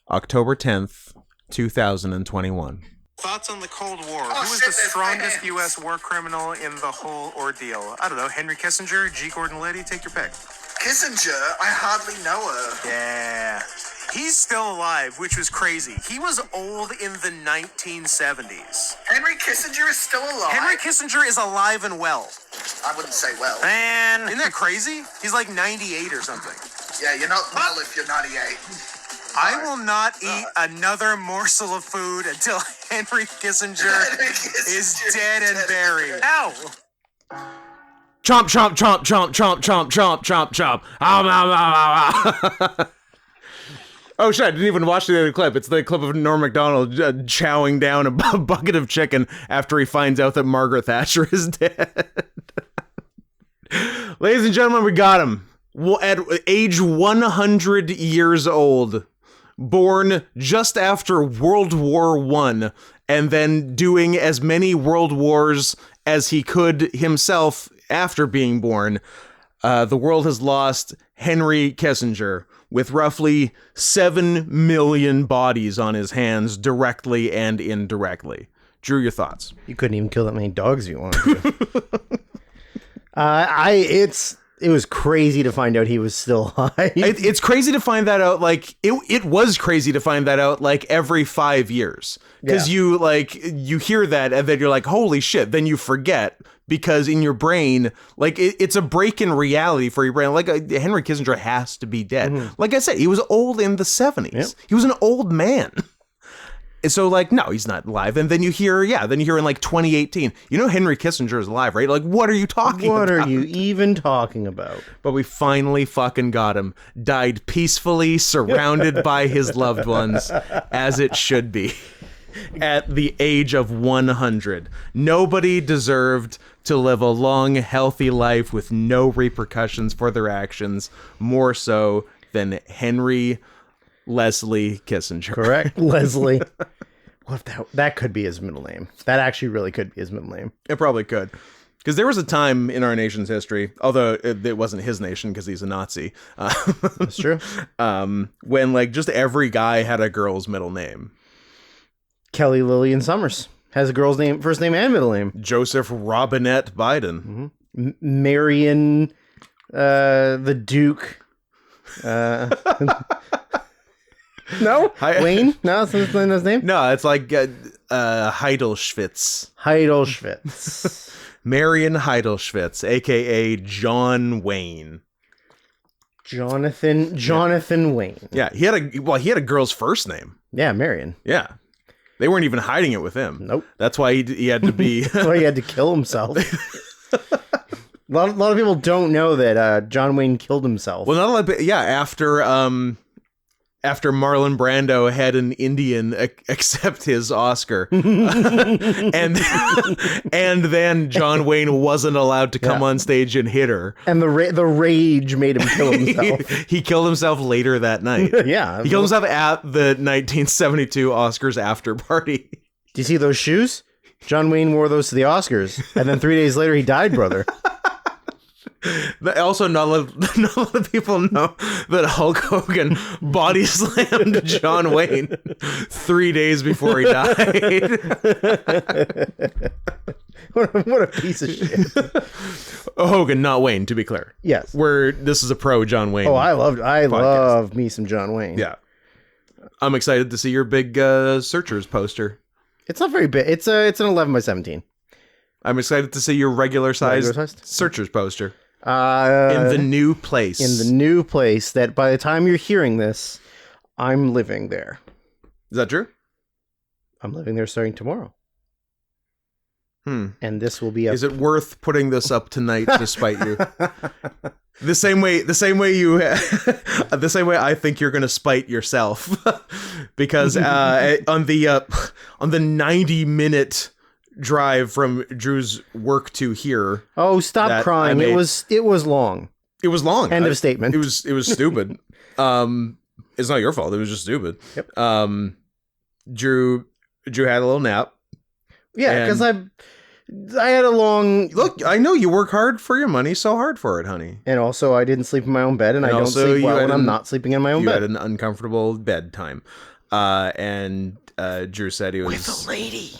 October 10th, 2021. Thoughts on the Cold War? Who was the strongest U.S. war criminal in the whole ordeal? I don't know. Henry Kissinger, G. Gordon Liddy, take your pick. Kissinger? I hardly know her. Yeah. He's still alive, which was crazy. He was old in the 1970s. Henry Kissinger is still alive? Henry Kissinger is alive and well. I wouldn't say well. Man, isn't that crazy? He's like 98 or something. Yeah, you're not well if you're 98. I will not eat another morsel of food until Henry Kissinger is dead and buried. Ow! Chomp, chomp, chomp, chomp, chomp, chomp, chomp, chomp, chomp. Oh shit, I didn't even watch the other clip. It's the clip of Norm Macdonald chowing down a bucket of chicken after he finds out that Margaret Thatcher is dead. Ladies and gentlemen, we got him. At age 100 years old. Born just after World War I, and then doing as many world wars as he could himself after being born, the world has lost Henry Kissinger, with roughly 7 million bodies on his hands, directly and indirectly. Drew, your thoughts? You couldn't even kill that many dogs if you wanted to. It was crazy to find out he was still alive. It's crazy to find that out. Like it was crazy to find that out like every 5 years, because you hear that and then you're like, holy shit. Then you forget, because in your brain, like it's a break in reality for your brain. Like Henry Kissinger has to be dead. Mm-hmm. Like I said, he was old in the 70s. Yep. He was an old man. So like, no, he's not alive. And then you hear in like 2018, Henry Kissinger is alive, right? Like, what are you talking about? What are you even talking about? But we finally fucking got him. Died peacefully, surrounded by his loved ones, as it should be. At the age of 100. Nobody deserved to live a long, healthy life with no repercussions for their actions, more so than Henry Leslie Kissinger. Correct. Leslie. What if that could be his middle name? That actually really could be his middle name. It probably could. Because there was a time in our nation's history, although it wasn't his nation because he's a Nazi. That's true. When like just every guy had a girl's middle name. Kelly Lillian Summers has a girl's name, first name and middle name. Joseph Robinette Biden. Mm-hmm. Marion, the Duke. No? Wayne? No, that's his name? No, it's like Heidelschwitz. Heidelschwitz. Marion Heidelschwitz, a.k.a. John Wayne. Jonathan Wayne. Yeah, he had a girl's first name. Yeah, Marion. Yeah. They weren't even hiding it with him. Nope. That's why he had to be... That's why he had to kill himself. A lot of people don't know that John Wayne killed himself. Well, not a lot of... Yeah, after Marlon Brando had an Indian accept his Oscar. and then John Wayne wasn't allowed to come on stage and hit her. And the rage made him kill himself. He killed himself later that night. Yeah. He killed himself at the 1972 Oscars after party. Do you see those shoes? John Wayne wore those to the Oscars. And then 3 days later, he died, brother. Also, not a lot of people know that Hulk Hogan body slammed John Wayne 3 days before he died. What a piece of shit. Hogan, not Wayne, to be clear. Yes. This is a pro John Wayne. Oh, I love me some John Wayne. Yeah. I'm excited to see your big Searchers poster. It's not very big. It's an 11 by 17. I'm excited to see your regular sized Searchers poster. In the new place. In the new place that by the time you're hearing this, I'm living there. Is that true? I'm living there starting tomorrow. And this will be Is it worth putting this up tonight to spite you? The same way I think you're going to spite yourself. Because on the 90-minute drive from Drew's work to here. Oh, stop crying. It was long. It was long. End of statement. It was stupid. It's not your fault. It was just stupid. Yep. Drew had a little nap. Yeah, because I had a long look. I know you work hard for your money, so hard for it, honey. And also, I didn't sleep in my own bed, and I don't sleep well when I'm not sleeping in my own bed. You had an uncomfortable bedtime. And Drew said he was With a lady.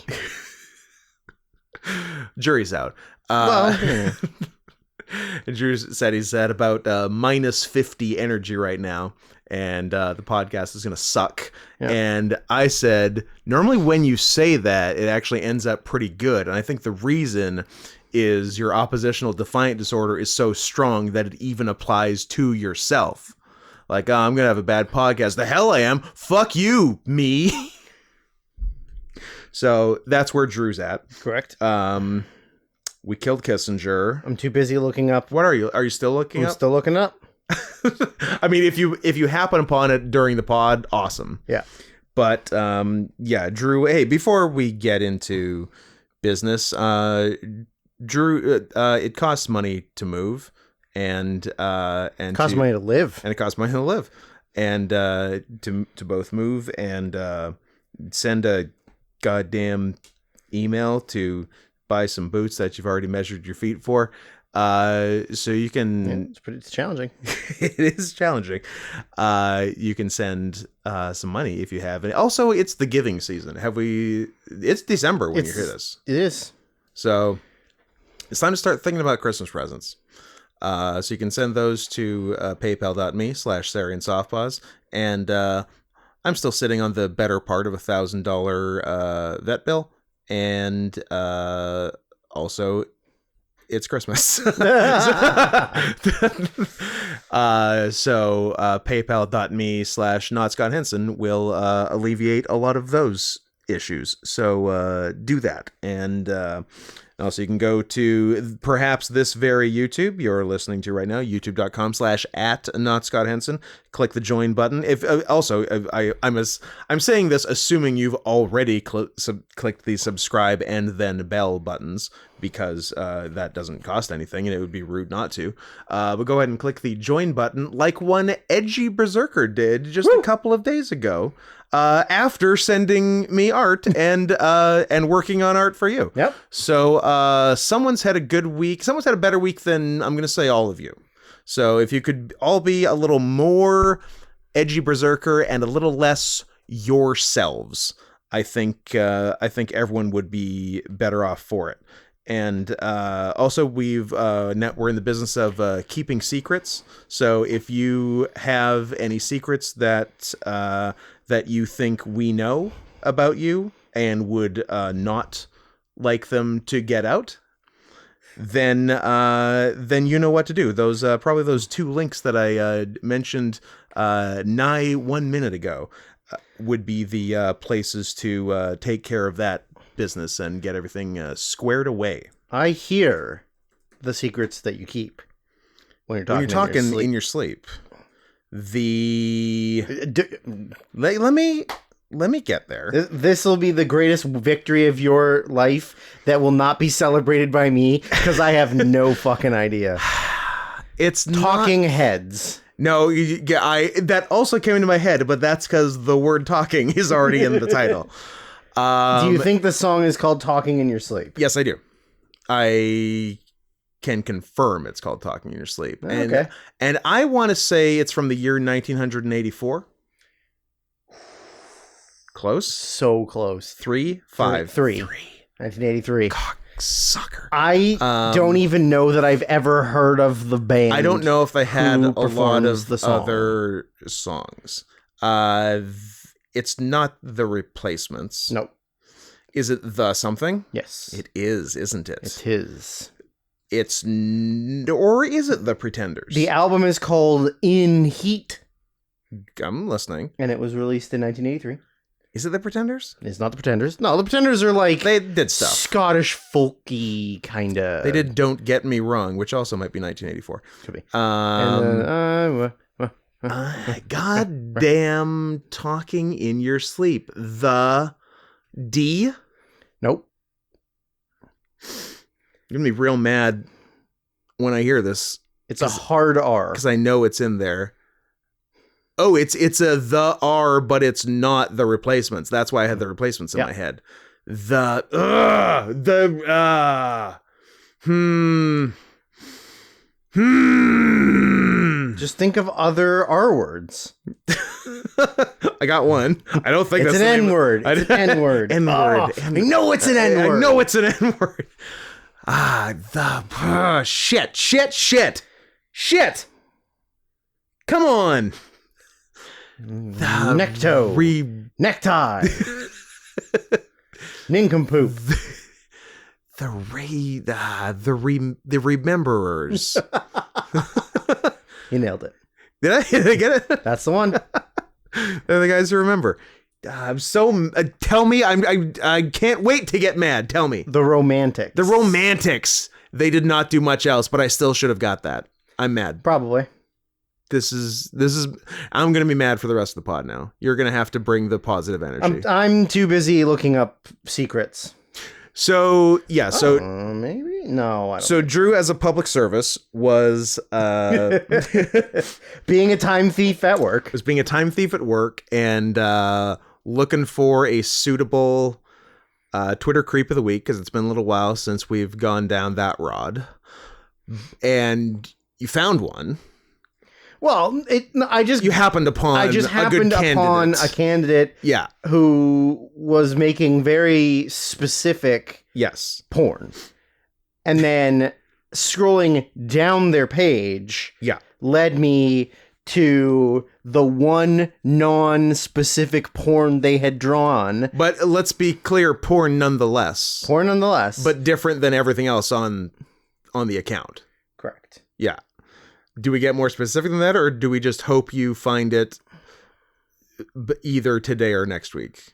Jury's out. Well, Drew said he's at about minus 50 energy right now, and the podcast is going to suck. Yeah. And I said, normally when you say that, it actually ends up pretty good. And I think the reason is your oppositional defiant disorder is so strong that it even applies to yourself. Like, I'm going to have a bad podcast. The hell I am. Fuck you, me. So that's where Drew's at. correct. We killed Kissinger. I'm too busy looking up. What are you? Are you still looking I'm up? still looking up. I mean, if you happen upon it during the pod, awesome. Yeah. But yeah, Drew. Hey, before we get into business, Drew, it costs money to move, and Costs money to live. and it costs money to live, and to both move and send a goddamn email to buy some boots that you've already measured your feet for. So you can, It's challenging. it is challenging. You can send some money if you have it. Also, it's the giving season. It's December when you hear this. It is. So it's time to start thinking about Christmas presents. So you can send those to paypal.me/SarianSoftpaws. And I'm still sitting on the better part of $1,000 vet bill. And also, it's Christmas. So paypal.me/NotScottHenson will alleviate a lot of those issues. So do that. And also, you can go to perhaps this very YouTube you're listening to right now, youtube.com/@NotScottHenson. Click the join button. If I'm saying this assuming you've already clicked the subscribe and then bell buttons, because that doesn't cost anything and it would be rude not to. But go ahead and click the join button like one edgy berserker did just a couple of days ago. After sending me art and working on art for you. Yep. So someone's had a good week. Someone's had a better week than I'm going to say all of you. So if you could all be a little more edgy berserker and a little less yourselves, I think everyone would be better off for it. And also, we're in the business of keeping secrets. So if you have any secrets that you think we know about you and would not like them to get out, then you know what to do. Those probably those two links that I mentioned nigh 1 minute ago would be the places to take care of that business and get everything squared away. I hear the secrets that you keep when you're talking in your sleep. Let me get there. This will be the greatest victory of your life that will not be celebrated by me because I have no fucking idea. It's Talking heads. No, that also came into my head, but that's because the word "talking" is already in the title. Do you think the song is called "Talking in Your Sleep"? Yes, I do. I can confirm it's called "Talking in Your Sleep." Okay. And I want to say it's from the year 1984. Close? So close. 3, 5, 3. 1983. Sucker. I don't even know that I've ever heard of the band. I don't know if they had a lot of the song. other songs. It's not The Replacements. Nope. Is it The Something? Yes. It is, isn't it? It is. Or is it The Pretenders? The album is called In Heat. I'm listening. And it was released in 1983. Is it The Pretenders? It's not the Pretenders. No, the Pretenders are like They did stuff. Scottish folky kind of. They did Don't Get Me Wrong, which also might be 1984. Could be. Goddamn Talking in Your Sleep. The D? Nope. You're going to be real mad when I hear this. It's a hard R. Because I know it's in there. Oh, it's a the R, but it's not The Replacements. That's why I had The Replacements in my head. Just think of other R words. I got one. I don't think It's that's an the name. N-word. It's an N-word. N-word. Oh, I know it's an N-word. I know it's an N-word. Shit. Come on. Necto. Necktie. Nincompoop. The rememberers. You nailed it. Did I get it? That's the one. They're the guys who remember. I'm so. Tell me. I can't wait to get mad. Tell me. The Romantics. The Romantics. They did not do much else, but I still should have got that. I'm mad. Probably. This is. I'm gonna be mad for the rest of the pod now. You're gonna have to bring the positive energy. I'm too busy looking up secrets. So yeah. So maybe no. I don't so Drew, as a public service, was being a time thief at work. was being a time thief at work and looking for a suitable Twitter creep of the week, because it's been a little while since we've gone down that rod. And you found one. Well, You happened upon a good candidate. Candidate Yeah. who was making very specific Yes. porn. And then scrolling down their page Yeah. led me to the one non-specific porn they had drawn. But let's be clear, porn nonetheless. Porn nonetheless. But different than everything else on the account. Correct. Yeah. Do we get more specific than that, or do we just hope you find it either today or next week?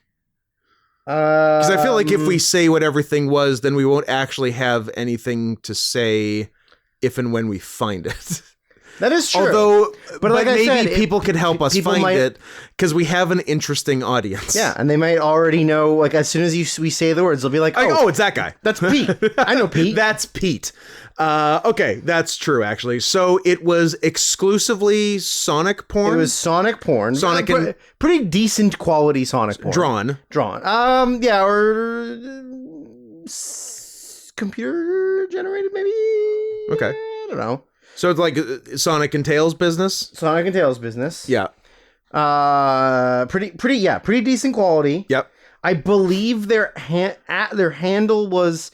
Because I feel like if we say what everything was, then we won't actually have anything to say if and when we find it. That is true. Although, but like I maybe said, people could help us people find might- it, because we have an interesting audience. Yeah, and they might already know, like, as soon as we say the words, they'll be like, Oh, it's that guy. that's Pete. I know Pete. That's Pete. Okay, that's true, actually. So it was exclusively Sonic porn? It was Sonic porn. Sonic and- pretty decent quality Sonic porn. Drawn. Yeah, or computer generated, maybe. Okay. I don't know. So it's like Sonic and Tails business? Sonic and Tails business. Yeah. Pretty decent quality. Yep. I believe their handle was,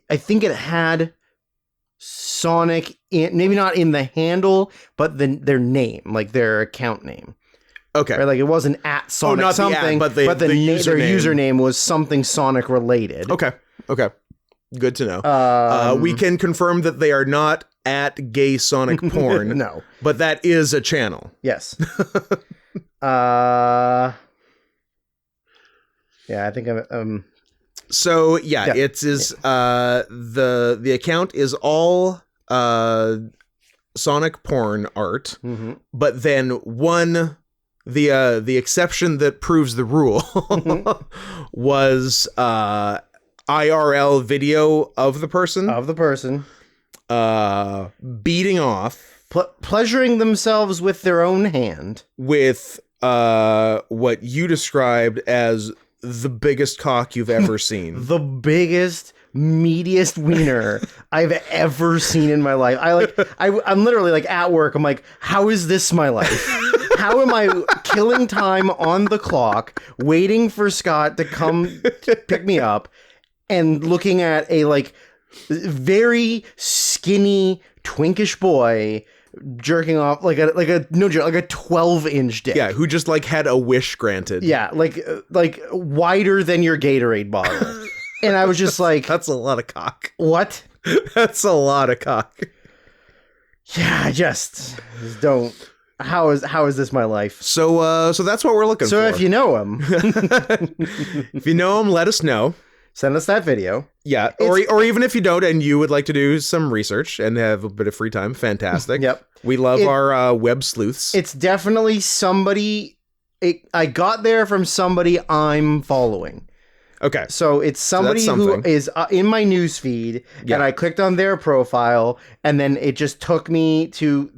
I think it had Sonic in, maybe not in the handle, but their name, like their account name. Okay. Right, like it wasn't at Sonic not the something, at, but their username. username was something Sonic related. Okay. Good to know. We can confirm that they are not at gay Sonic porn. No. But that is a channel. Yes. Yeah, I think I'm. So yeah. It is the account is all Sonic porn art, but then the exception that proves the rule was IRL video of the person beating off, pleasuring themselves with their own hand with what you described as the biggest cock you've ever seen. The biggest, meatiest wiener I've ever seen in my life. I'm literally like at work. I'm like, how is this my life? How am I killing time on the clock, waiting for Scott to come pick me up, and looking at a like very skinny, twinkish boy jerking off like a no joke, like a 12-inch dick. Yeah, who just like had a wish granted. Yeah, like wider than your Gatorade bottle. And I was just like, that's a lot of cock. What? That's a lot of cock. Yeah, I just don't. How is this my life? So that's what we're looking for. So if you know him, let us know. Send us that video. Yeah, or even if you don't and you would like to do some research and have a bit of free time, fantastic. Yep. We love our web sleuths. It's definitely somebody. I got there from somebody I'm following. Okay. So it's somebody who is in my news feed, and I clicked on their profile, and then it just took me to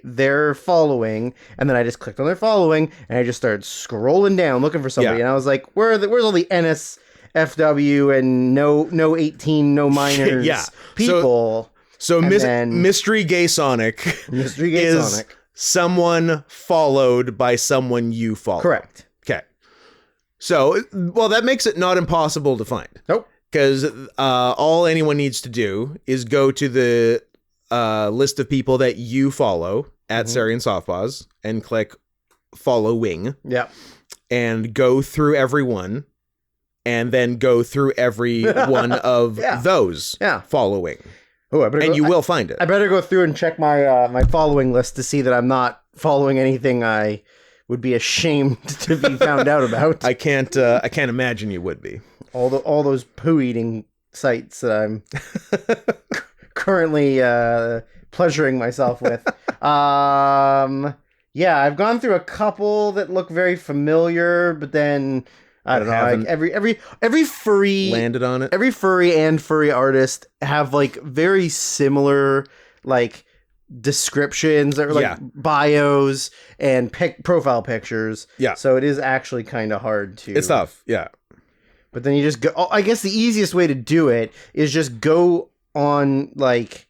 their following, and then I just clicked on their following, and I just started scrolling down looking for somebody, and I was like, where's all the NSFW and no 18, no minors people? So Mystery Gay Sonic Mystery Gay is Sonic. someone followed by someone you follow. Correct. Okay. So, well, that makes it not impossible to find. Nope. Because all anyone needs to do is go to the list of people that you follow at Sarian Softpaws and click following. Yep. And go through everyone. And then go through every one of those following. Oh, you will find it. I better go through and check my my following list to see that I'm not following anything I would be ashamed to be found out about. I can't imagine you would be. All those poo eating sites that I'm currently pleasuring myself with. Yeah, I've gone through a couple that look very familiar, but then I don't know. Like every furry landed on it. Every furry and furry artist have like very similar like descriptions or like bios and profile pictures. Yeah. So it is actually kind of hard to. It's tough. Yeah. But then you just go. I guess the easiest way to do it is just go on like.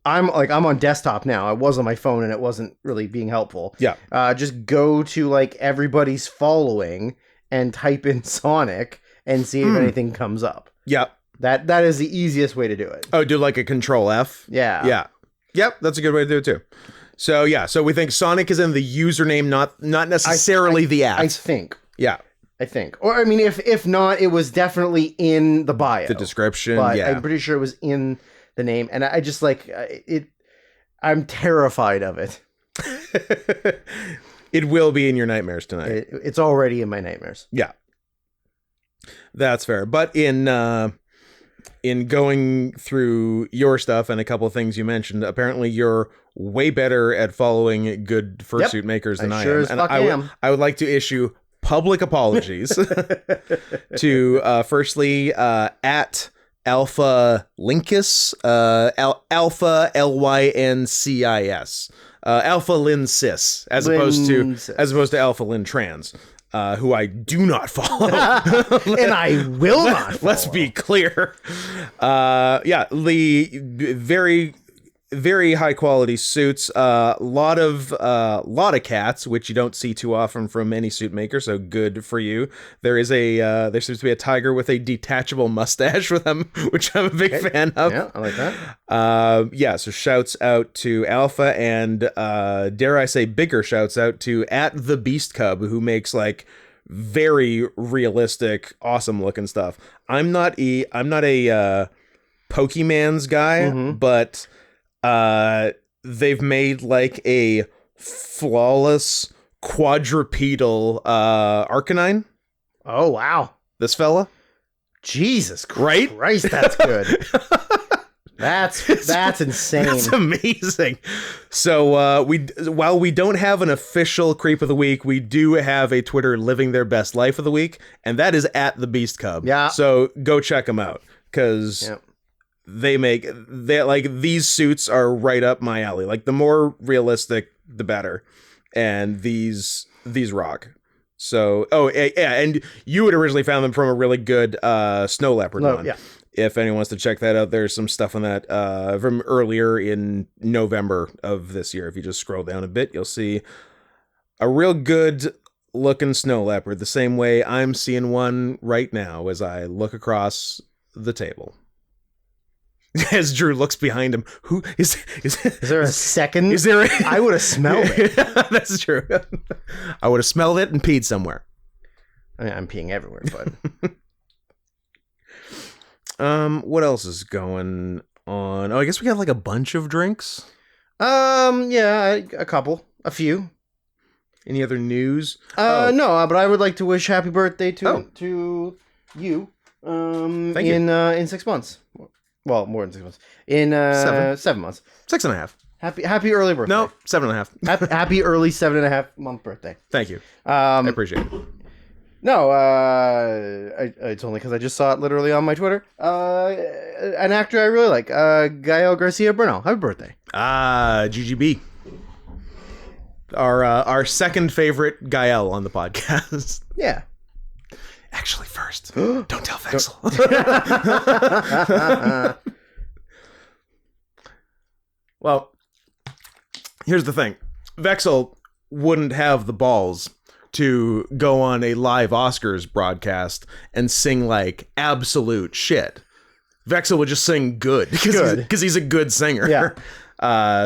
I'm on desktop now. I was on my phone and it wasn't really being helpful. Yeah. Just go to like everybody's following and type in Sonic and see if anything comes up. Yep. That is the easiest way to do it. Oh, do like a Control F? Yeah. Yeah. Yep, that's a good way to do it too. So yeah, so we think Sonic is in the username, not necessarily the app. I think. Yeah. I think. Or I mean if not, it was definitely in the bio. The description, but yeah. I'm pretty sure it was in the name. And I just like it I'm terrified of it. It will be in your nightmares tonight. It's already in my nightmares. Yeah. That's fair. But in going through your stuff and a couple of things you mentioned, apparently you're way better at following good fursuit makers than I sure am. As and fuck am. I would like to issue public apologies to firstly at Alpha Linkus, Alpha Lyncis, Alpha Lynn Cis, as opposed to Alpha Lynn Trans, who I do not follow, and I will not follow. Let's be clear. Yeah, the very, very high quality suits. Lot of cats, which you don't see too often from any suit maker. So good for you. There seems to be a tiger with a detachable mustache with him, which I'm a big fan of. Yeah, I like that. Yeah. So shouts out to Alpha, and dare I say, bigger shouts out to at the Beast Cub, who makes like very realistic, awesome looking stuff. I'm not a Pokemon's guy, but they've made like a flawless quadrupedal Arcanine. Oh wow. This fella. Jesus Right? Christ, that's good. That's insane. That's amazing. So while we don't have an official creep of the week, we do have a Twitter living their best life of the week, and that is at the Beast Cub. Yeah. So go check them out, because they like these suits are right up my alley. Like the more realistic, the better. And these rock. So, and you had originally found them from a really good Snow Leopard one. Yeah. If anyone wants to check that out, there's some stuff on that from earlier in November of this year. If you just scroll down a bit, you'll see a real good looking Snow Leopard, the same way I'm seeing one right now as I look across the table. As Drew looks behind him, who is there a second? Is there? I would have smelled it. That's true. I would have smelled it and peed somewhere. I mean, I'm peeing everywhere, but what else is going on? Oh, I guess we got like a bunch of drinks. Yeah, a few. Any other news? No, but I would like to wish happy birthday to you. Thank you. In 6 months. Well, more than 6 months. In 7 months. 6.5. Happy early birthday. No, 7.5. happy early 7.5 month birthday. Thank you. I appreciate it. No, it's only because I just saw it literally on my Twitter. An actor I really like, Gael Garcia Bernal. Happy birthday. GGB. Our second favorite Gael on the podcast. Yeah. Actually, first, don't tell Vexel. Well, here's the thing. Vexel wouldn't have the balls to go on a live Oscars broadcast and sing like absolute shit. Vexel would just sing good because he's a good singer. Yeah.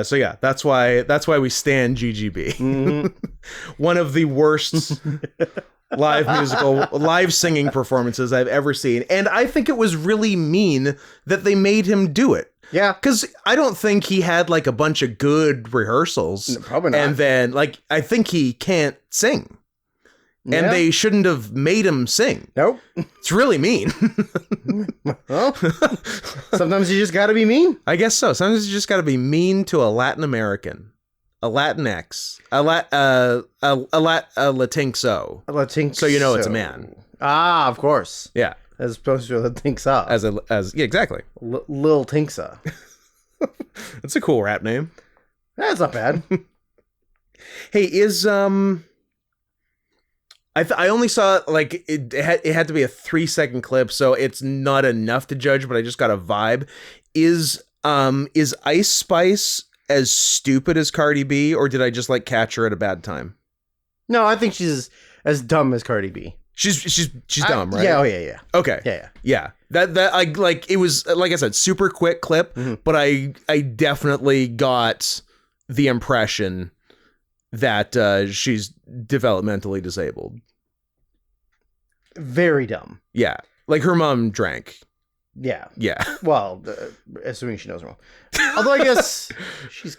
So yeah, that's why we stand GGB. Mm-hmm. One of the worst live singing performances I've ever seen, and I think it was really mean that they made him do it. Yeah, because I don't think he had like a bunch of good rehearsals. Probably not. And then like I think he can't sing. And they shouldn't have made him sing. Nope. It's really mean. Well, sometimes you just got to be mean. I guess so. Sometimes you just got to be mean to a Latin American, a Latinx, a Latinxo. A Latinx. So you know it's a man. Ah, of course. Yeah. As opposed to a Latinxa. Yeah, exactly. Lil Tinksa. That's a cool rap name. That's not bad. Hey, is I only saw like it had to be a 3-second clip, so it's not enough to judge, but I just got a vibe. Is Ice Spice as stupid as Cardi B, or did I just like catch her at a bad time? No, I think she's as dumb as Cardi B. She's dumb, right? Yeah, yeah. Okay. Yeah. That I like it was like I said, super quick clip, but I definitely got the impression that she's developmentally disabled. Very dumb. Yeah. Like her mom drank. Yeah. Yeah. Well, assuming she knows her mom. Although I guess is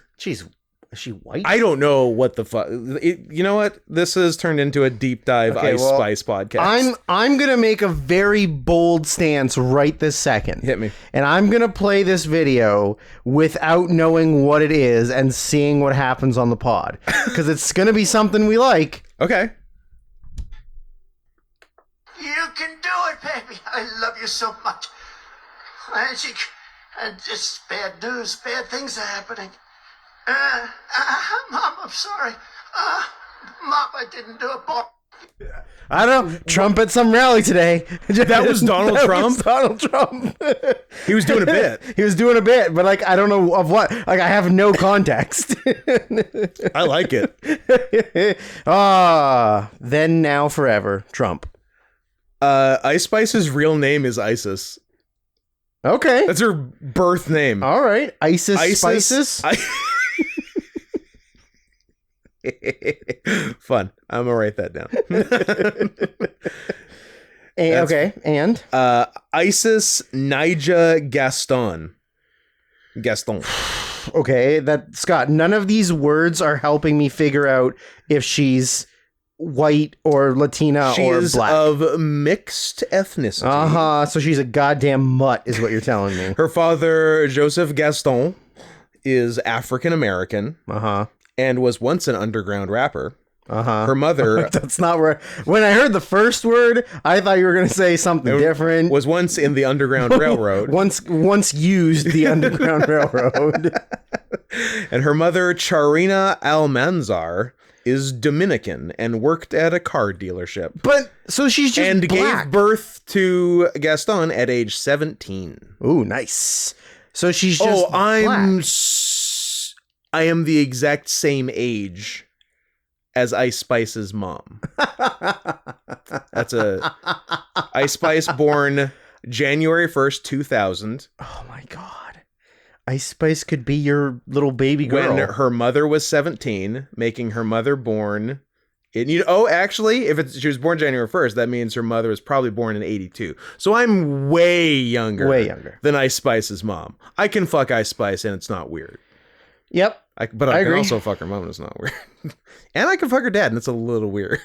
she white? I don't know what the fuck. You know what? This has turned into a deep dive Spice podcast. I'm gonna make a very bold stance right this second. Hit me. And I'm gonna play this video without knowing what it is and seeing what happens on the pod, because it's gonna be something we like. Okay. You can do it, baby. I love you so much. And it's bad news. Bad things are happening. Mom, I'm sorry. Mom, I didn't do it. I don't know. Trump at some rally today. That was Donald Trump? Was Donald Trump. He was doing a bit. He was doing a bit, but like I don't know of what. Like I have no context. I like it. Then, now, forever, Trump. Ice Spice's real name is Isis. Okay. That's her birth name. All right. Isis. Spices. Fun. I'm gonna write that down. And Isis Nija Gaston. Okay, that Scott, none of these words are helping me figure out if she's white or Latina or black. She is of mixed ethnicity. So she's a goddamn mutt is what you're telling me. Her father, Joseph Gaston, is African American. And was once an underground rapper. Her mother... That's not where... When I heard the first word, I thought you were going to say something different. Was once in the Underground Railroad. once used the Underground Railroad. And her mother, Charina Almanzar, is Dominican and worked at a car dealership. But, so she's just and black. Gave birth to Gaston at age 17. Ooh, nice. So she's just black. I am the exact same age as Ice Spice's mom. That's Ice Spice born January 1st, 2000. Oh my God. Ice Spice could be your little baby girl. When her mother was 17, making her mother born... actually, if she was born January 1st, that means her mother was probably born in 82. So I'm way younger than Ice Spice's mom. I can fuck Ice Spice and it's not weird. Yep. But I can also fuck her mom and it's not weird. And I can fuck her dad and it's a little weird.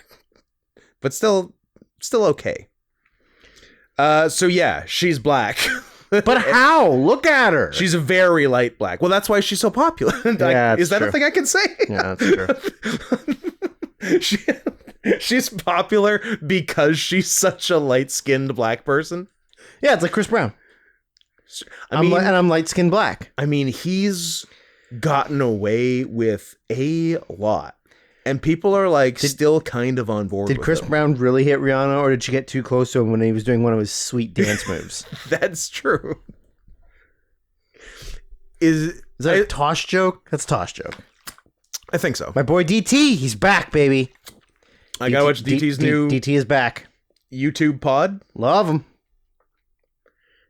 But still okay. So yeah, she's black. But how? Look at her. She's a very light black. Well, that's why she's so popular. Yeah, is that true. a thing I can say? Yeah, that's true. She's popular because she's such a light-skinned black person. Yeah, it's like Chris Brown. I'm light-skinned black. I mean, he's gotten away with a lot. And people are like still kind of on board with Did Chris him. Brown really hit Rihanna, or did she get too close to him when he was doing one of his sweet dance moves? That's true. Is that a Tosh joke? That's a Tosh joke. I think so. My boy DT, he's back, baby. I gotta watch DT's new DT is back. YouTube pod. Love him.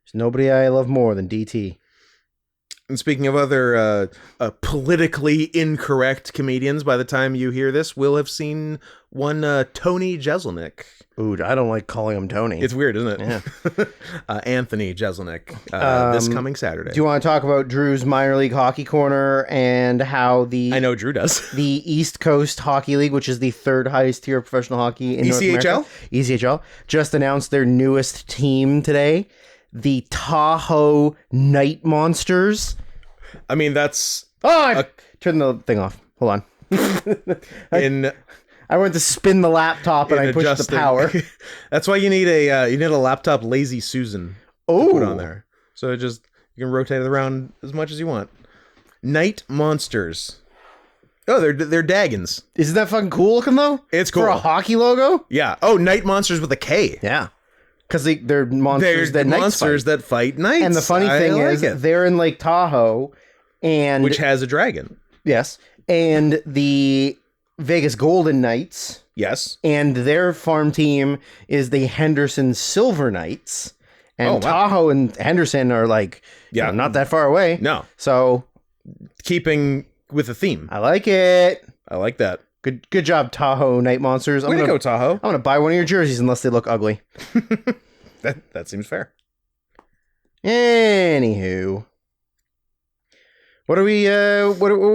There's nobody I love more than DT. And speaking of other politically incorrect comedians, by the time you hear this, we'll have seen one Tony Jeselnik. Ooh, I don't like calling him Tony. It's weird, isn't it? Yeah. Anthony Jeselnik, this coming Saturday. Do you want to talk about Drew's minor league hockey corner and how I know Drew does. the East Coast Hockey League, which is the third highest tier of professional hockey in North America, ECHL, just announced their newest team today, the Tahoe Night Monsters. I mean, that's... Turn the thing off. Hold on. I went to spin the laptop and I pushed the power. That's why you need a laptop Lazy Susan to put on there. So you can rotate it around as much as you want. Night Monsters. Oh, they're Daggins. Isn't that fucking cool looking though? It's cool. For a hockey logo? Yeah. Oh, Night Monsters with a K. Yeah. Because they're monsters that fight knights. And the funny thing is, they're in Lake Tahoe, and which has a dragon. Yes, and the Vegas Golden Knights. Yes, and their farm team is the Henderson Silver Knights. And Tahoe and Henderson are not that far away. No, so keeping with the theme. I like it. I like that. Good job, Tahoe Night Monsters. Way to go, Tahoe. I'm gonna buy one of your jerseys unless they look ugly. That seems fair. Anywho, what are we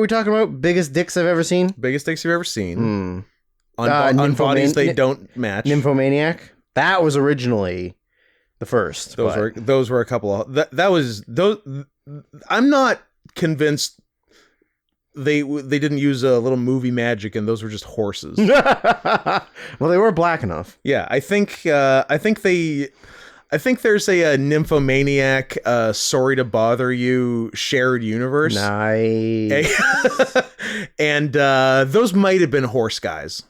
talking about? Biggest dicks I've ever seen. Biggest dicks you've ever seen. On bodies they don't match. Nymphomaniac. That was originally the first. Those were a couple of that was those. I'm not convinced. They didn't use a little movie magic, and those were just horses. Well, they were black enough. Yeah, I think there's a nymphomaniac, sorry to bother you shared universe. Nice. And those might have been horse guys.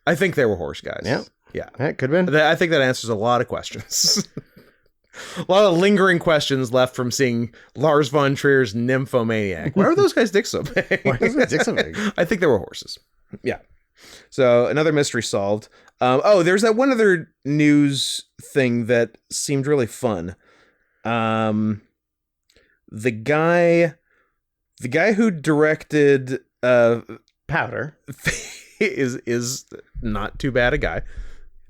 I think they were horse guys. Yeah, it could have been. I think that answers a lot of questions. A lot of lingering questions left from seeing Lars von Trier's Nymphomaniac. Why are those guys' dicks so big? Why are those dicks so big? I think they were horses. Yeah. So another mystery solved. There's that one other news thing that seemed really fun. The guy who directed Powder is not too bad a guy.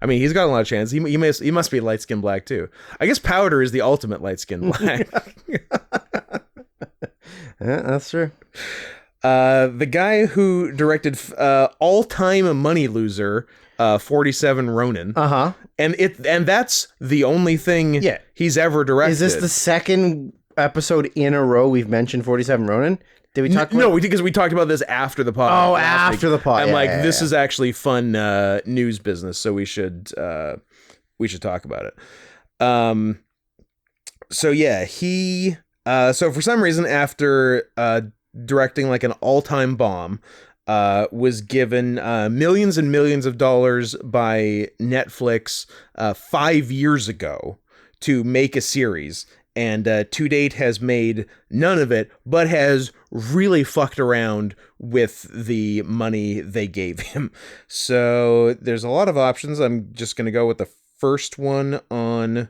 I mean, he's got a lot of chance. He must be light skin black too. I guess Powder is the ultimate light skin black. Yeah, that's true. The guy who directed all-time money loser, 47 Ronin. And that's the only thing he's ever directed. Is this the second episode in a row we've mentioned 47 Ronin? Did we talk about No, because we talked about this after the pod. Oh, after the pod. I'm this is actually fun news business, so we should talk about it. So for some reason, after directing like an all-time bomb, was given millions and millions of dollars by Netflix 5 years ago to make a series. And to date has made none of it, but has really fucked around with the money they gave him. So there's a lot of options. I'm just going to go with the first one on...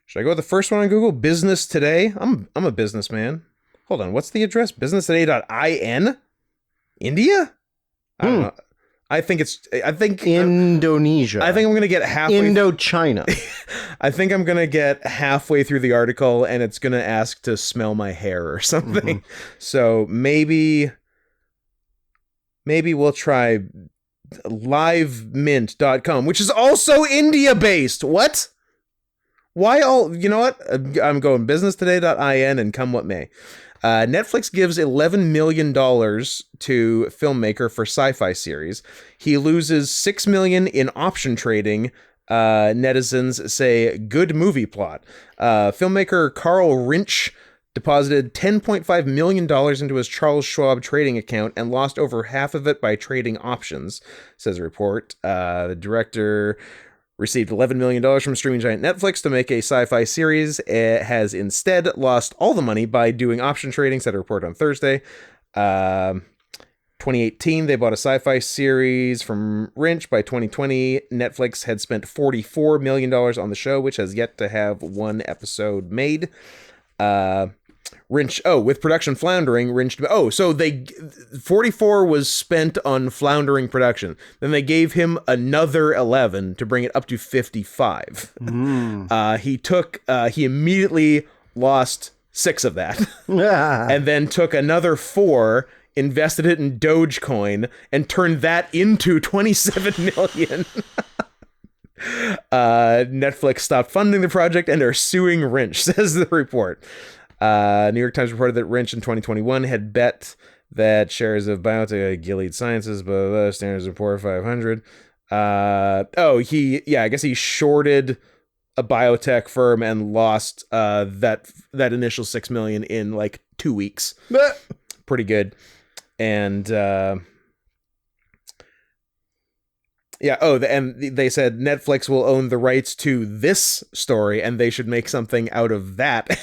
Should I go with the first one on Google? Business Today? I'm a businessman. Hold on, what's the address? businesstoday.in? India? I don't know. I think Indonesia. I think I'm going to get halfway... Indochina. I think I'm going to get halfway through the article and it's going to ask to smell my hair or something. So maybe we'll try livemint.com, which is also India based. What? Why all, you know what? I'm going businesstoday.in and come what may. Netflix gives $11 million to filmmaker for sci-fi series. He loses $6 million in option trading. Netizens say good movie plot. Filmmaker Carl Rinch deposited $10.5 million into his Charles Schwab trading account and lost over half of it by trading options, says a report. The director received $11 million from streaming giant Netflix to make a sci-fi series. It has instead lost all the money by doing option trading, said a report on Thursday. 2018, they bought a sci-fi series from Wrench. By 2020, Netflix had spent $44 million on the show, which has yet to have one episode made. Wrench, with production floundering, Wrench, so 44 was spent on floundering production. Then they gave him another 11 to bring it up to 55. He immediately lost 6 of that. And then took another 4, invested it in Dogecoin, and turned that into 27 million. Netflix stopped funding the project and are suing Wrench, says the report. New York Times reported that Wrench in 2021 had bet that shares of biotech, Gilead Sciences, Standards & Poor's 500. I guess he shorted a biotech firm and lost that initial $6 million in like 2 weeks. Pretty good. And and they said Netflix will own the rights to this story, and they should make something out of that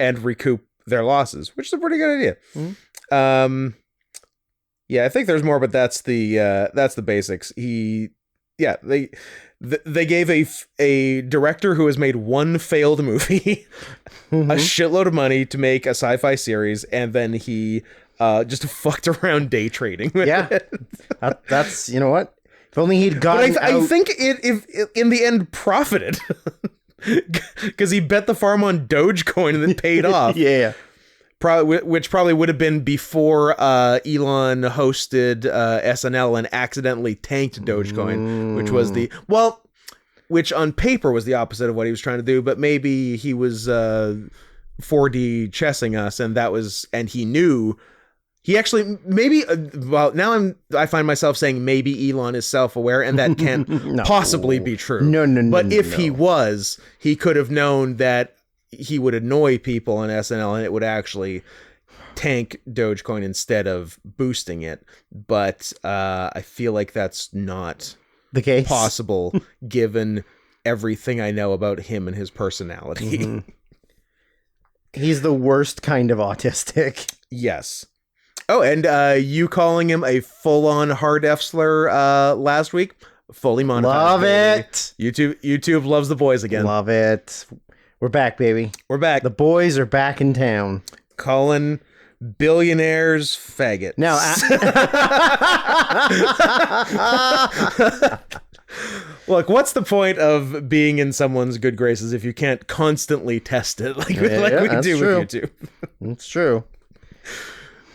and recoup their losses, which is a pretty good idea. Mm-hmm. I think there's more, but that's the basics. They gave a director who has made one failed movie a shitload of money to make a sci-fi series, and then he just fucked around day trading with it. That's, you know what? If only he'd gotten I think it in the end profited because he bet the farm on Dogecoin and then paid off. Yeah. Which probably would have been before Elon hosted SNL and accidentally tanked Dogecoin, which on paper was the opposite of what he was trying to do, but maybe he was 4D chessing us, and he knew. He actually I find myself saying maybe Elon is self-aware, and that can't possibly be true. No. But if he was, he could have known that he would annoy people on SNL and it would actually tank Dogecoin instead of boosting it. But I feel like that's not the case possible given everything I know about him and his personality. Mm-hmm. He's the worst kind of autistic. Yes. Oh, and you calling him a full-on hard F slur last week, fully monetized. Love it. YouTube loves the boys again. Love it. We're back, baby. We're back. The boys are back in town. Calling billionaires faggot. Now, look, what's the point of being in someone's good graces if you can't constantly test it like we do true. with YouTube? That's true.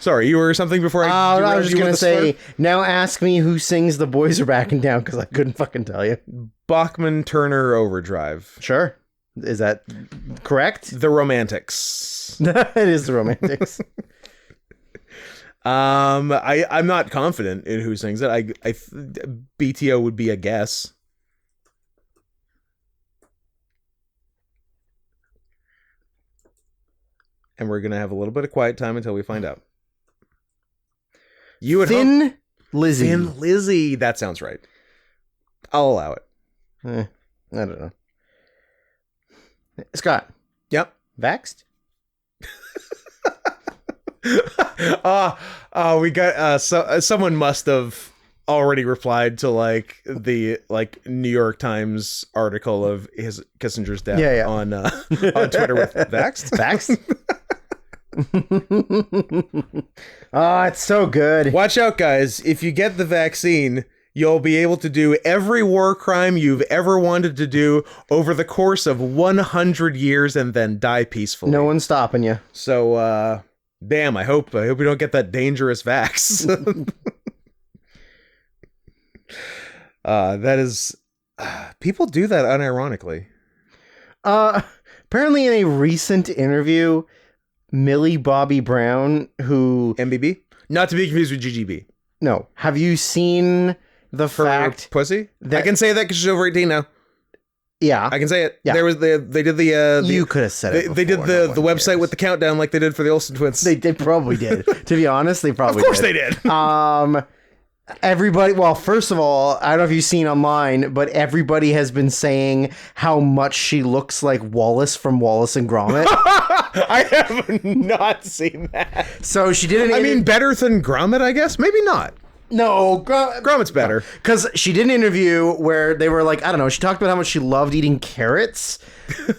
Sorry, you were something before I was just going to say, now ask me who sings The Boys Are Back in Town, because I couldn't fucking tell you. Bachman Turner Overdrive. Sure. Is that correct? The Romantics. It is The Romantics. I'm not confident in who sings it. BTO would be a guess. And we're going to have a little bit of quiet time until we find out. Thin Lizzy. Thin Lizzy. That sounds right. I'll allow it. I don't know. Scott. Yep. Vaxxed? We got someone must have already replied to the New York Times article of Kissinger's death on Twitter with Vaxxed. Vaxxed? Oh, it's so good. Watch out, guys. If you get the vaccine, you'll be able to do every war crime you've ever wanted to do over the course of 100 years and then die peacefully. No one's stopping you. So, damn, I hope we don't get that dangerous vax. That is... people do that unironically. Apparently in a recent interview, Millie Bobby Brown, who... MBB? Not to be confused with GGB. No. Have you seen the fact... Pussy? I can say that because she's over 18 now. Yeah. I can say it. Yeah. They did the... you could have said it before. They did the website with the countdown like they did for the Olsen twins. They probably did. To be honest, they probably did. Of course they did. Everybody, well, first of all, I don't know if you've seen online, but everybody has been saying how much she looks like Wallace from Wallace and Gromit. I have not seen that. So she did an I mean, better than Gromit, I guess? Maybe not. no, Gromit's better. because she did an interview where they were like, I don't know, she talked about how much she loved eating carrots.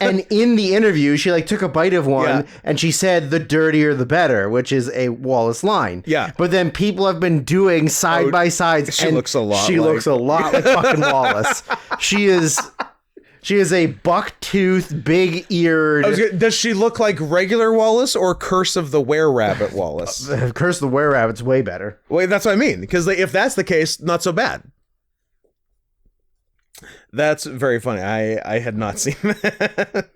And in the interview, she like took a bite of one Yeah. and she said, the dirtier the better, which is a Wallace line. Yeah. But then people have been doing side by sides. she and looks a lot She like- looks a lot like fucking Wallace. She is a buck-toothed, big-eared. Does she look like regular Wallace or Curse of the Were-Rabbit Wallace? Curse of the Were-Rabbit's way better. Wait, that's what I mean. Because if that's the case, not so bad. That's very funny. I had not seen that.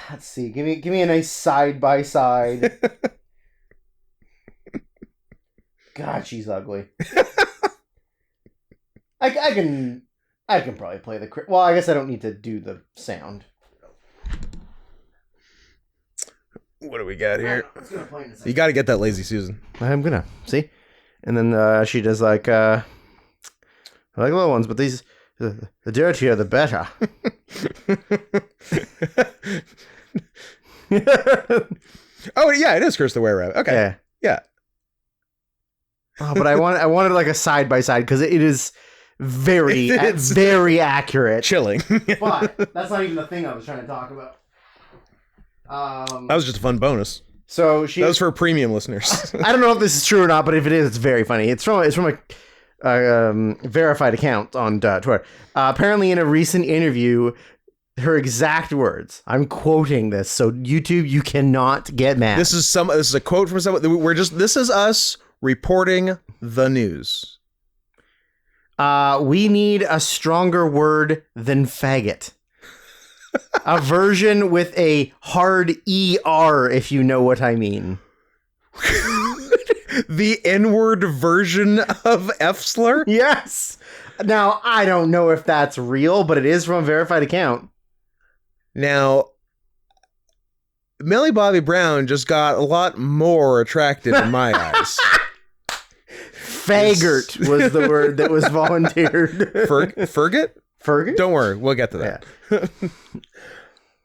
Let's see. Give me a nice side by side. God, she's ugly. I can probably play the. Well, I guess I don't need to do the sound. What do we got here? It's gonna play in a second. You got to get that Lazy Susan. I'm gonna see, and then she does like I like little ones, but these the dirtier the better. Oh yeah, it is Curse the Were-Rabbit. Okay. Yeah. Yeah. Oh, but I wanted like a side by side because it is very It's- very accurate. Chilling. But that's not even the thing I was trying to talk about. That was just a fun bonus. So she. That was for premium listeners. I don't know if this is true or not, but if it is, it's very funny. It's from a verified account on Twitter. Apparently, in a recent interview, her exact words. I'm quoting this, so YouTube, you cannot get mad. This is a quote from someone. This is us reporting the news. We need a stronger word than faggot. A version with a hard ER, if you know what I mean. The N-word version of F slur? Yes. Now, I don't know if that's real, but it is from a verified account. Now, Millie Bobby Brown just got a lot more attractive in my eyes. Faggot was the word that was volunteered. Ferget? Fergus? Don't worry, we'll get to that.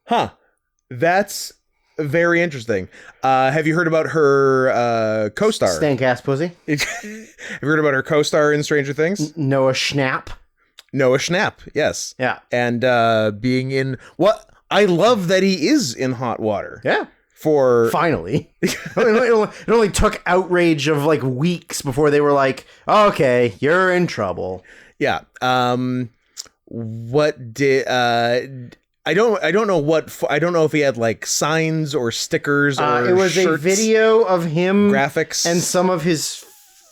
Huh. That's very interesting. Have you heard about her co-star? Stank ass pussy. Have you heard about her co-star in Stranger Things? Noah Schnapp. Noah Schnapp, yes. Yeah. And being in what I love that he is in hot water. Yeah. For Finally. It only took outrage of like weeks before they were like, okay, you're in trouble. yeah. What did I don't know if he had like signs or stickers or It was shirts, a video of him graphics and some of his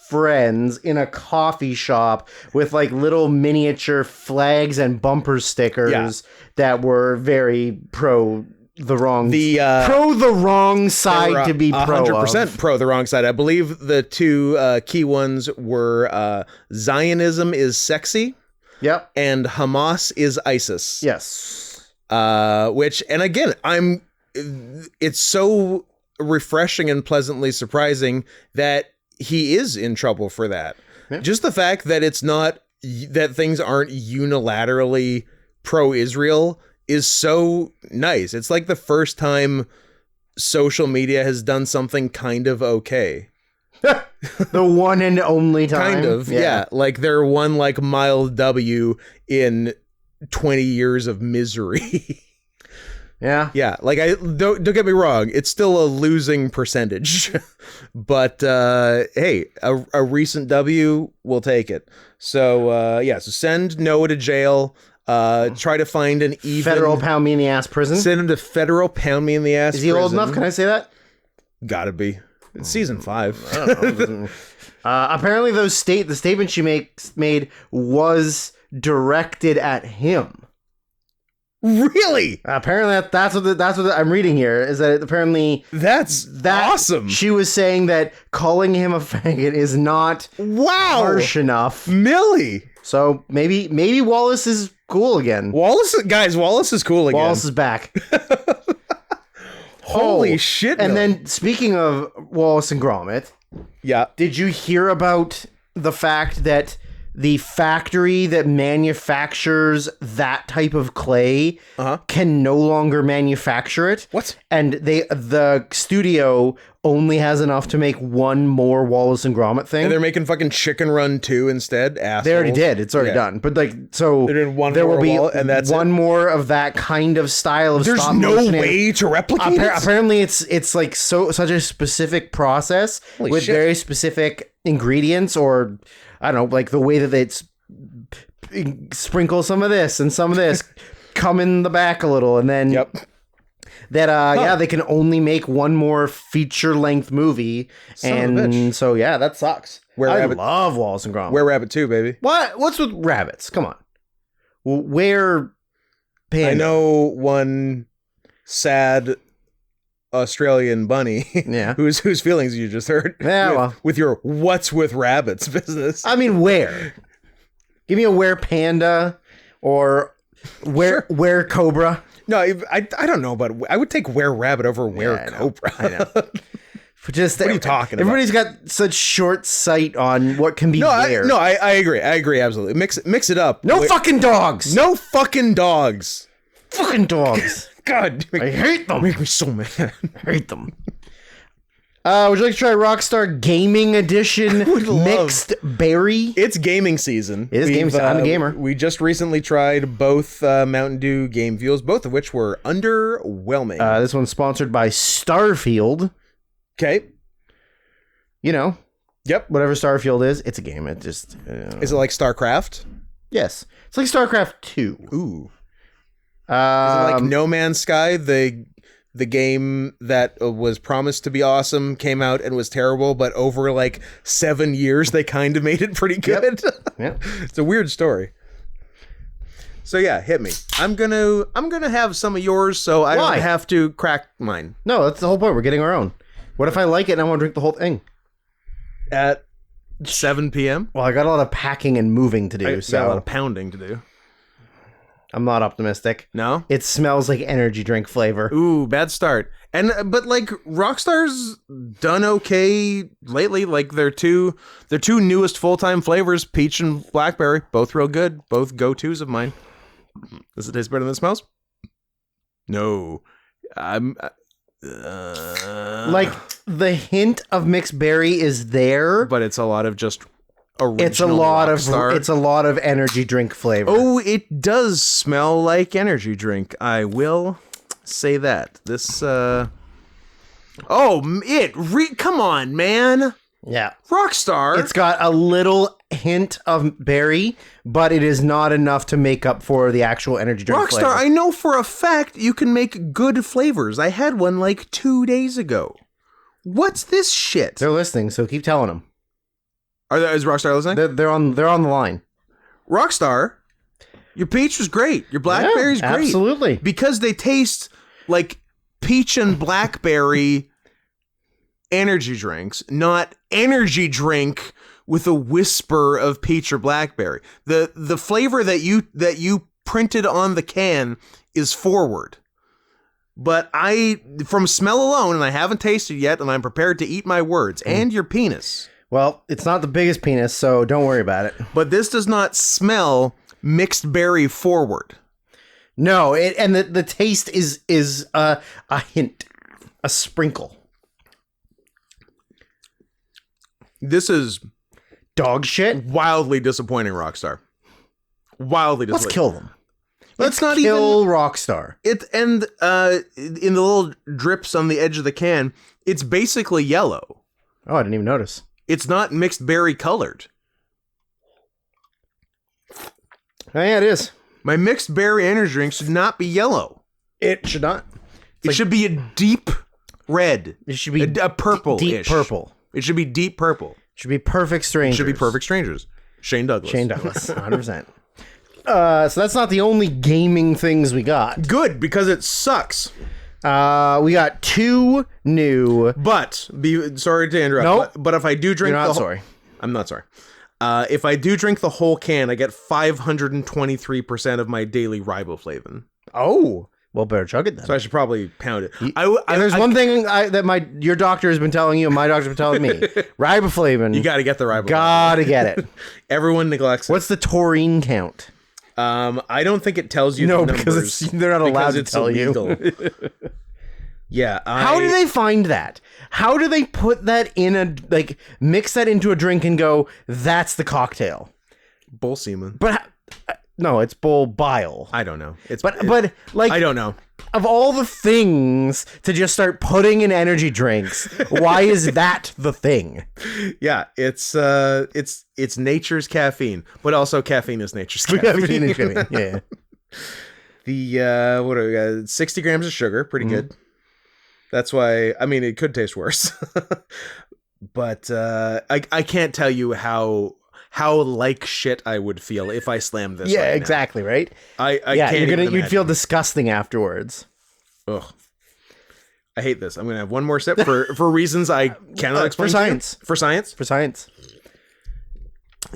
friends in a coffee shop with like little miniature flags and bumper stickers that were very pro the wrong side to be pro 100% of. pro the wrong side. I believe the two key ones were Zionism is sexy Yep. and Hamas is ISIS. Yes. Which, and again, it's so refreshing and pleasantly surprising that he is in trouble for that. Yeah. Just the fact that it's not, that things aren't unilaterally pro-Israel is so nice. It's like the first time social media has done something kind of okay. The one and only time. Kind of, yeah. Like their one like mild W in 20 years of misery. Yeah. Yeah, like I don't get me wrong, it's still a losing percentage, but hey, a recent W will take it. So so send Noah to jail. Try to find an even Federal pound me in the ass prison. Send him to federal pound me in the ass. Is he old enough? Can I say that? Gotta be. It's season 5. I don't know. Apparently, the statement she made was directed at him. Really? Apparently, that's what I'm reading here. Is that apparently That's awesome. She was saying that calling him a faggot is not Wow. harsh enough. Millie. So maybe Wallace is cool again. Wallace is cool again. Wallace is back. Holy shit. And Millie. then speaking of Wallace and Gromit, yeah. did you hear about the fact that the factory that manufactures that type of clay can no longer manufacture it. What? And the studio only has enough to make one more Wallace and Gromit thing. And they're making fucking Chicken Run 2 instead. Assholes. They already did. It's already done. But like, so they're doing one there more will be wall, and that's one more of that kind of style of There's stop no motion. way to replicate it. Apparently, it's like such a specific process with shit. very specific ingredients, or I don't know, like the way that it's sprinkle some of this and some of this, come in the back a little, and then that they can only make one more feature length movie, and so that sucks. I love Wallace and Gromit. Where Rabbit 2, baby. What's with rabbits? Come on, where Panda? I know one sad Australian bunny whose feelings you just hurt with your what's with rabbits business. I mean, where? Give me a where panda or where cobra. No, I don't know, but I would take where rabbit over where cobra. I know. Just what are you talking about? Everybody's got such short sight on what can be where. I agree. I agree absolutely. Mix it up. No fucking dogs. No fucking dogs. Fucking dogs. God, I hate them. Make me so mad. I hate them. Would you like to try Rockstar Gaming Edition Mixed Berry? It's gaming season. It is gaming season. I'm a gamer. We just recently tried both Mountain Dew Game Fuels, both of which were underwhelming. This one's sponsored by Starfield. Okay. You know. Yep. Whatever Starfield is, it's a game. It just... Is it like StarCraft? Yes. It's like StarCraft 2. Ooh. Is it like No Man's Sky, the game that was promised to be awesome, came out and was terrible, but over like 7 years they kind of made it pretty good. Yep. It's a weird story. So yeah, hit me. I'm gonna have some of yours, so I don't have to crack mine. No, that's the whole point. We're getting our own. What if I like it and I want to drink the whole thing? At 7 p.m. Well, I got a lot of packing and moving to do, I got so a lot of pounding to do. I'm not optimistic. No? It smells like energy drink flavor. Ooh, bad start. But like Rockstar's done okay lately. Like their two newest full-time flavors, peach and blackberry, both real good. Both go-tos of mine. Does it taste better than it smells? No. Like the hint of mixed berry is there, but it's a lot of just original it's a lot of energy drink flavor. Oh, it does smell like energy drink. I will say that. This come on, man. Yeah. Rockstar. It's got a little hint of berry, but it is not enough to make up for the actual energy drink Rockstar, flavor. I know for a fact you can make good flavors. I had one like 2 days ago. What's this shit? They're listening, so keep telling them. Is Rockstar listening? They're on the line. Rockstar, your peach was great. Your blackberry's great. Absolutely. Because they taste like peach and blackberry energy drinks, not energy drink with a whisper of peach or blackberry. The flavor that you printed on the can is forward. But from smell alone, and I haven't tasted yet, and I'm prepared to eat my words, and your penis. Well, it's not the biggest penis, so don't worry about it. But this does not smell mixed berry forward. No, and the taste is a hint, a sprinkle. This is dog shit. Wildly disappointing, Rockstar. Wildly disappointing. Let's kill them. Let's not kill Rockstar. In the little drips on the edge of the can, it's basically yellow. Oh, I didn't even notice. It's not mixed berry colored. Oh, yeah, it is. My mixed berry energy drink should not be yellow. It should not. It should be a deep red. It should be a purple-ish. Deep purple. It should be deep purple. It should be Perfect Strangers. It should be Perfect Strangers. Shane Douglas. 100%. So that's not the only gaming things we got. Good, because it sucks. We got 2 new. But sorry to interrupt. Nope. But if I do drink, You're not sorry. I'm not sorry. If I do drink the whole can, I get 523% of my daily riboflavin. Oh, Well, better chug it then. So I should probably pound it. And there's one thing that your doctor has been telling you, and my doctor's been telling me: riboflavin. You got to get the riboflavin. Gotta get it. Everyone neglects it. What's the taurine count? I don't think it tells you. No, the numbers because they're not allowed to tell illegal. you. Yeah. How do they find that? How do they put that in mix that into a drink and go, that's the cocktail? Bull semen. But no, it's bull bile. I don't know. But I don't know. Of all the things to just start putting in energy drinks, why is that the thing? Yeah, it's nature's caffeine, but also caffeine is nature's caffeine. Yeah. The what do we got? 60 grams of sugar, pretty good. That's why, I mean, it could taste worse. But I can't tell you how like shit I would feel if I slammed this. Yeah, right exactly, right? I can't you'd feel disgusting afterwards. Ugh. I hate this. I'm gonna have one more sip for reasons I cannot explain. For science. For science. For science.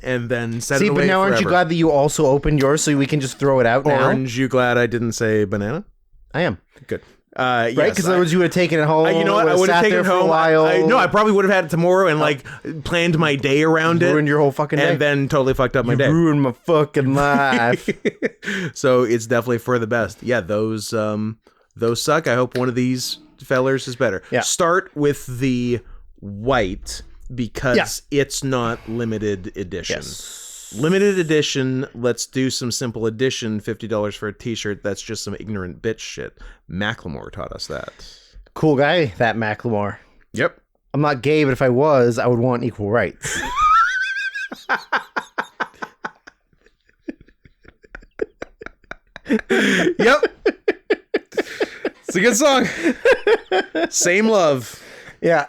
And then set it away but now forever. aren't you glad that you also opened yours so we can just throw it out now? Aren't you glad I didn't say banana? I am. Good. Right? Because otherwise you would have taken it home. You know what? I would have taken it home. I probably would have had it tomorrow and planned my day around it. Ruined your whole fucking day. And then totally fucked up my day. Ruined my fucking life. So it's definitely for the best. Yeah, those suck. I hope one of these fellers is better. Yeah. Start with the white because it's not limited edition. Yes. Limited edition, let's do some simple addition, $50 for a t-shirt. That's just some ignorant bitch shit. Macklemore taught us that. Cool guy, that Macklemore. Yep. I'm not gay, but if I was, I would want equal rights. Yep. It's a good song. Same love. Yeah.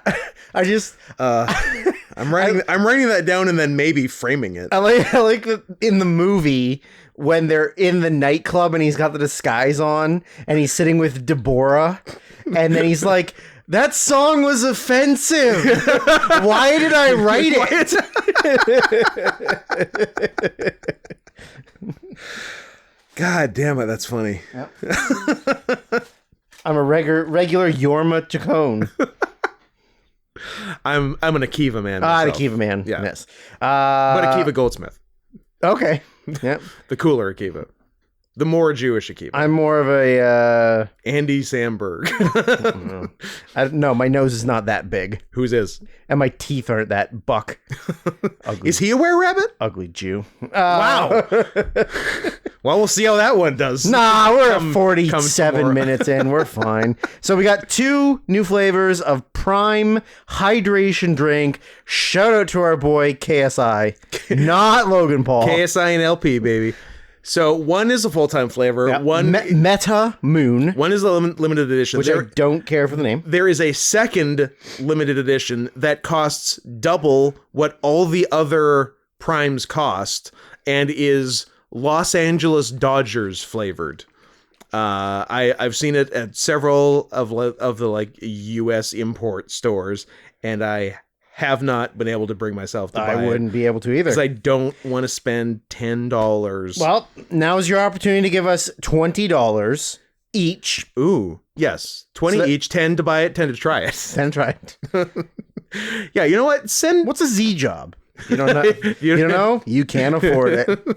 I just I'm writing that down and then maybe framing it. I like that in the movie when they're in the nightclub and he's got the disguise on and he's sitting with Deborah and then he's like, that song was offensive. Why did I write it? God damn it, that's funny. Yep. I'm a regular Yorma Chacon. I'm an Akiva man. An Akiva man. Yeah. Yes. But Akiva Goldsmith. Okay. Yep. The cooler Akiva. The more Jewish Akiva. I'm more of a Andy Samberg. No, my nose is not that big. Whose is? And my teeth aren't that buck. Ugly, is he a were-rabbit? Ugly Jew. Wow. Well, we'll see how that one does. Nah, we're at 47 minutes in. We're fine. So we got 2 new flavors of Prime Hydration Drink. Shout out to our boy KSI, not Logan Paul. KSI and LP, baby. So one is a full-time flavor. Yeah. One Meta Moon. One is a limited edition. Which I don't care for the name. There is a second limited edition that costs double what all the other primes cost and is Los Angeles Dodgers flavored. I've seen it at several of the U.S. import stores, and I have not been able to bring myself to buy it. I wouldn't be able to either. Because I don't want to spend $10. Well, now's your opportunity to give us $20 each. Ooh, yes. 20 each, 10 to buy it, 10 to try it. 10 to try it. Yeah, you know what? What's a Z job? You don't know? You don't know? You can't afford it.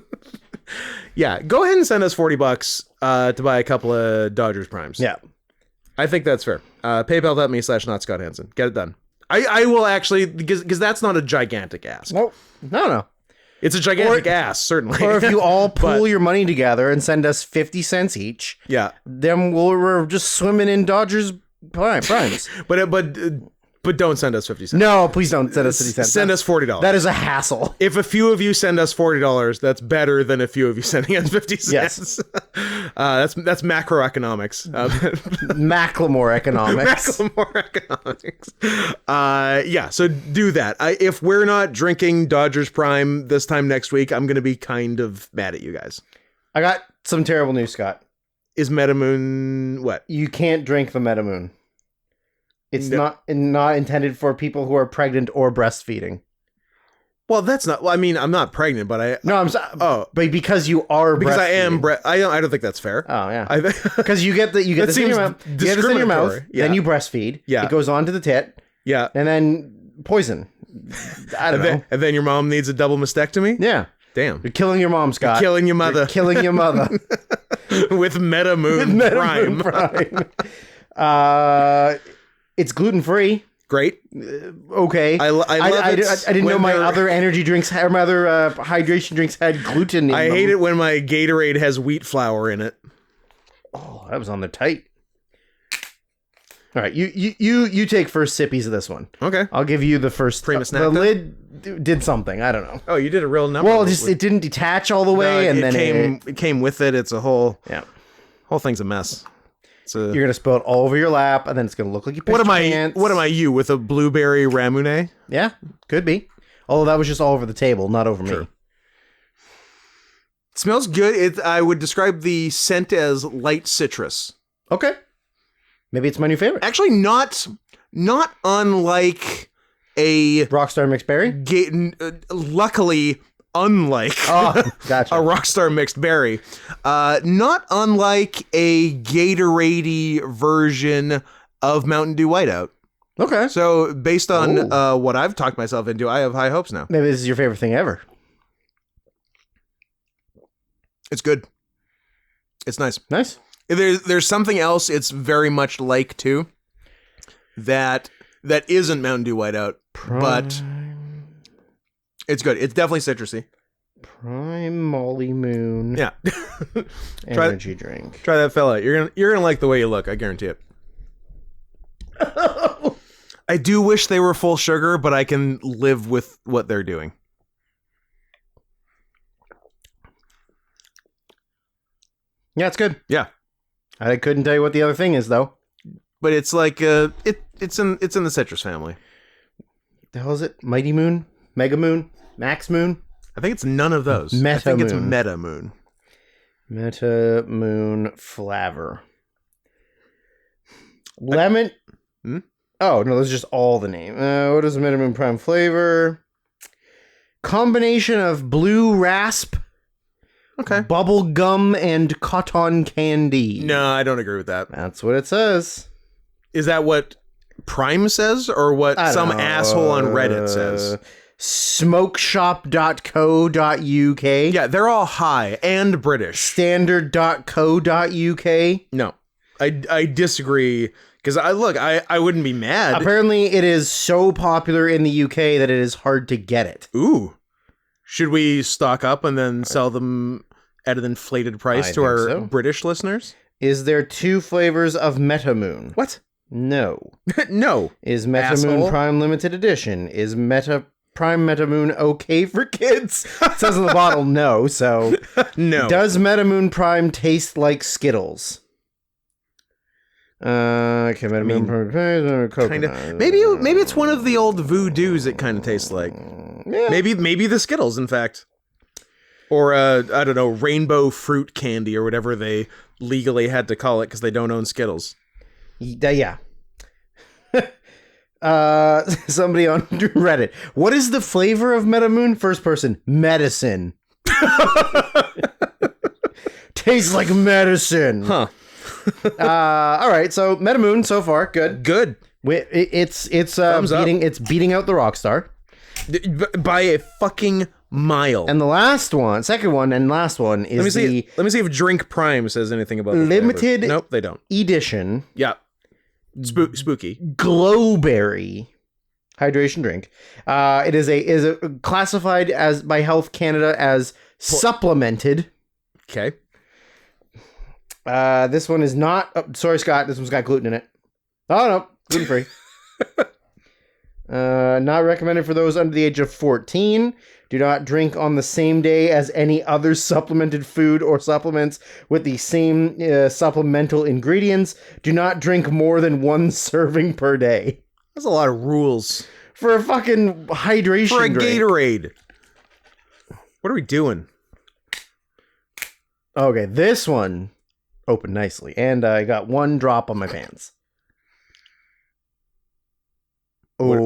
Yeah, go ahead and send us $40 to buy a couple of Dodgers Primes. Yeah. I think that's fair. PayPal.me/NotScottHansen. Get it done. I will actually, because that's not a gigantic ask. Well, no. It's a gigantic ass, certainly. Or if you all pool your money together and send us 50 cents each, then we're just swimming in Dodgers primes. But don't send us 50 cents. No, please don't send us 50 cents. Send us $40. That is a hassle. If a few of you send us $40, that's better than a few of you sending us 50 cents. Yes. That's macroeconomics. Macklemore economics. Macklemore economics. Yeah, so do that. If we're not drinking Dodgers Prime this time next week, I'm going to be kind of mad at you guys. I got some terrible news, Scott. Is Metamoon what? You can't drink the Metamoon. It's not intended for people who are pregnant or breastfeeding. Well, that's not. Well, I mean, I'm not pregnant, but I. No, I'm sorry. Oh, but because you are because I am. breastfeeding. I don't think that's fair. Oh yeah. I, Because you get this in your mouth. You get this in your mouth. Yeah. Then you breastfeed. Yeah. It goes on to the tit, yeah. and then poison. I don't know. And then your mom needs a double mastectomy. Yeah. Damn. You're killing your mom, Scott. Killing your mother. You're killing your mother. With MetaMoon Prime. It's gluten free. Great. Okay. I love it. I didn't know my other energy drinks or my other hydration drinks had gluten in them. I hate it when my Gatorade has wheat flour in it. Oh, that was on the tight. All right, you take first sippies of this one. Okay. I'll give you the first. Prima snack the then? lid did something. I don't know. Oh, you did a real number. Well, it didn't detach all the way, and then it came with it. It's a whole thing's a mess. you're gonna spill it all over your lap, and then it's gonna look like you pissed your pants. What am I? You with a blueberry ramune? Yeah, could be. Although that was just all over the table, not over me. It smells good. I would describe the scent as light citrus. Okay, maybe it's my new favorite. Actually, not unlike a Rockstar mixed berry. luckily unlike Gotcha. a Rockstar mixed berry. Not unlike a Gatorade version of Mountain Dew Whiteout. Okay, So based on what I've talked myself into, I have high hopes now. maybe this is your favorite thing ever. It's good. It's nice. Nice. There's something else it's very much like too that isn't Mountain Dew Whiteout, but it's good. It's definitely citrusy. Prime Molly Moon. Yeah. Energy drink. Try that fella. You're gonna like the way you look, I guarantee it. I do wish they were full sugar, but I can live with what they're doing. Yeah, it's good. Yeah. I couldn't tell you what the other thing is though. But it's like it's in the citrus family. The hell is it? Mighty Moon? Mega Moon? Max Moon? I think it's none of those. I think it's Meta Moon. Meta Moon Flavor. Lemon. Oh, no, that's just all the name. What is Meta Moon Prime flavor? Combination of blue rasp, bubble gum, and cotton candy. No, I don't agree with that. That's what it says. Is that what Prime says or what some asshole on Reddit says? Smokeshop.co.uk. Yeah, they're all high and British. Standard.co.uk. No, I disagree because I wouldn't be mad. Apparently, it is so popular in the UK that it is hard to get it. Ooh. Should we stock up and then sell them at an inflated price to our British listeners? Is there 2 flavors of MetaMoon? What? No. No. Is MetaMoon Asshole. Prime Limited Edition? Is Prime MetaMoon okay for kids? It says on the bottle no, so... No. Does MetaMoon Prime taste like Skittles? Okay, MetaMoon Prime coconut. Kinda. Maybe it's one of the old voodoos it kind of tastes like. Yeah. Maybe the Skittles, in fact. Or, I don't know, rainbow fruit candy or whatever they legally had to call it because they don't own Skittles. Yeah. Somebody on Reddit. What is the flavor of MetaMoon? First person. Medicine. Tastes like medicine. Huh. All right. So MetaMoon so far good. Good. It's Thumbs up. beating out the Rockstar. By a fucking mile. And the second one and last one is Let me see if Drink Prime says anything about the limited. flavor. Nope, they don't. Edition. Yeah. Spooky. Glowberry hydration drink. It is a classified as by Health Canada as supplemented. Okay. This one is not. Oh, sorry, Scott. This one's got gluten in it. Oh no, gluten free. Not recommended for those under the age of 14. Do not drink on the same day as any other supplemented food or supplements with the same supplemental ingredients. Do not drink more than 1 serving per day. That's a lot of rules. For a fucking hydration For a drink. Gatorade. What are we doing? Okay, this one opened nicely. And I got 1 drop on my pants. Oh, We're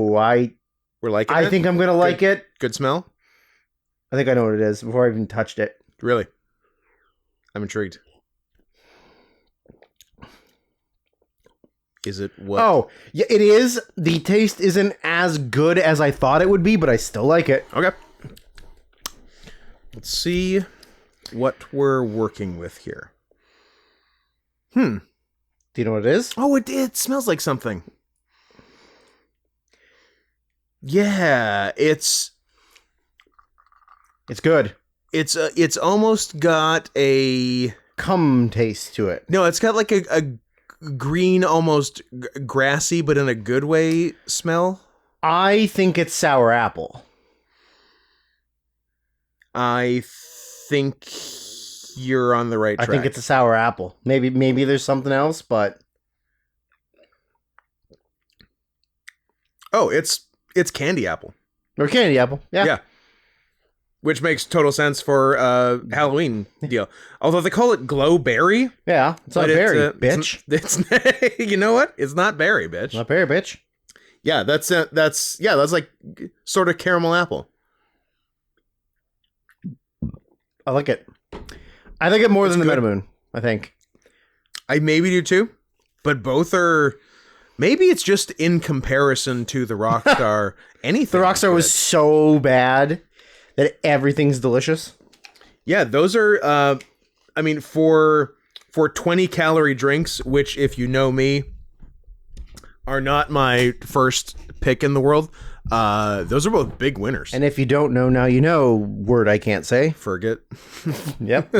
liking it? I think I'm going to like it. Good smell? I think I know what it is before I even touched it. Really? I'm intrigued. Is it what? Oh, yeah, it is. The taste isn't as good as I thought it would be, but I still like it. Okay. Let's see what we're working with here. Do you know what it is? Oh, it smells like something. Yeah, it's good. it's almost got a Cum taste to it. no. It's got like a green, almost grassy, but in a good way smell. I think it's sour apple. I think you're on the right track. I think it's a sour apple. Maybe there's something else, but oh, it's candy apple. or candy apple. Yeah. Yeah. Which makes total sense for Halloween deal. Although they call it glow berry. Yeah. It's not but berry, bitch. It's you know what? It's not berry, bitch. Not berry, bitch. Yeah, that's like sort of caramel apple. I like it. I like it more than the good. Metamoon, I think. I maybe do too, but both are. Maybe it's just in comparison to the Rockstar. Anything. The Rockstar was so bad that everything's delicious. Yeah, those are. I mean, for 20-calorie drinks, which, if you know me, are not my first pick in the world. Those are both big winners. And if you don't know, now you know. Word I can't say. Forget. Yep.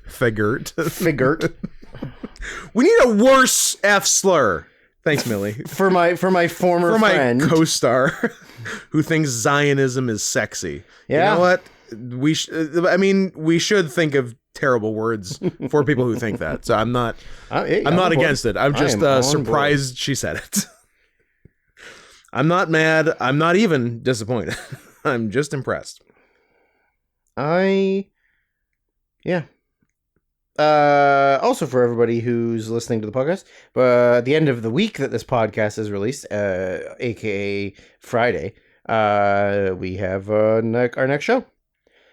Figurt. Figurt. We need a worse F slur. Thanks, Millie. For my former For my friend. co-star who thinks Zionism is sexy. Yeah. You know what? We should think of terrible words for people who think that. So I'm not I'm not against it. I'm just surprised she said it. I'm not mad. I'm not even disappointed. I'm just impressed. Yeah. Also, for everybody who's listening to the podcast, at the end of the week that this podcast is released, aka Friday, we have our next show.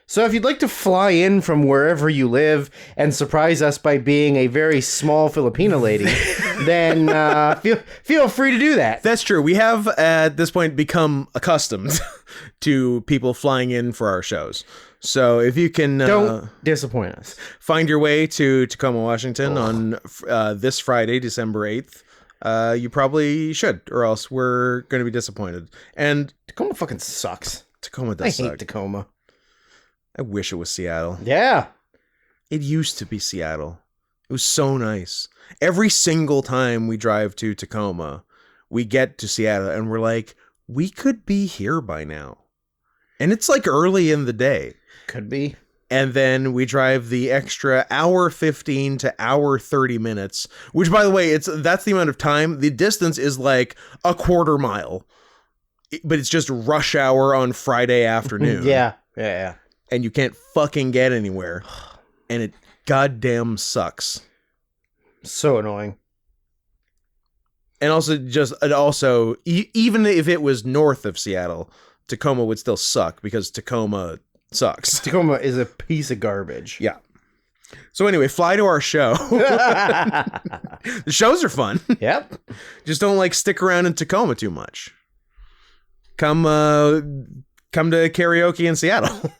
So if you'd like to fly in from wherever you live and surprise us by being a very small Filipina lady, then feel free to do that. That's true. We have at this point become accustomed to people flying in for our shows. So if you can Don't disappoint us. find your way to Tacoma, Washington on this Friday, December 8th, you probably should, or else we're going to be disappointed. And Tacoma fucking sucks. Tacoma I does hate suck. Tacoma. I wish it was Seattle. Yeah. It used to be Seattle. It was so nice. Every single time we drive to Tacoma, we get to Seattle and we're like, we could be here by now. And it's like early in the day. Could be. And then we drive the extra hour 15 to hour 30 minutes, which, by the way, that's the amount of time. The distance is like a quarter mile, but it's just rush hour on Friday afternoon. Yeah. And you can't fucking get anywhere. And it goddamn sucks. So annoying. And also, even if it was north of Seattle, Tacoma would still suck because Tacoma sucks. Tacoma is a piece of garbage. Yeah. So anyway, fly to our show. The shows are fun. Yep. Just don't stick around in Tacoma too much. Come to karaoke in Seattle.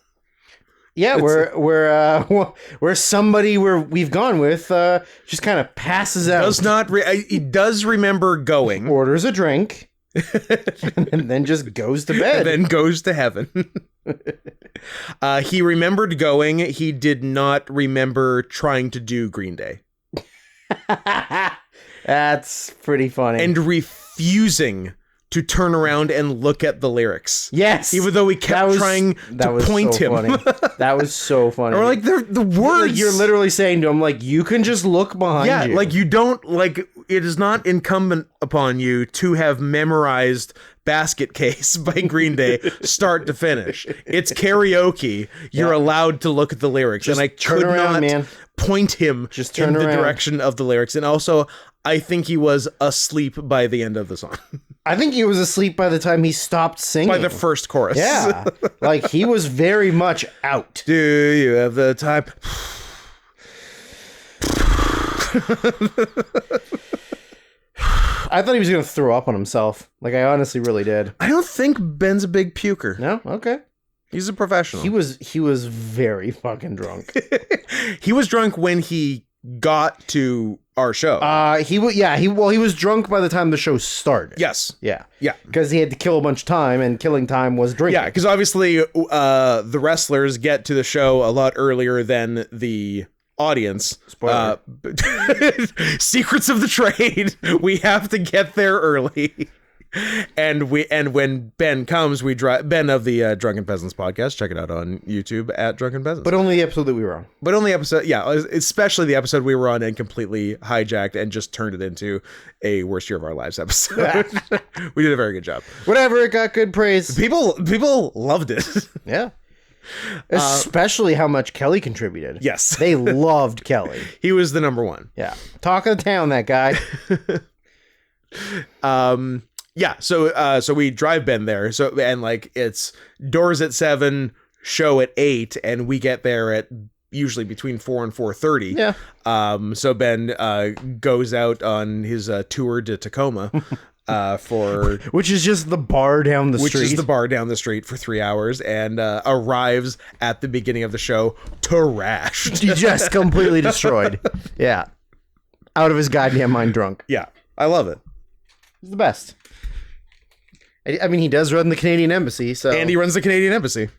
Yeah, where somebody we've gone with just kind of passes out. He does remember going. Orders a drink. And then just goes to bed. And then goes to heaven. He remembered going. He did not remember trying to do Green Day. That's pretty funny. And refusing to turn around and look at the lyrics. Yes. Even though we kept trying to point so him. Funny. That was so funny. Or they're the words. You're literally saying to him, you can just look behind you. You don't, it is not incumbent upon you to have memorized Basket Case by Green Day start to finish. It's karaoke. You're allowed to look at the lyrics. Just and I turn could around, not man. point him Just turn in the around. direction of the lyrics. And also, I think he was asleep by the end of the song. I think he was asleep by the time he stopped singing. By the first chorus. Yeah. Like, he was very much out. Do you have the time? I thought he was going to throw up on himself. Like, I honestly really did. I don't think Ben's a big puker. No? Okay. He's a professional. He was very fucking drunk. He was drunk when he got to our show. He was drunk by the time the show started. Yes. Yeah. Yeah. Because he had to kill a bunch of time, and killing time was drinking. Yeah, because obviously the wrestlers get to the show a lot earlier than the audience. Spoiler. Secrets of the trade. We have to get there early. And when Ben comes, we drive Ben of the Drunken Peasants podcast. Check it out on YouTube at Drunken Peasants. But only the episode that we were on. But only episode, yeah, especially the episode we were on and completely hijacked and just turned it into a worst year of our lives episode. We did a very good job. Whatever, it got good praise. People loved it. Yeah. Especially how much Kelly contributed. Yes. They loved Kelly. He was the number one. Yeah. Talk of the town, that guy. Yeah, so we drive Ben there. So and like it's doors at 7, show at 8, and we get there at usually between 4 and 4:30. Yeah. So Ben goes out on his tour to Tacoma for Which is just the bar down the which street. is the bar down the street for 3 hours, and arrives at the beginning of the show trashed. Just completely destroyed. Yeah. Out of his goddamn mind drunk. Yeah, I love it. He's the best. I mean, he does run the Canadian Embassy, so... And he runs the Canadian Embassy.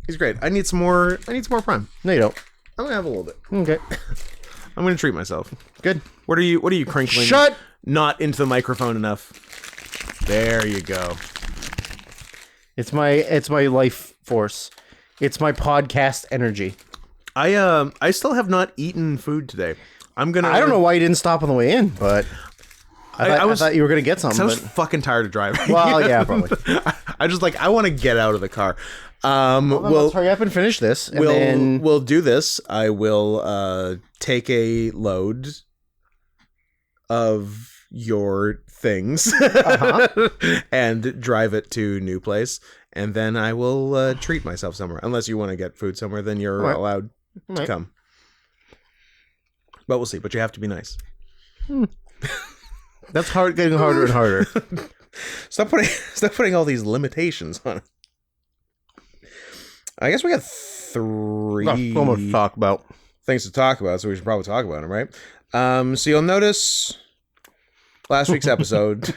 He's great. I need some more Prime. No, you don't. I'm gonna have a little bit. Okay. I'm gonna treat myself. Good. What are you crinkling? Shut! Not into the microphone enough. There you go. It's my life force. It's my podcast energy. I still have not eaten food today. I don't know why you didn't stop on the way in, but I thought you were gonna get something. I was but... fucking tired of driving. Well, yeah, probably. I just I want to get out of the car. Let's hurry up and finish this, and then we'll do this. I will take a load of your things and drive it to new place, and then I will treat myself somewhere. Unless you want to get food somewhere, then you're allowed to come. But we'll see. But you have to be nice. That's getting harder and harder. Stop putting all these limitations on it. I guess we got 3 so much to talk about. things to talk about, so we should probably talk about them, right? So you'll notice last week's episode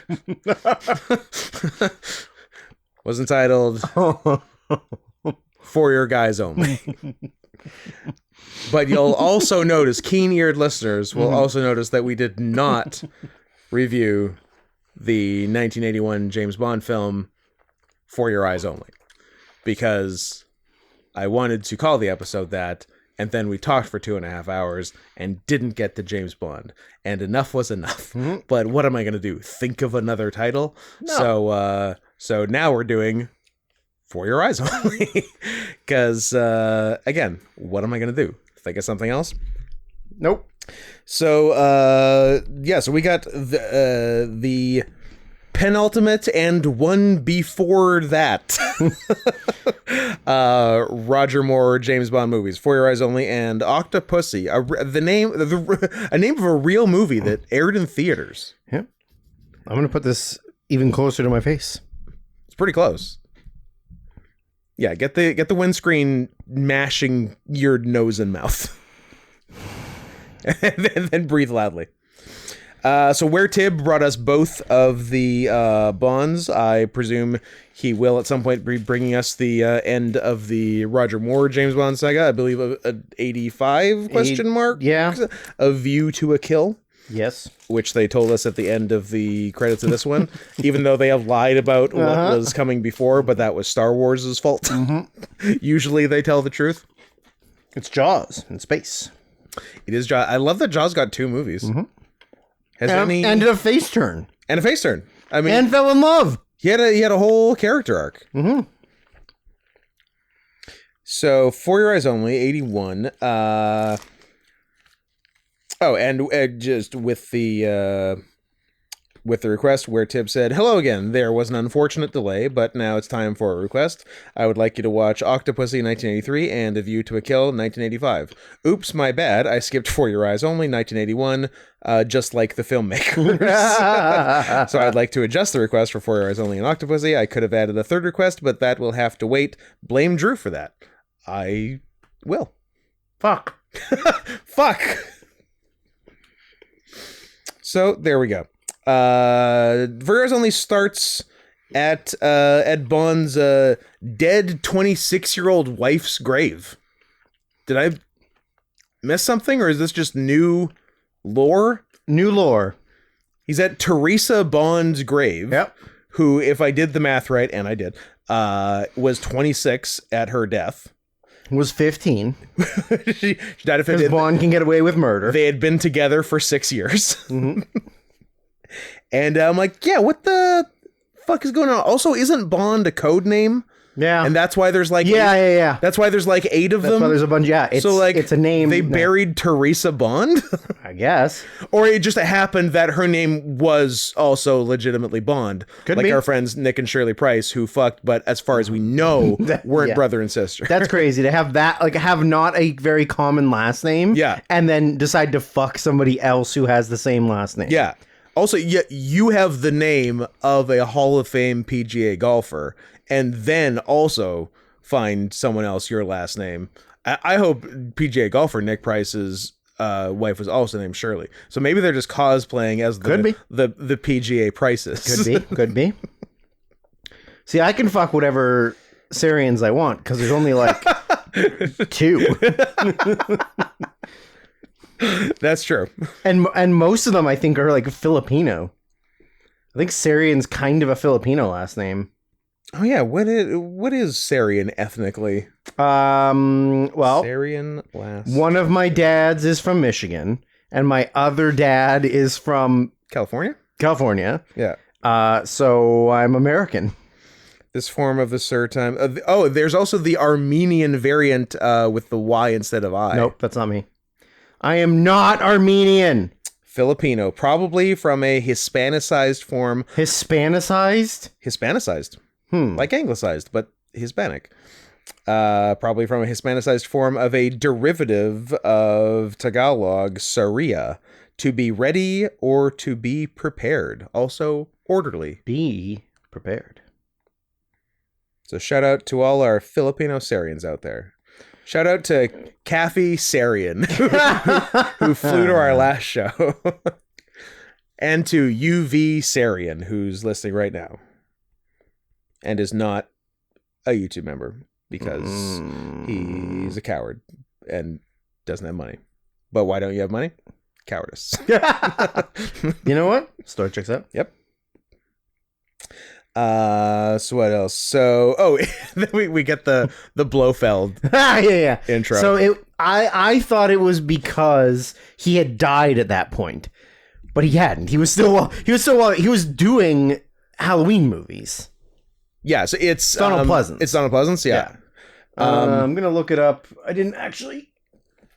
was entitled For Your Guys Only. But you'll also notice, keen-eared listeners will also notice that we did not review the 1981 James Bond film For Your Eyes Only, because I wanted to call the episode that, and then we talked for 2.5 hours and didn't get to James Bond, and enough was enough. But what am I going to do? Think of another title? No. So now we're doing For Your Eyes Only, because again, what am I going to do? Think of something else? Nope. So so we got the penultimate and one before that Roger Moore James Bond movies, For Your Eyes Only and Octopussy, a name of a real movie that aired in theaters. Yeah. I'm gonna put this even closer to my face. It's pretty close. Yeah, get the windscreen mashing your nose and mouth. and then breathe loudly. So where Tib brought us both of the Bonds, I presume he will at some point be bringing us the end of the Roger Moore James Bond saga. I believe a 85 question mark. Yeah. A View to a Kill. Yes. Which they told us at the end of the credits of this one, even though they have lied about what was coming before, but that was Star Wars' fault. Usually they tell the truth. It's Jaws in space. It is Jaws. I love that Jaws got 2 movies. Has any and a face turn. and a face turn. I mean, And fell in love. he had a whole character arc. So, For Your Eyes Only, 81. And just with the request where Tib said, "Hello again. There was an unfortunate delay, but now it's time for a request. I would like you to watch Octopussy 1983 and A View to a Kill 1985. Oops, my bad. I skipped For Your Eyes Only 1981, just like the filmmakers. So I'd like to adjust the request for For Your Eyes Only and Octopussy. I could have added a third request, but that will have to wait. Blame Drew for that. I will. Fuck. Fuck. So there we go. Verres only starts at Bond's dead 26-year-old wife's grave. Did I miss something, or is this just new lore? New lore. He's at Teresa Bond's grave. Yep. Who, if I did the math right, and I did, was 26 at her death. Was 15. She died of 15. Because Bond can get away with murder. They had been together for 6 years. Mm-hmm. And I'm like, yeah, what the fuck is going on? Also, isn't Bond a code name? Yeah. And that's why there's like yeah. That's why there's like 8 of That's them. why there's a bunch. Yeah, it's a name. They buried Teresa Bond, I guess. or it just happened that her name was also legitimately Bond, Could like be. our friends Nick and Shirley Price, who fucked, but as far as we know, weren't yeah. brother and sister. That's crazy to have that, like, have not a very common last name. Yeah. And then decide to fuck somebody else who has the same last name. Yeah. Also, you have the name of a Hall of Fame PGA golfer, and then also find someone else your last name. I hope PGA golfer Nick Price's wife was also named Shirley. So maybe they're just cosplaying as the PGA Prices. Could be. See, I can fuck whatever Syrians I want because there's only like 2. That's true. And most of them I think are like Filipino. I think Syrian's kind of a Filipino last name. Oh yeah, what is Syrian ethnically? Well, Syrian last. One of my dads is from Michigan, and my other dad is from California. Yeah. Yeah. So I'm American. This form of the surname. There's also the Armenian variant with the Y instead of I. Nope, that's not me. I am not Armenian. Filipino, probably from a Hispanicized form. Hispanicized? Like anglicized, but Hispanic. Probably from a Hispanicized form of a derivative of Tagalog, Saria, to be ready or to be prepared. Also orderly. Be prepared. So shout out to all our Filipino Syrians out there. Shout out to Kathy Sarian, who flew to our last show. And to UV Sarian, who's listening right now. And is not a YouTube member because he's a coward and doesn't have money. But why don't you have money? Cowardice. You know what? Story checks out. Yep. So what else? So then we get the Blofeld yeah. intro. So I thought it was because he had died at that point, but he hadn't. He was doing Halloween movies. Yeah, so it's Donald Pleasance. It's Donald Pleasance, yeah. I'm gonna look it up. I didn't actually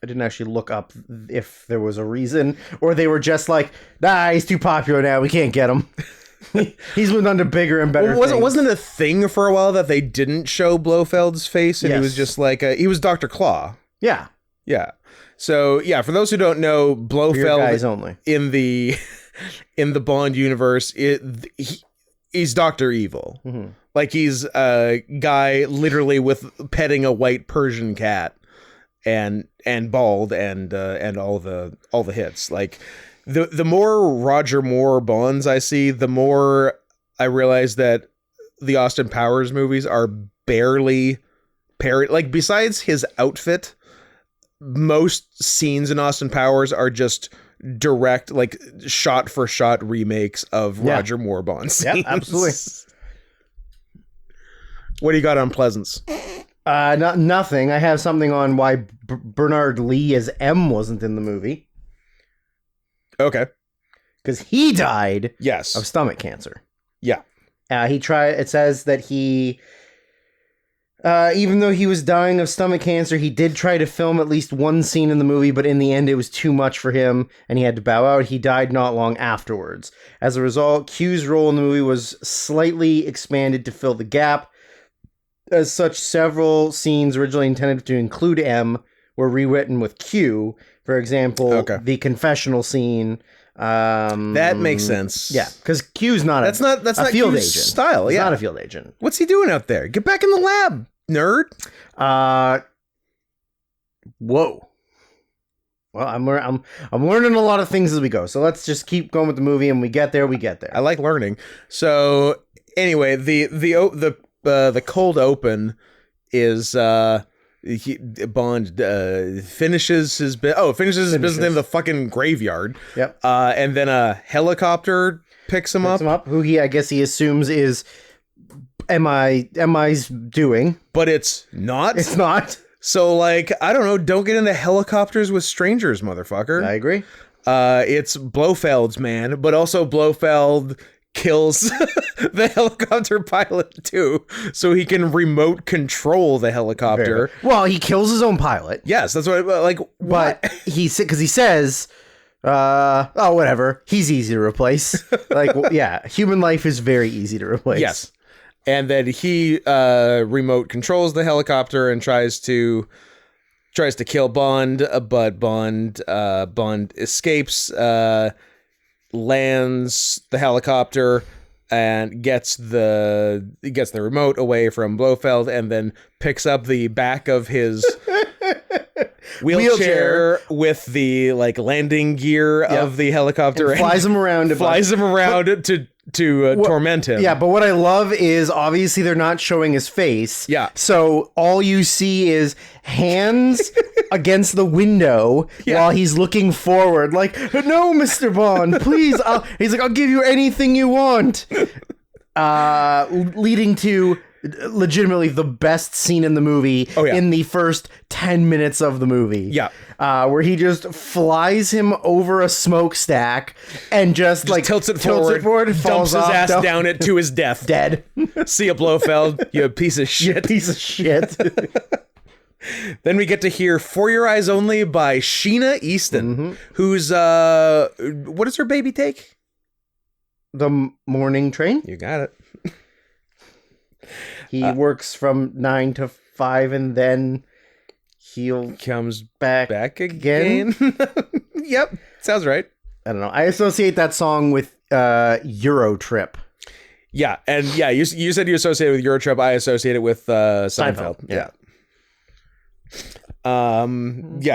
look up if there was a reason, or they were just like, nah, he's too popular now. We can't get him. He's moved on to bigger and better things. Wasn't it a thing for a while that they didn't show Blofeld's face, and he was just like he was Dr. Claw. Yeah. Yeah. So yeah, for those who don't know, Blofeld guys only. in the Bond universe, he's Dr. Evil. Mm-hmm. Like he's a guy literally with petting a white Persian cat and bald and all the hits. Like the more Roger Moore Bonds I see, the more I realize that the Austin Powers movies are barely parody. Like besides his outfit, most scenes in Austin Powers are just direct, like shot for shot remakes of Roger Moore Bond scenes. Yeah, absolutely. What do you got on Pleasance? Nothing. I have something on why Bernard Lee as M wasn't in the movie. Okay. Because he died of stomach cancer. Yeah. It says that he Even though he was dying of stomach cancer, he did try to film at least one scene in the movie, but in the end it was too much for him, and he had to bow out. He died not long afterwards. As a result, Q's role in the movie was slightly expanded to fill the gap. As such, several scenes originally intended to include M were rewritten with Q. For example, the confessional scene. That makes sense. Yeah, because Q's not that's not field Q's agent. style. He's Yeah, not a field agent. What's he doing out there? Get back in the lab, nerd. Whoa. Well, I'm learning a lot of things as we go. So let's just keep going with the movie, and we get there. I like learning. So anyway, the cold open is Bond finishes his business in the fucking graveyard. Yep. And then a helicopter picks him up. Who I guess he assumes is MI's doing, but it's not. It's not. So like, I don't know. Don't get into helicopters with strangers, motherfucker. I agree. It's Blofeld's man, but also Blofeld kills the helicopter pilot too, so he can remote control the helicopter. Well, he kills his own pilot. Yes, that's what. Like, what? But he says, "Oh, whatever. He's easy to replace." Like, yeah, human life is very easy to replace. Yes, and then he remote controls the helicopter and tries to kill Bond, but Bond escapes. Lands the helicopter and gets the remote away from Blofeld, and then picks up the back of his wheelchair with the like landing gear of the helicopter and flies him around to torment him. Yeah, but what I love is obviously they're not showing his face. Yeah. So all you see is hands against the window while he's looking forward. Like, no, Mr. Bond, please. He's like, I'll give you anything you want. Leading to legitimately the best scene in the movie in the first 10 minutes of the movie. Yeah. Where he just flies him over a smokestack and just like tilts it forward and dumps falls his off, ass down it to his death. Dead. See ya, Blofeld, you piece of shit. Piece of shit. Then we get to hear For Your Eyes Only by Sheena Easton, who's, what does her baby take? The morning train. You got it. He works from 9 to 5 and then he'll comes back again. Yep. Sounds right. I don't know. I associate that song with Euro Trip. Yeah. And yeah, you said you associate it with Euro Trip. I associate it with Seinfeld. Yeah.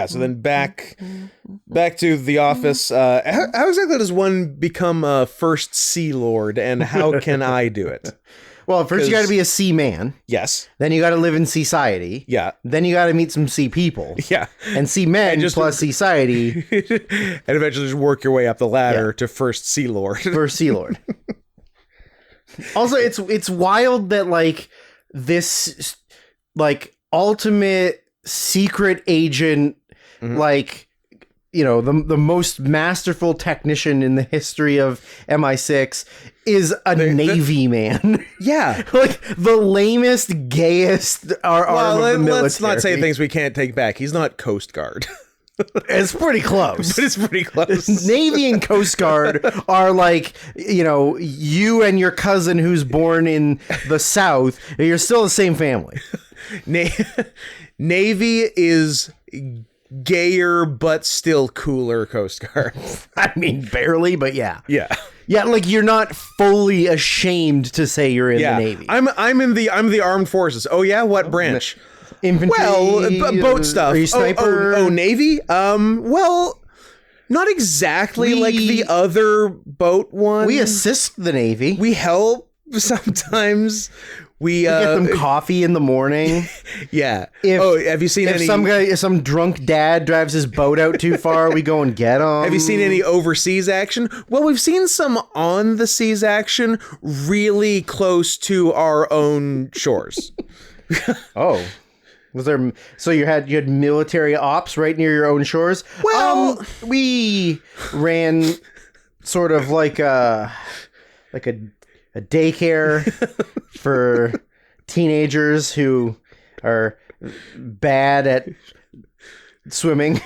So then back to the office. How exactly does one become a first Sea Lord, and how can I do it? Well, first you got to be a sea man. Yes. Then you got to live in society. Yeah. Then you got to meet some sea people. Yeah. And sea men plus society. And eventually just work your way up the ladder to first Sea Lord. First Sea Lord. Also, it's wild that like this like ultimate secret agent, like, you know, the most masterful technician in the history of MI6 is a Navy man. Yeah. Like the lamest, gayest arm of the military. Let's not say things we can't take back. He's not Coast Guard. It's pretty close. But it's pretty close. Navy and Coast Guard are like, you know, you and your cousin who's born in the South, you're still the same family. Navy is gayer but still cooler Coast Guard. I mean, barely, but yeah. Yeah. Yeah, like you're not fully ashamed to say you're in the Navy. I'm in the armed forces. Oh yeah, what branch? Infantry. Well, boat stuff. Are you sniper? Oh, Navy? Well, not exactly like the other boat one. We assist the Navy. We help sometimes. We get them coffee in the morning. Yeah. If, have you seen if some drunk dad drives his boat out too far, we go and get him. Have you seen any overseas action? Well, we've seen some on the seas action really close to our own shores. Oh. Was there? So you had military ops right near your own shores? Well, we ran sort of like a daycare for teenagers who are bad at swimming.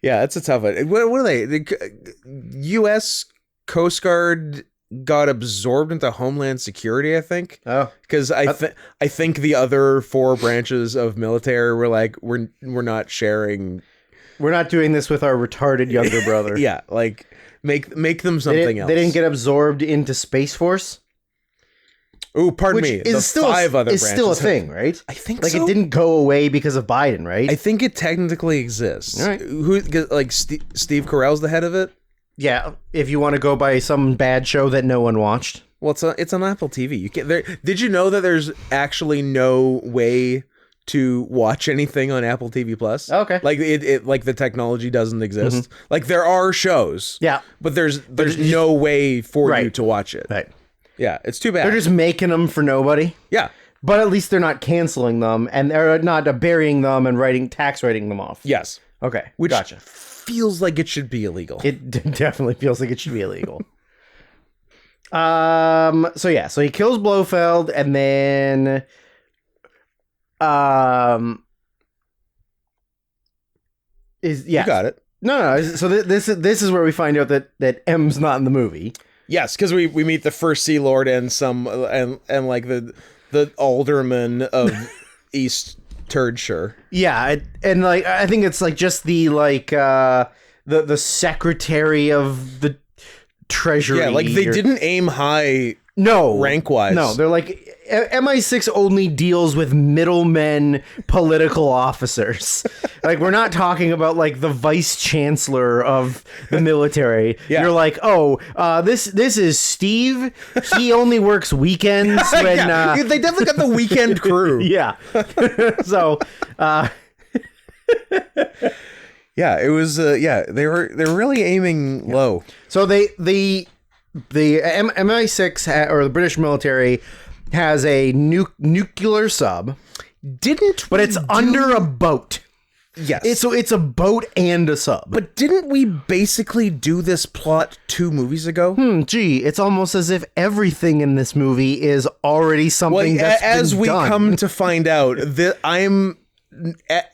Yeah, it's a tough one. What are they? The U.S. Coast Guard got absorbed into Homeland Security, I think. Oh, because I think the other 4 branches of military were like, we're not sharing. we're not doing this with our retarded younger brother. Yeah, like make them something else. They didn't get absorbed into Space Force. Oh, pardon Which me. is the still 5 other is still a branches thing, right? I think like so. it didn't go away because of Biden, right? I think it technically exists. All right. Who like Steve Carell's the head of it? Yeah, if you want to go by some bad show that no one watched. Well, it's on Apple TV. You can't. Did you know that there's actually no way to watch anything on Apple TV Plus? Okay. Like it like the technology doesn't exist. Like there are shows. Yeah. But there's no way for you Right. to watch it. Right. Yeah, it's too bad. They're just making them for nobody. Yeah. But at least they're not canceling them, and they're not burying them and tax writing them off. Yes. Okay. Which Gotcha. feels like it should be illegal. It definitely feels like it should be illegal. So he kills Blofeld, and then You got it. No. So this is where we find out that M's not in the movie. Yes, because we meet the first Sea Lord and some and like the alderman of East Turdshire. Yeah, and like I think it's like just the the secretary of the treasury. Yeah, like they didn't aim high. No, rank-wise. No, they're like MI6 only deals with middlemen political officers. Like we're not talking about like the vice chancellor of the military. Yeah. You're like, this is Steve. He only works weekends when Yeah, they definitely got the weekend crew. yeah. So yeah, it was they were really aiming low. So the MI6 or the British military has a nuclear sub, but it's under a boat. Yes. It's a boat and a sub. But didn't we basically do this plot 2 movies ago? Gee, it's almost as if everything in this movie is already something that's as been we done. come to find out, that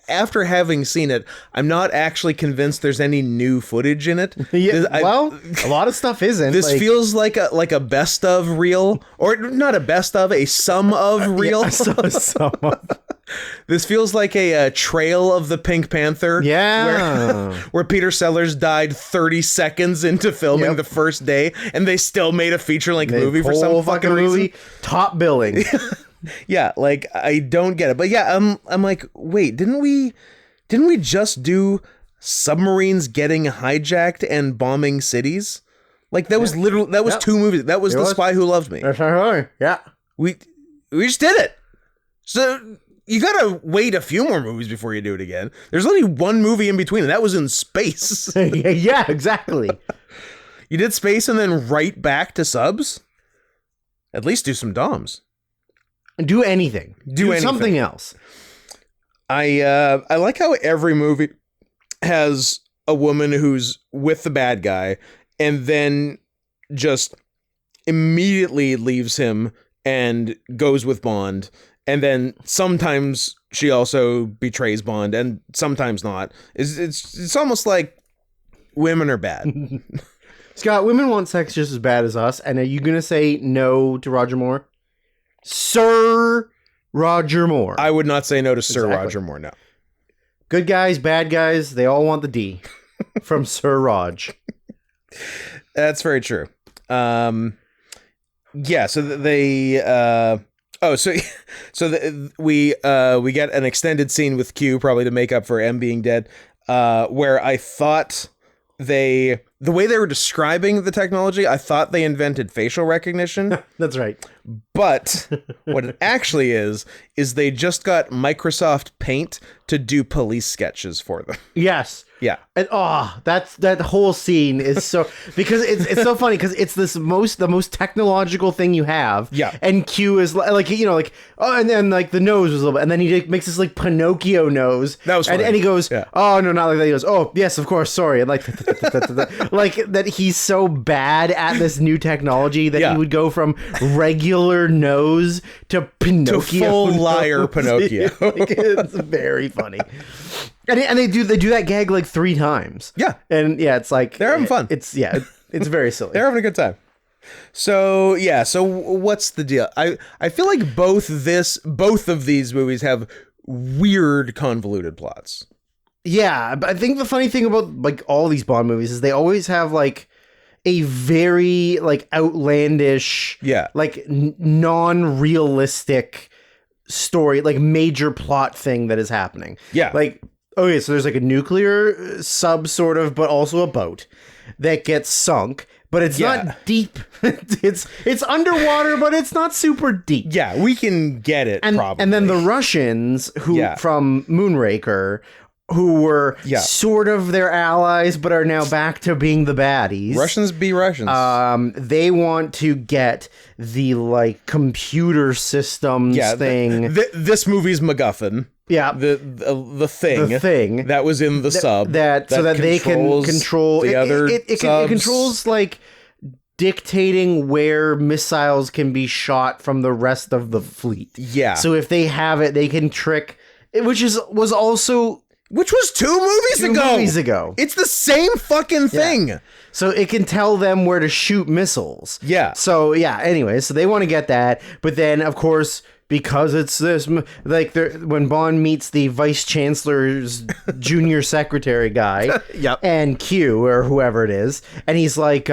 after having seen it, I'm not actually convinced there's any new footage in it. Yeah, well, a lot of stuff isn't. This feels like a best of reel, or not a best of, a sum of reel. This feels like a trail of the Pink Panther. Yeah. Where Peter Sellers died 30 seconds into filming the first day, and they still made a fefeature-length movie for some fucking reason. Top billing. Yeah, like I don't get it. But yeah, I'm like, wait, didn't we just do submarines getting hijacked and bombing cities? Like that was literally 2 movies. That was The Spy Who Loved Me. That's right. Yeah. We just did it. So you gotta wait a few more movies before you do it again. There's only 1 movie in between, and that was in space. Yeah, exactly. You did space and then right back to subs? At least do some DOMs. Do anything. Do anything. something else. I like how every movie has a woman who's with the bad guy and then just immediately leaves him and goes with Bond, and then sometimes she also betrays Bond and sometimes not. It's almost like women are bad. Scott, women want sex just as bad as us, and are you gonna say no to Roger Moore? Sir Roger Moore. I would not say no to Sir Exactly. Roger Moore, no. Good guys, bad guys, they all want the D from Sir Raj. That's very true. Yeah, so we get an extended scene with Q, probably to make up for M being dead, where I thought the way they were describing the technology, I thought they invented facial recognition. That's right. But what it actually is they just got Microsoft Paint to do police sketches for them. Yes. Yeah. And that whole scene is so because it's so funny because it's the most technological thing you have. Yeah. And Q is like and then like the nose was a little bit, and then he makes this like Pinocchio nose. That was funny. And he goes, Yeah. oh no, not like that. He goes, oh yes, of course, sorry. And like like that he's so bad at this new technology that he would go from regular nose to Pinocchio, to full liar Pinocchio. Like, it's very funny. And they do that gag like 3 times. Yeah. And yeah, it's like they're having fun. It's very silly. They're having a good time. So what's the deal? I feel like both of these movies have weird, convoluted plots. Yeah, but I think the funny thing about like all these Bond movies is they always have like a very like outlandish, like non-realistic story, like major plot thing that is happening. Yeah. Like, okay, so there's like a nuclear sub sort of, but also a boat that gets sunk, but it's not deep. It's underwater, but it's not super deep. Yeah, we can get it, probably. And then the Russians from Moonraker, who were sort of their allies, but are now back to being the baddies. Russians be Russians. They want to get the like computer systems thing. This movie's MacGuffin. Yeah, the thing that was in the sub so that they can control the other it controls like dictating where missiles can be shot from the rest of the fleet. Yeah. So if they have it, they can trick. Which was 2 movies ago. It's the same fucking thing. Yeah. So it can tell them where to shoot missiles. Yeah. So yeah. Anyway, so they want to get that, but then of course, because it's this, like when Bond meets the vice chancellor's junior secretary guy, and Q or whoever it is, and he's like,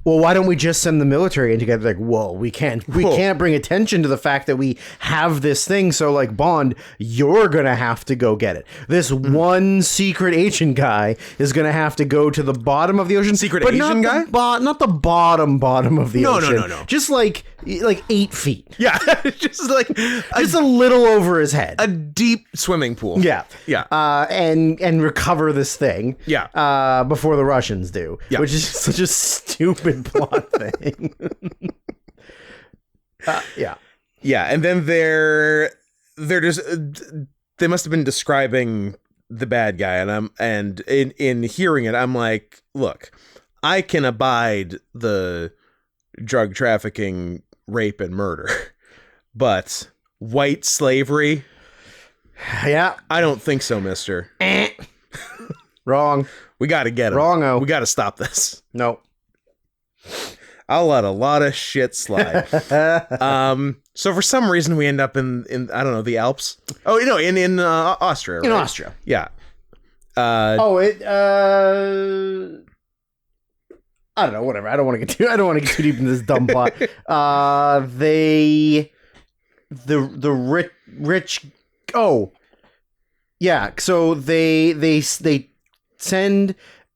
well, why don't we just send the military in together? Like, whoa, we can't bring attention to the fact that we have this thing. So like, Bond, you're going to have to go get it. This one secret agent guy is going to have to go to the bottom of the ocean. Secret Asian guy? Not the bottom of the ocean. No. Just like 8 feet. Yeah. Just like just a little over his head. A deep swimming pool. Yeah. Yeah. And recover this thing. Yeah. Before the Russians do. Yeah. Which is such a stupid plot thing. Yeah. And then they're just they must have been describing the bad guy, and in hearing it, I'm like, look, I can abide the drug trafficking, rape, and murder, but white slavery, I don't think so, mister. Wrong. We got to get him. Wrong-o. We got to stop this. No. I'll let a lot of shit slide. So for some reason we end up in I don't know, the Alps. Oh, in Austria. Right? In Austria. Yeah. I don't know. Whatever. I don't want to get too deep into this dumb plot. The rich. Oh, yeah. So they send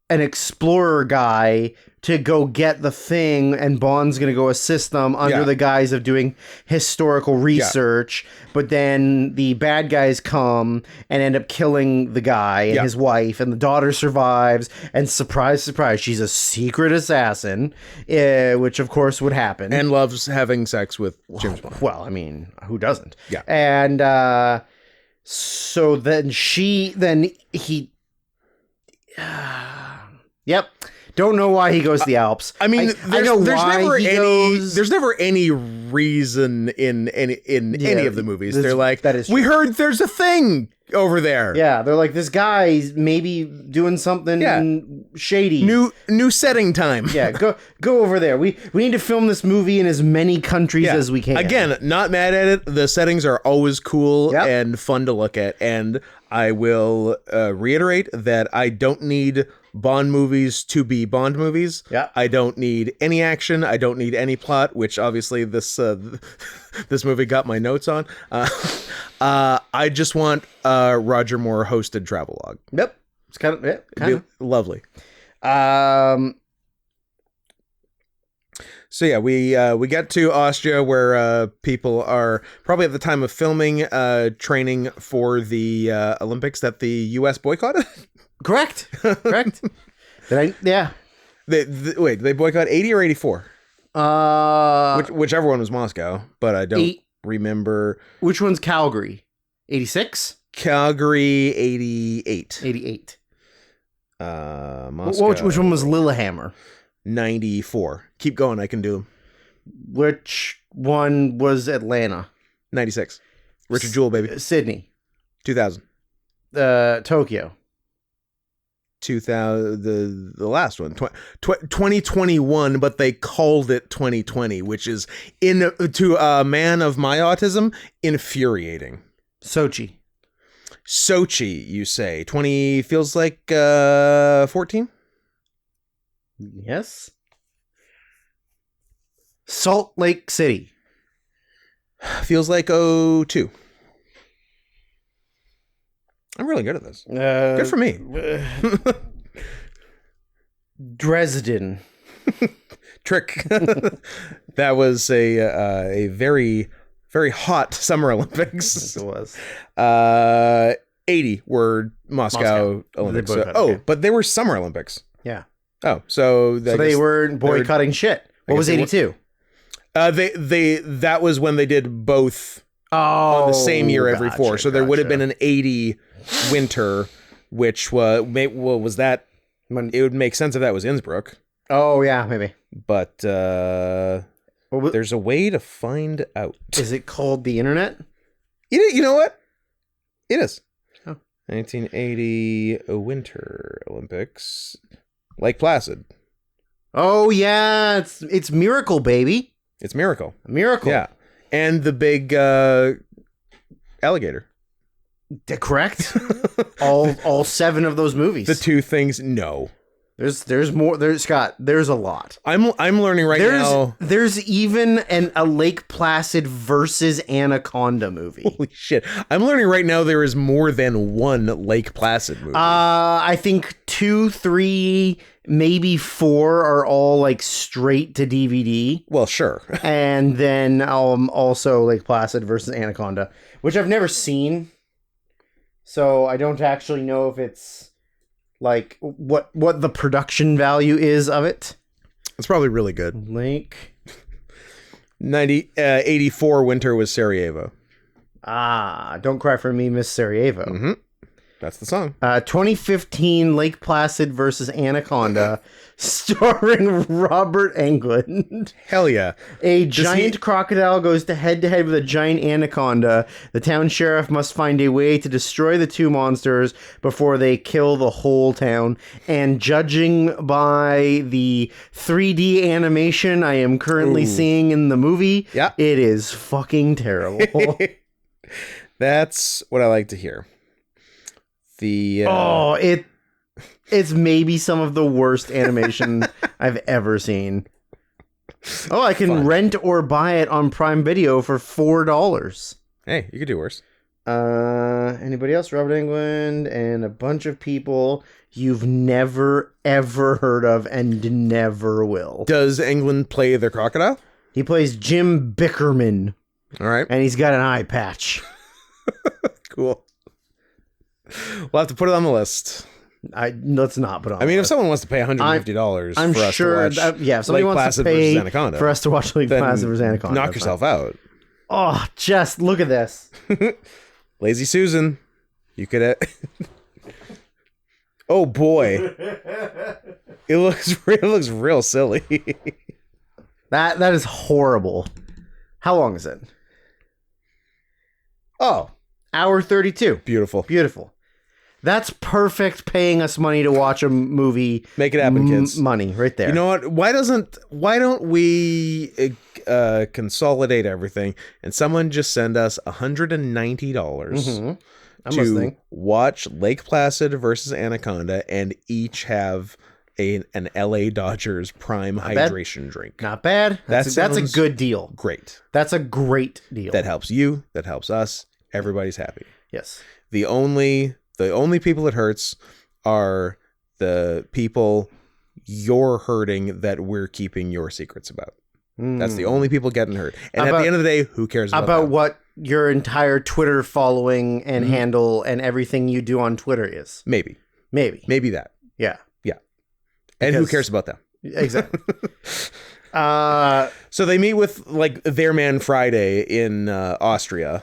an explorer guy to go get the thing, and Bond's gonna go assist them under the guise of doing historical research. But then the bad guys come and end up killing the guy and his wife, and the daughter survives. And surprise, surprise, she's a secret assassin, which of course would happen. And loves having sex with James Bond. Well, I mean, who doesn't? Yeah. And so then he. Yep. Don't know why he goes to the Alps. I mean, there's never any reason in any of the movies. They're like, we heard there's a thing over there. Yeah, they're like, this guy's maybe doing something shady. New setting time. Yeah, go over there. We need to film this movie in as many countries as we can. Again, not mad at it. The settings are always cool and fun to look at. And I will reiterate that I don't need Bond movies to be Bond movies. Yeah. I don't need any action. I don't need any plot, which obviously this movie got my notes on. I just want Roger Moore hosted travelogue. Yep. It's kind of lovely. So yeah, we get to Austria, where people are probably at the time of filming training for the Olympics that the U.S. boycotted. Correct. Wait, they boycott 80 or 84? Whichever one was Moscow, but I don't remember. Which one's Calgary? 86? Calgary 88. 88. Moscow. Which one was Lillehammer? 94. Keep going. I can do them. Which one was Atlanta? 96. Richard Jewell, baby. Sydney. 2000. Tokyo. 2000. The last one. 2021, but they called it 2020, which is to a man of my autism infuriating. Sochi. Sochi, you say. 20 feels like 14? Yes. Salt Lake City. Feels like 02. I'm really good at this. Good for me. Dresden. Trick. That was a very, very hot Summer Olympics. It was. 80 were Moscow Olympics. But they were Summer Olympics. Yeah. Oh, so they were boycotting shit. What was 82? That was when they did both on the same year every four. So there would have been an 80 winter, which was that. It would make sense if that was Innsbruck. Oh yeah, maybe. But there's a way to find out. Is it called the internet? You know what? It is. Oh. 1980 Winter Olympics. Lake Placid. Oh yeah, it's Miracle, baby. It's Miracle. Miracle. Yeah. And the big alligator. Correct. all 7 of those movies. The 2 things, no. There's more. There's Scott. There's a lot. I'm learning now. There's even a Lake Placid versus Anaconda movie. Holy shit! I'm learning right now there is more than one Lake Placid movie. I think 2, 3, maybe 4 are all like straight to DVD. Well, sure. And then also Lake Placid versus Anaconda, which I've never seen, so I don't actually know if it's like what the production value is of it. It's probably really good. Lake 84 winter was Sarajevo. Don't Cry for Me, Miss Sarajevo. Mm-hmm. That's the song. 2015 Lake Placid versus Anaconda, starring Robert Englund. Hell yeah. A giant crocodile goes head to head with a giant anaconda. The town sheriff must find a way to destroy the 2 monsters before they kill the whole town. And judging by the 3D animation I am currently seeing in the movie, it is fucking terrible. That's what I like to hear. It's maybe some of the worst animation I've ever seen. Oh, I can rent or buy it on Prime Video for $4. Hey, you could do worse. Anybody else? Robert Englund and a bunch of people you've never ever heard of and never will. Does Englund play the crocodile? He plays Jim Bickerman. All right. And he's got an eye patch. Cool. We'll have to put it on the list. Let's not put it on. I mean, if someone wants to pay $150 I'm for us sure to watch if somebody Lake wants Placid to pay versus Anaconda, for us to watch Lake Placid versus Anaconda, knock yourself out. Oh, just look at this. Lazy Susan. You could oh boy. It looks real silly. That is horrible. How long is it? Oh, hour 32. Beautiful. That's perfect paying us money to watch a movie. Make it happen, kids. Money right there. You know what? Why don't we consolidate everything and someone just send us $190 to watch Lake Placid versus Anaconda and each have an LA Dodgers prime hydration drink. Not bad. That's a good deal. Great. That's a great deal. That helps you. That helps us. Everybody's happy. Yes. The only people it hurts are the people you're hurting that we're keeping your secrets about. That's the only people getting hurt. And at the end of the day, who cares about what your entire Twitter following and handle and everything you do on Twitter is? Maybe that. Yeah. And who cares about them? Exactly. So they meet with like their man Friday in Austria,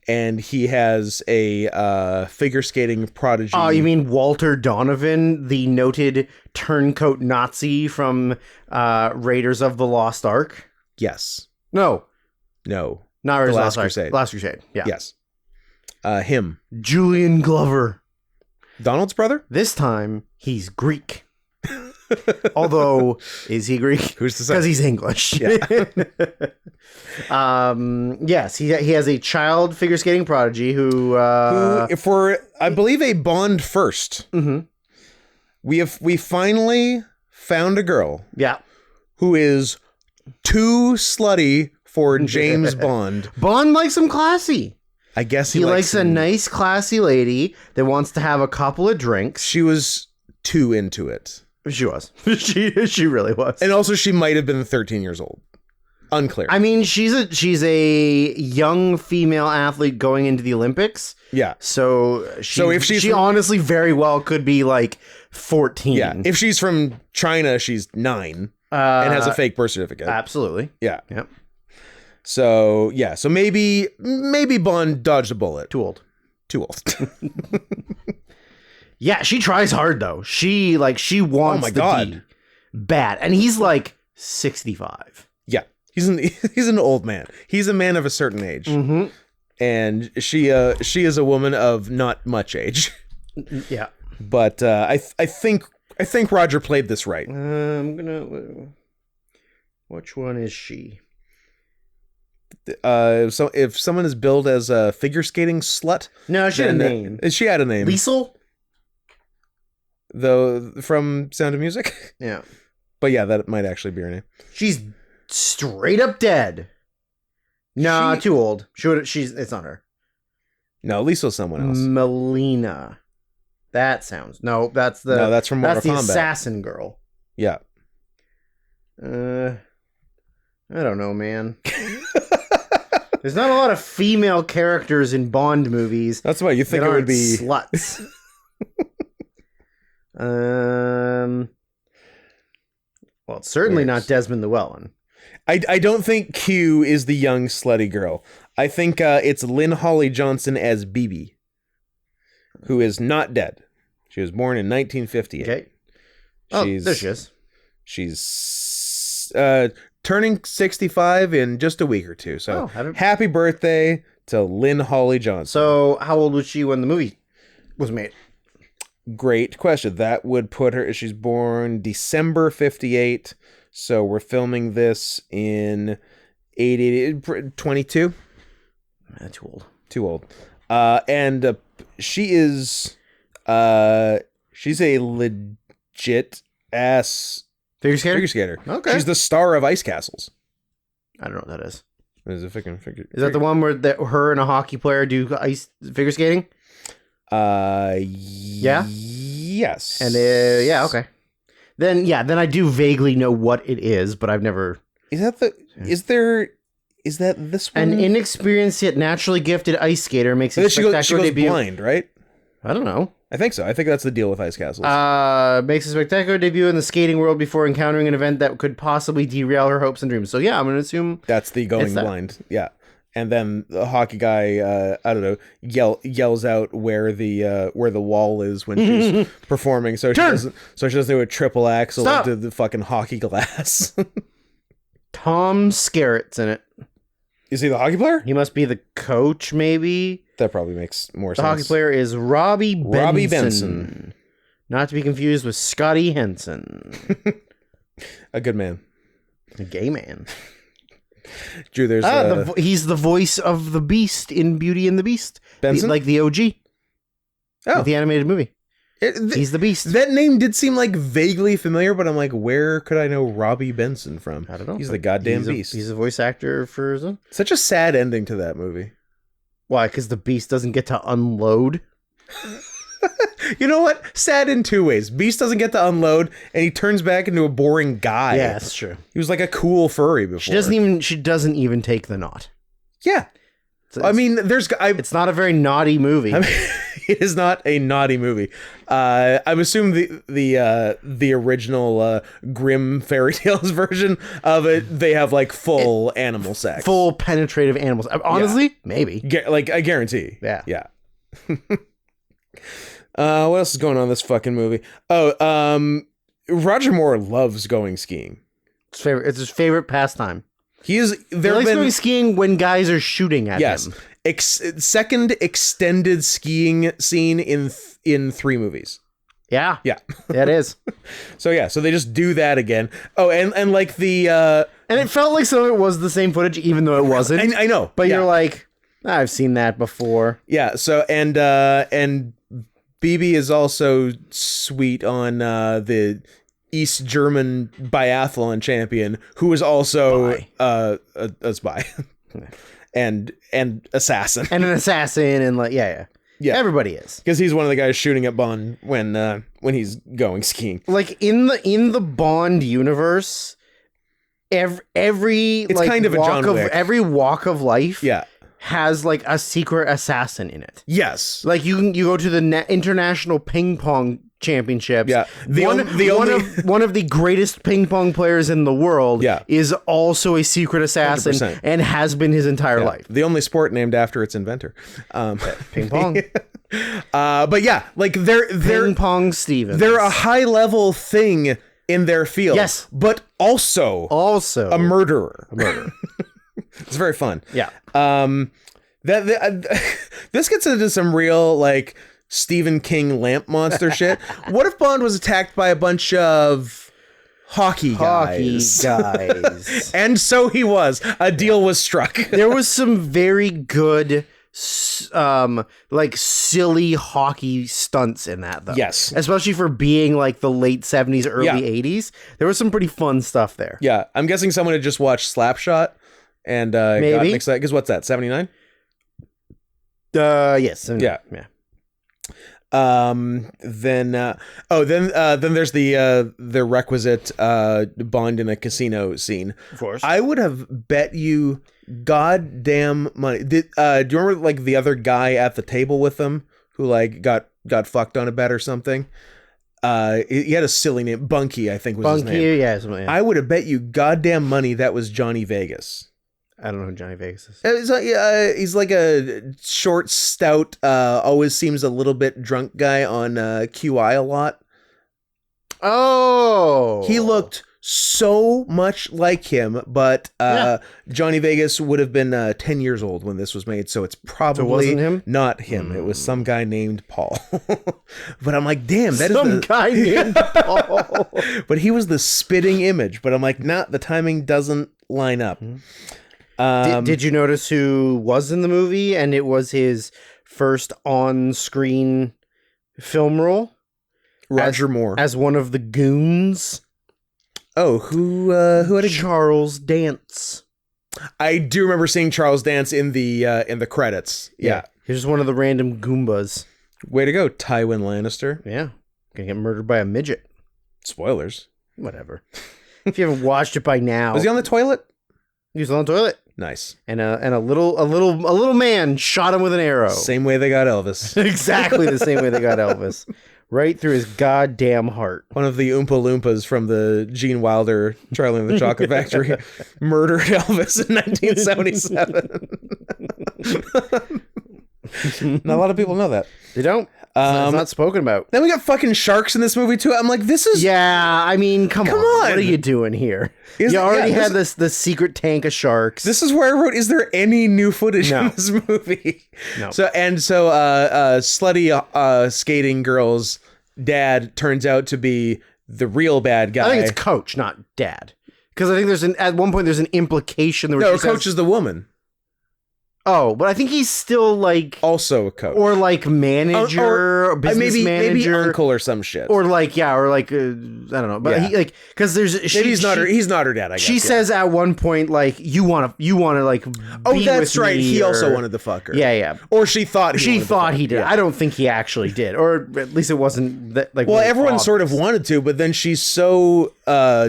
and he has a figure skating prodigy. Oh, you mean Walter Donovan, the noted turncoat Nazi from Raiders of the Lost Ark? Yes. No, No. not Raiders The of Last the Lost Ark. Crusade. Last Crusade. Yeah. Yes. Him. Julian Glover. Donald's brother? This time he's Greek. Although, is he Greek? Who's to say? Because he's English. Yeah. Yes, he has a child figure skating prodigy who For I believe a Bond first. We finally found a girl yeah. who is too slutty for James Bond. Bond likes him classy. I guess He likes a him. nice, classy lady that wants to have a couple of drinks. She was too into it. She was. she really was. And also she might have been 13 years old. Unclear. I mean, she's a young female athlete going into the Olympics. Yeah. So if she's she from- honestly very well could be like 14. Yeah. If she's from China, she's 9 and has a fake birth certificate. Absolutely. Yeah. Yep. So yeah. So maybe Bond dodged a bullet. Too old. Too old. Yeah, she tries hard though. She wants Oh my the God. D bad, and he's like 65. Yeah. He's an old man. He's a man of a certain age. And she is a woman of not much age. Yeah. But I think Roger played this right. I'm gonna. Which one is she? So if someone is billed as a figure skating slut, No, she had a then, name. She had a name. Liesel? Though from Sound of Music. Yeah. But yeah, that might actually be her name. She's straight up dead. Nah, She- too old. It's not her. No, Lisa's someone else. Melina. That sounds. No, that's the. No, that's from Mortal That's the Kombat. assassin girl. Yeah. I don't know, man. There's not a lot of female characters in Bond movies. That's why you think that it would aren't be sluts. Well, it's certainly not Desmond Llewellyn. I don't think Q is the young slutty girl. I think it's Lynn Holly Johnson as BB, who is not dead. She was born in 1958. Okay. Oh, there she is. She's turning 65 in just a week or two. So happy- happy birthday to Lynn Holly Johnson. So, how old was she when the movie was made? Great question. That would put her, she's born December 58. So we're filming this in 22. That's too old. Too old. And she is, she's a legit ass Figure skater? figure skater. Okay. She's the star of Ice Castles. I don't know what that is. Is a figure. Is that the one where her and a hockey player do ice figure skating? Yeah. Yes. And yeah, okay. Then I do vaguely know what it is, but I've never. Is that the? Is that this one? An inexperienced yet naturally gifted ice skater makes a She goes spectacular debut. blind, right? I don't know. I think so. I think that's the deal with Ice Castles. Makes a spectacular debut in the skating world before encountering an event that could possibly derail her hopes and dreams. So yeah, I'm gonna assume That's the going It's that. blind. Yeah. And then the hockey guy, I don't know, yells out where the wall is when she's performing, so she doesn't do a triple axel Stop. into the fucking hockey glass. Tom Skerritt's in it. Is he the hockey player? He must be the coach, maybe. That probably makes more The sense. hockey player is Robbie Benson. Robbie Benson. Not to be confused with Scotty Henson. A good man. A gay man. Drew, there's He's the voice of the Beast in Beauty and the Beast. Benson? Like the OG. Oh. The animated movie. He's the Beast. That name did seem like vaguely familiar, but I'm like, where could I know Robbie Benson from? I don't know. He's the goddamn Beast. He's a voice actor for some. Such a sad ending to that movie. Why? Because the Beast doesn't get to unload? You know what? Sad in two ways. Beast doesn't get to unload, and he turns back into a boring guy. Yeah, that's true. He was like a cool furry before. She doesn't even take the knot. Yeah. I mean, it's not a very naughty movie. it is not a naughty movie. I'm assuming the original Grimm fairy tales version of it, they have like full animal sex, full penetrative animals. Honestly, maybe. Like I guarantee. Yeah. What else is going on in this fucking movie? Roger Moore loves going skiing. It's his favorite pastime. He likes going skiing when guys are shooting at him. Second extended skiing scene in 3 movies. Yeah. Yeah. It is. So they just do that again. Oh, and like the and it felt like some of it was the same footage, even though it wasn't. I know. But you're like, I've seen that before. Yeah, so and BB is also sweet on the East German biathlon champion, who is also a spy and assassin and an assassin, and like yeah, everybody is, because he's one of the guys shooting at Bond when he's going skiing. Like in the Bond universe, every it's like kind of a John Wick. Every walk of life, yeah, has like a secret assassin in it. Yes, like you go to the international ping pong championships. Yeah, one of the greatest ping pong players in the world. Yeah. Is also a secret assassin 100%. And has been his entire life. The only sport named after its inventor, ping pong. But yeah, like they're ping pong Stevens. They're a high level thing in their field. Yes, but also a murderer. It's very fun. Yeah. This gets into some real like Stephen King lamp monster shit. What if Bond was attacked by a bunch of hockey guys? And so he was. A deal was struck. There was some very good like silly hockey stunts in that though. Yes. Especially for being like the late 70s, early 80s. There was some pretty fun stuff there. Yeah. I'm guessing someone had just watched Slapshot and got mixed up. Because what's that, 79? Yes. Yeah. Then there's the requisite Bond in a casino scene. Of course. I would have bet you goddamn money. Do you remember like the other guy at the table with them who like got fucked on a bet or something? He had a silly name. Bunky, I think was his name. Yeah. I would have bet you goddamn money that was Johnny Vegas. I don't know who Johnny Vegas is. He's like a short, stout, always seems a little bit drunk guy on QI a lot. Oh. He looked so much like him, but Johnny Vegas would have been 10 years old when this was made, so it's probably wasn't him? Not him. It was some guy named Paul. But I'm like, damn, that is guy named Paul. But he was the spitting image, but I'm like, nah, the timing doesn't line up. Did you notice who was in the movie? And it was his first on-screen film role. Roger Moore as one of the goons. Oh, who had a Charles Dance? I do remember seeing Charles Dance in the credits. Yeah, he was one of the random Goombas. Way to go, Tywin Lannister. Yeah, gonna get murdered by a midget. Spoilers. Whatever. If you haven't watched it by now, was he on the toilet? He was on the toilet. Nice. And a little man shot him with an arrow. Same way they got Elvis. Exactly the same way they got Elvis. Right through his goddamn heart. One of the Oompa Loompas from the Gene Wilder Charlie and the Chocolate Factory murdered Elvis in 1977. Not a lot of people know that. They don't. It's not spoken about. Then we got fucking sharks in this movie too. I'm like, this is... Yeah, I mean, come on. What are you doing here? You already had the secret tank of sharks. This is where I wrote, is there any new footage in this movie? No. So slutty skating girl's dad turns out to be the real bad guy. I think it's Coach, not Dad. Because I think at one point there's an implication. No, Coach is the woman. Oh, but I think he's still like also a coach or like manager or business manager, maybe uncle or some shit, or like I don't know, but he like because there's he's not her dad. I guess she says at one point like you want to like be that's with right. Me he also wanted to fuck her. Yeah, or she thought he did. Yeah. I don't think he actually did, or at least it wasn't that like. Well, everyone sort of wanted to, but then she's so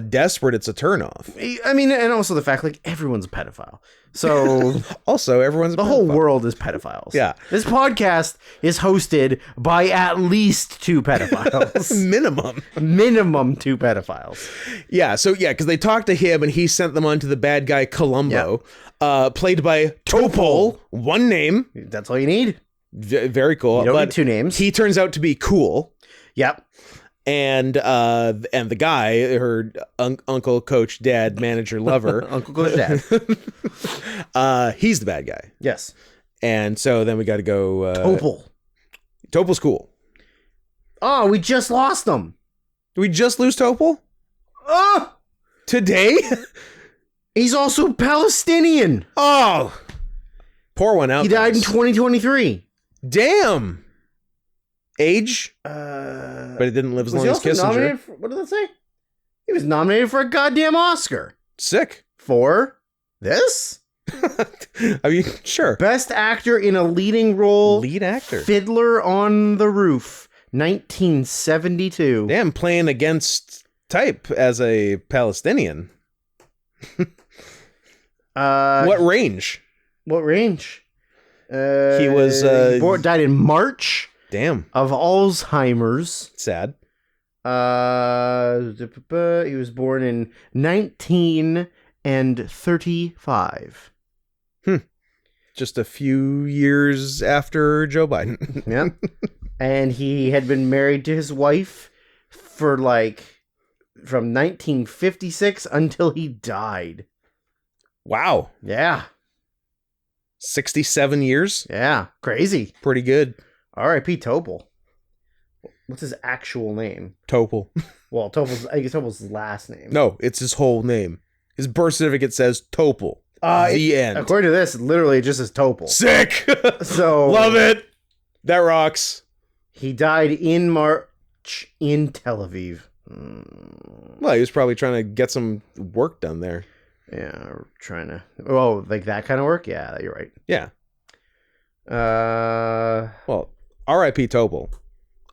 desperate, it's a turnoff. I mean, and also the fact, like, everyone's a pedophile. So Also, everyone's the whole world is pedophiles. Yeah. This podcast is hosted by at least 2 pedophiles. Minimum 2 pedophiles. Yeah, so yeah, because they talked to him and he sent them on to the bad guy Columbo, played by Topol. One name. That's all you need. Very cool. You don't but need 2 names. He turns out to be cool. Yep. And the guy, her uncle, coach, dad, manager, lover, Uncle Coach Dad. he's the bad guy. Yes. And so then we got to go. Topol. Topol's cool. Oh, we just lost him. Did we just lose Topol Oh, today? he's also Palestinian. Oh, pour one out. He died in guys. 2023. Damn. Age, but it didn't live as Was long he as also Kissinger. nominated for, what did that say? He was nominated for a goddamn Oscar. Sick. For this? I mean, sure. Best actor in a leading role. Lead actor. Fiddler on the Roof, 1972. Damn, playing against type as a Palestinian. What range? What range? He was died in March damn of Alzheimer's. sad. He was born in 1935. Just a few years after Joe Biden. Yeah. And he had been married to his wife for like from 1956 until he died. Wow. Yeah. 67 years? Yeah. Crazy. Pretty good. R.I.P. Topol. What's his actual name? Topol. Well, I guess Topol's his last name. No, it's his whole name. His birth certificate says Topol. The end. According to this, literally it just says Topol. Sick. So love it. That rocks. He died in March in Tel Aviv. Well, he was probably trying to get some work done there. Yeah, trying to. Oh, like that kind of work? Yeah, you're right. Yeah. Well, R.I.P. Topol,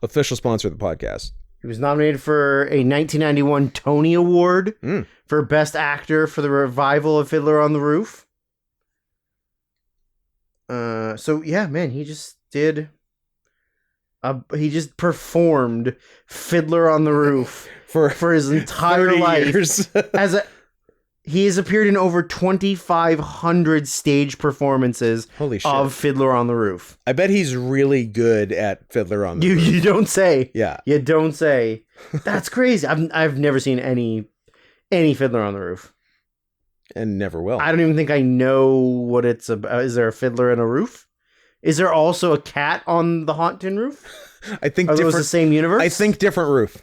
official sponsor of the podcast. He was nominated for a 1991 Tony Award for Best Actor for the revival of Fiddler on the Roof. So yeah, man, he just did. He just performed Fiddler on the Roof for his entire life. Years. He has appeared in over 2,500 stage performances Holy shit. of Fiddler on the Roof. I bet he's really good at Fiddler on the Roof. You don't say. Yeah. You don't say. That's crazy. I've never seen any Fiddler on the Roof. And never will. I don't even think I know what it's about. Is there a fiddler in a roof? Is there also a cat on the Haunted Roof? I think Are those the same universe? I think different roof.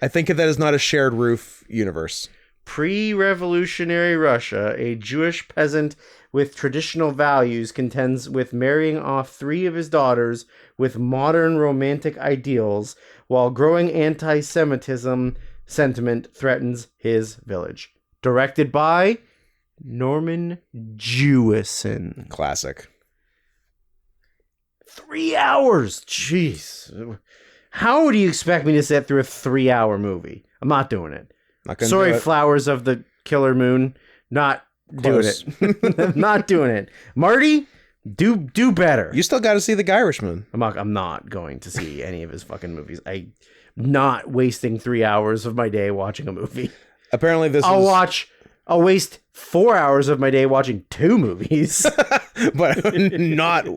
I think that is not a shared roof universe. Pre-revolutionary Russia, a Jewish peasant with traditional values contends with marrying off 3 of his daughters with modern romantic ideals, while growing anti-Semitism sentiment threatens his village. Directed by Norman Jewison. Classic. 3 hours! Jeez. How do you expect me to sit through a 3-hour movie? I'm not doing it. Not gonna Sorry, do it. Flowers of the Killer Moon. Not Close. doing it. Not doing it. Marty, do better. You still got to see The Irishman. I'm not going to see any of his fucking movies. I'm not wasting 3 hours of my day watching a movie. Apparently this I'll waste 4 hours of my day watching 2 movies. but not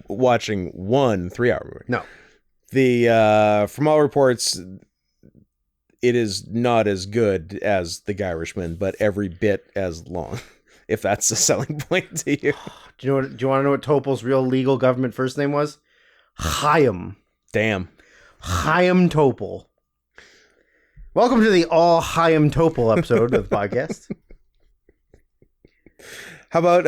watching one 3-hour movie. No. The from all reports, it is not as good as The Irishman, but every bit as long. If that's a selling point to you. Do you want to know what Topol's real legal government first name was? Chaim. Damn. Chaim Topol. Welcome to the all Chaim Topol episode of the podcast. How about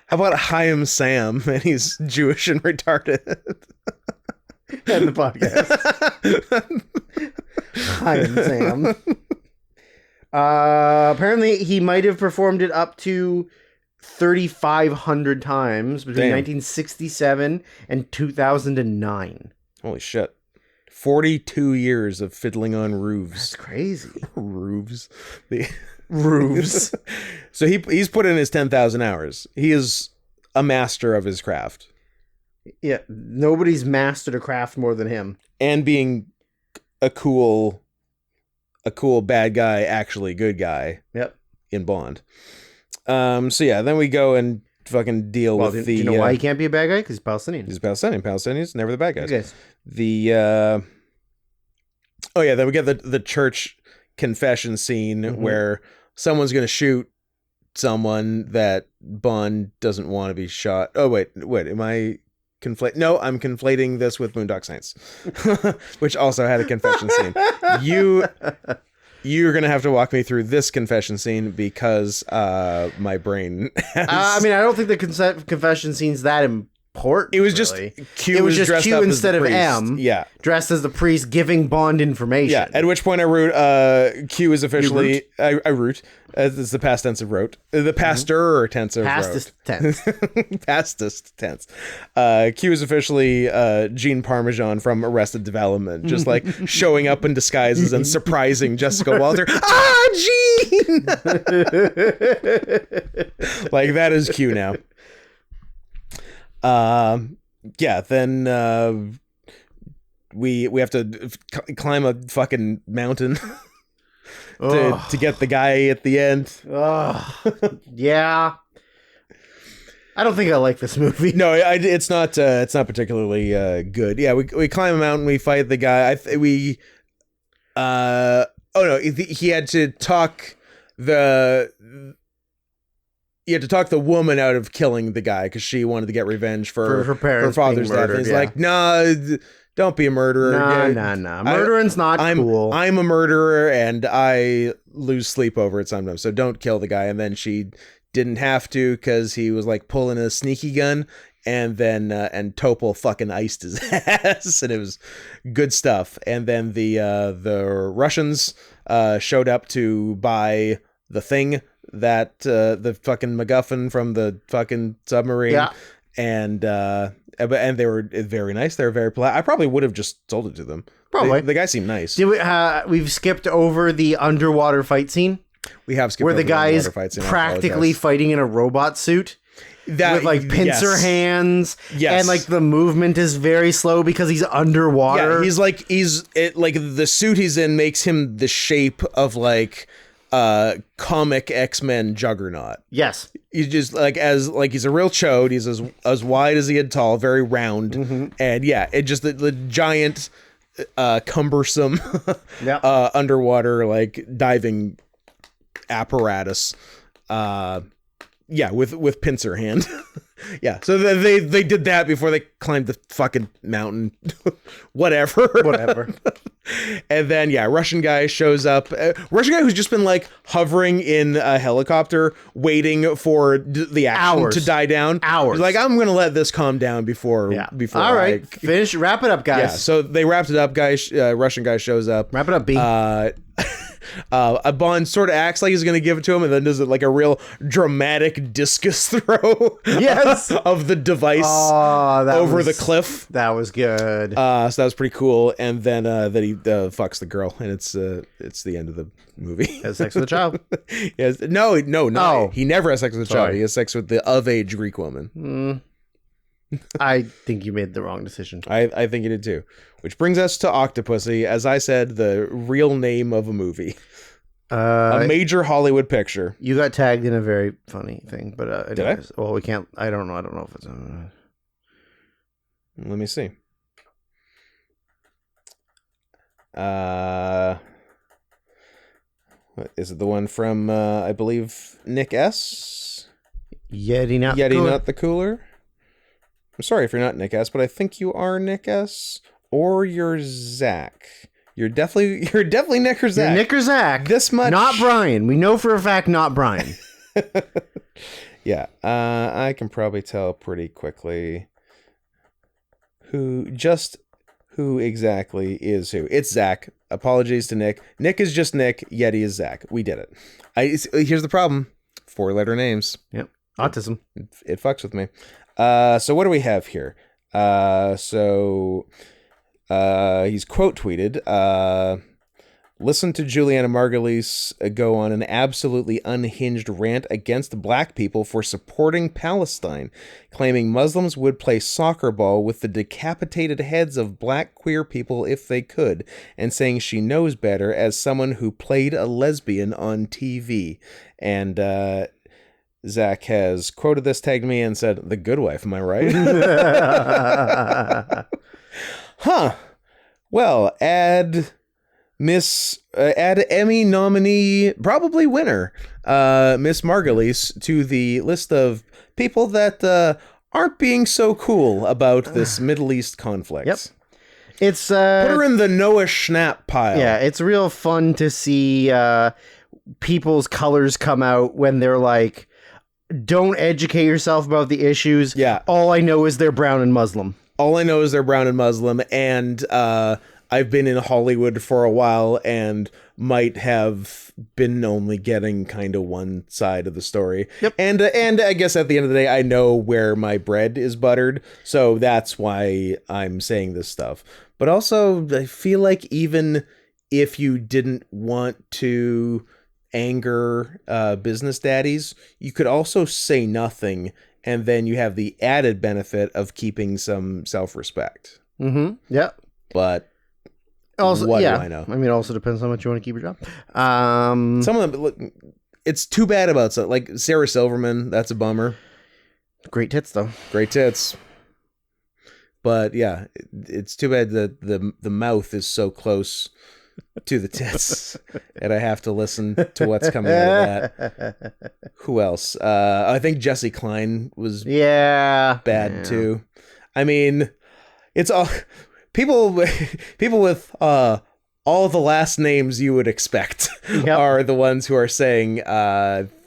how about Chaim Sam, and he's Jewish and retarded. And the podcast. Chaim Sam. Apparently he might have performed it up to 3,500 times between Damn. 1967 and 2009. Holy shit. 42 years of fiddling on roofs. That's crazy. Roofs. Roofs. So he's put in his 10,000 hours. He is a master of his craft. Yeah, nobody's mastered a craft more than him. And being a cool bad guy, actually good guy. Yep. In Bond. So yeah, then we go and fucking deal with do you know why he can't be a bad guy? Because he's Palestinian. He's Palestinian. Palestinians never the bad guys. Okay. Then we get the church confession scene where someone's gonna shoot someone that Bond doesn't want to be shot. Oh wait, am I No, I'm conflating this with Boondock Saints, which also had a confession scene. You're gonna have to walk me through this confession scene because my brain has... I mean, I don't think the confession scene's that important. It was really. just Q. It was just dressed Q up instead as the of priest. M. Yeah, dressed as the priest giving Bond information. yeah. At which point I wrote Q is officially I root. It's the past tense of wrote. The pastor tense of Pastest tense. Pastest tense. Q is officially Gene Parmesan from Arrested Development, just like showing up in disguises and surprising Jessica Walter. Gene! Like that is Q now. Yeah, then we have to climb a fucking mountain to get the guy at the end. Yeah. I don't think I like this movie. No, it's not particularly good. Yeah, we climb a mountain, we fight the guy. He had to talk the woman out of killing the guy because she wanted to get revenge for her parents, her father's being death. murdered, And he's yeah. like, nah, don't be a murderer. Nah. Murdering's not cool. I'm a murderer and I lose sleep over it sometimes. So don't kill the guy. And then she didn't have to because he was like pulling a sneaky gun. And then and Topol fucking iced his ass, and it was good stuff. And then the Russians showed up to buy the thing that the fucking MacGuffin from the fucking submarine. Yeah. And they were very nice. They were very polite. I probably would have just sold it to them. Probably. The guy seemed nice. We've skipped over the underwater fight scene We have skipped where over the guy is underwater fight scene. I practically apologize. fighting in a robot suit. With like pincer hands, and like the movement is very slow because he's underwater. Yeah, like the suit he's in makes him the shape of like comic X-Men Juggernaut. Yes, He's just he's a real chode. He's as wide as he is tall, very round, and yeah, it just the giant, cumbersome, underwater like diving apparatus. Yeah, with pincer hand. Yeah, so they did that before they climbed the fucking mountain. Whatever. And then, yeah, Russian guy shows up. Russian guy who's just been, like, hovering in a helicopter, waiting for the action to die down. Hours. He's like, I'm going to let this calm down before All right, wrap it up, guys. Yeah, so they wrapped it up, guys. Russian guy shows up. Wrap it up, B. Bond sort of acts like he's going to give it to him and then does it like a real dramatic discus throw of the device over the cliff. That was good. So that was pretty cool. And then he fucks the girl and it's the end of the movie. Has sex with a child? Yes. No. Oh. He never has sex with a child. Sorry. He has sex with the of-age Greek woman. I think you made the wrong decision. I think he did too. Which brings us to Octopussy. As I said, the real name of a movie. A major Hollywood picture. You got tagged in a very funny thing, but did I? Well, we can't. I don't know if it's. Let me see. What, is it the one from I believe Nick S? Yeti not the cooler. I'm sorry if you're not Nick S, but I think you are Nick S, or you're Zach. You're definitely Nick or Zach. You're Nick or Zach. This much. Not Brian. We know for a fact not Brian. Yeah. I can probably tell pretty quickly who exactly is who. It's Zach. Apologies to Nick. Nick is just Nick. Yeti is Zach. We did it. Here's the problem. 4-letter names. Yep. Autism. It fucks with me. So what do we have here? He's quote tweeted, listen to Juliana Margulies go on an absolutely unhinged rant against black people for supporting Palestine, claiming Muslims would play soccer ball with the decapitated heads of black queer people if they could, and saying she knows better as someone who played a lesbian on TV. And Zach has quoted this, tagged me, and said, "The Good Wife, am I right?" Huh. Well, add Emmy nominee, probably winner, Miss Margulies, to the list of people that aren't being so cool about this Middle East conflict. Yep. It's put her in the Noah Schnapp pile. Yeah, it's real fun to see people's colors come out when they're like, don't educate yourself about the issues. Yeah. All I know is they're brown and Muslim. All I know is they're brown and Muslim, and I've been in Hollywood for a while and might have been only getting kind of one side of the story. Yep. And I guess at the end of the day, I know where my bread is buttered, so that's why I'm saying this stuff. But also, I feel like even if you didn't want to anger business daddies, you could also say nothing, and then you have the added benefit of keeping some self-respect. Mm-hmm. Yeah. But also, what yeah. do I know? I mean, it also depends how much you want to keep your job. Some of them, look, it's too bad about some, like Sarah Silverman. That's a bummer. Great tits, though. Great tits. But yeah, it's too bad that the mouth is so close to the tits, and I have to listen to what's coming out of that. Who else? I think Jesse Klein was bad too. I mean, it's all people with all the last names you would expect are the ones who are saying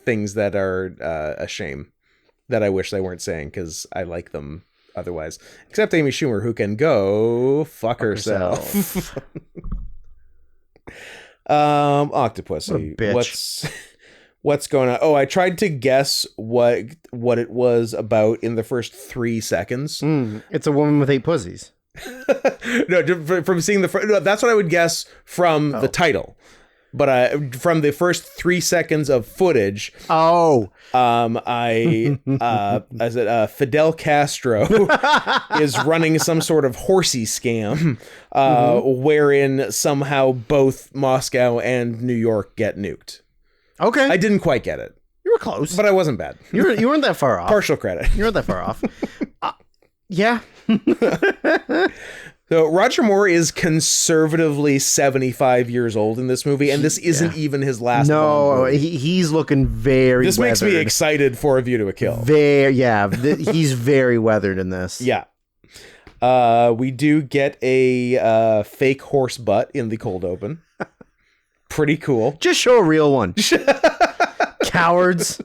things that are a shame, that I wish they weren't saying, because I like them otherwise. Except Amy Schumer, who can go fuck herself. Octopussy, what's going on? Oh, I tried to guess what it was about in the first 3 seconds. It's a woman with 8 pussies. No, from seeing that's what I would guess from the title. But from the first 3 seconds of footage, Fidel Castro is running some sort of horsey scam, wherein somehow both Moscow and New York get nuked. Okay, I didn't quite get it. You were close, but I wasn't bad. You weren't that far off. Partial credit. You weren't that far off. Yeah. So Roger Moore is conservatively 75 years old in this movie, and this isn't even his last. No, he's looking very. This weathered. Makes me excited for A View to a Kill. He's very weathered in this. Yeah. We do get a fake horse butt in the cold open. Pretty cool. Just show a real one. Cowards.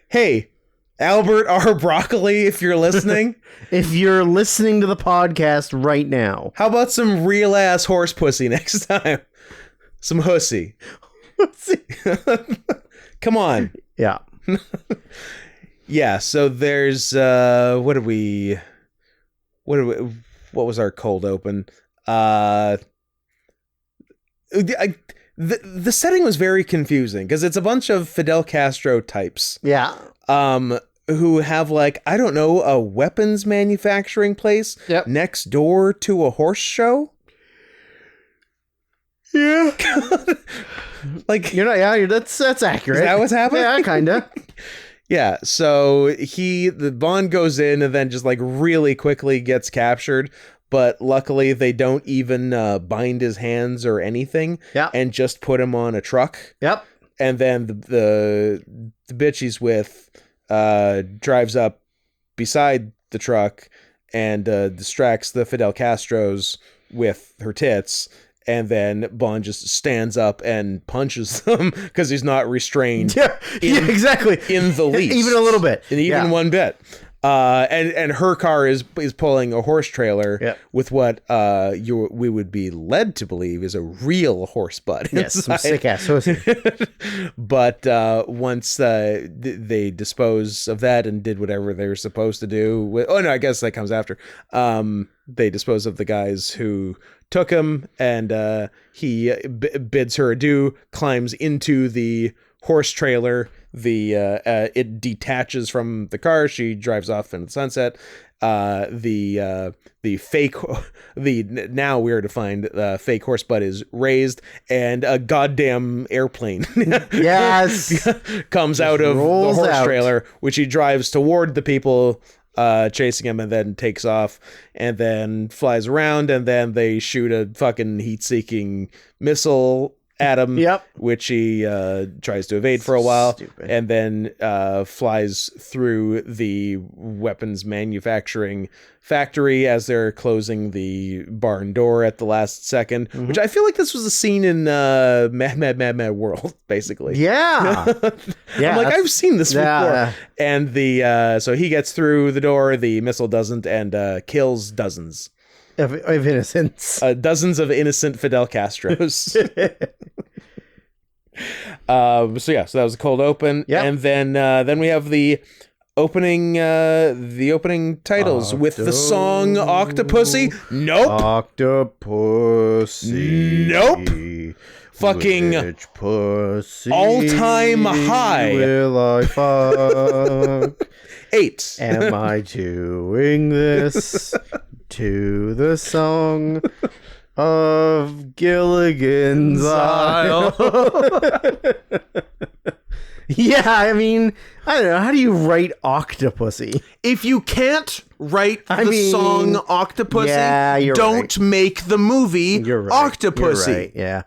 Hey, Albert R. Broccoli, if you're listening. If you're listening to the podcast right now. How about some real ass horse pussy next time? Some hussy. Come on. Yeah. Yeah, so there's what was our cold open? The setting was very confusing because it's a bunch of Fidel Castro types. Yeah. Who have, like, I don't know, a weapons manufacturing place next door to a horse show? Yeah. Like, you're not, yeah, that's accurate. Is that what's happening? Yeah, kinda. Yeah, so the Bond goes in and then just, like, really quickly gets captured, but luckily they don't even bind his hands or anything, and just put him on a truck. Yep. And then the bitch he's with drives up beside the truck and distracts the Fidel Castros with her tits, and then Bond just stands up and punches them because he's not restrained. Yeah, exactly. In the least. Even a little bit. Even one bit. And her car is pulling a horse trailer with what we would be led to believe is a real horse butt. Yes, some sick ass pussy. But once they dispose of that and did whatever they were supposed to do, I guess that comes after. They dispose of the guys who took him, and he bids her adieu, climbs into the horse trailer. It detaches from the car. She drives off in the sunset. The now weird to find fake horse butt is raised, and a goddamn airplane Yes comes out of the horse trailer, which he drives toward the people chasing him, and then takes off and then flies around, and then they shoot a fucking heat-seeking missile at him, which he tries to evade for a while. Stupid. And then flies through the weapons manufacturing factory as they're closing the barn door at the last second, which I feel like this was a scene in Mad World, basically. Yeah. I'm like, I've seen this before. And so he gets through the door, the missile doesn't, and kills dozens of innocents. Dozens of innocent Fidel Castros. So that was a cold open. And then we have the opening titles with the song Octopussy. Nope. Octopussy. Nope. Fucking which pussy all-time high. Will I fuck? 8. Am I doing this to the song of Gilligan's Isle? Yeah, I mean, I don't know. How do you write Octopussy? If you can't write the song Octopussy, don't make the movie Octopussy. You're right, yeah.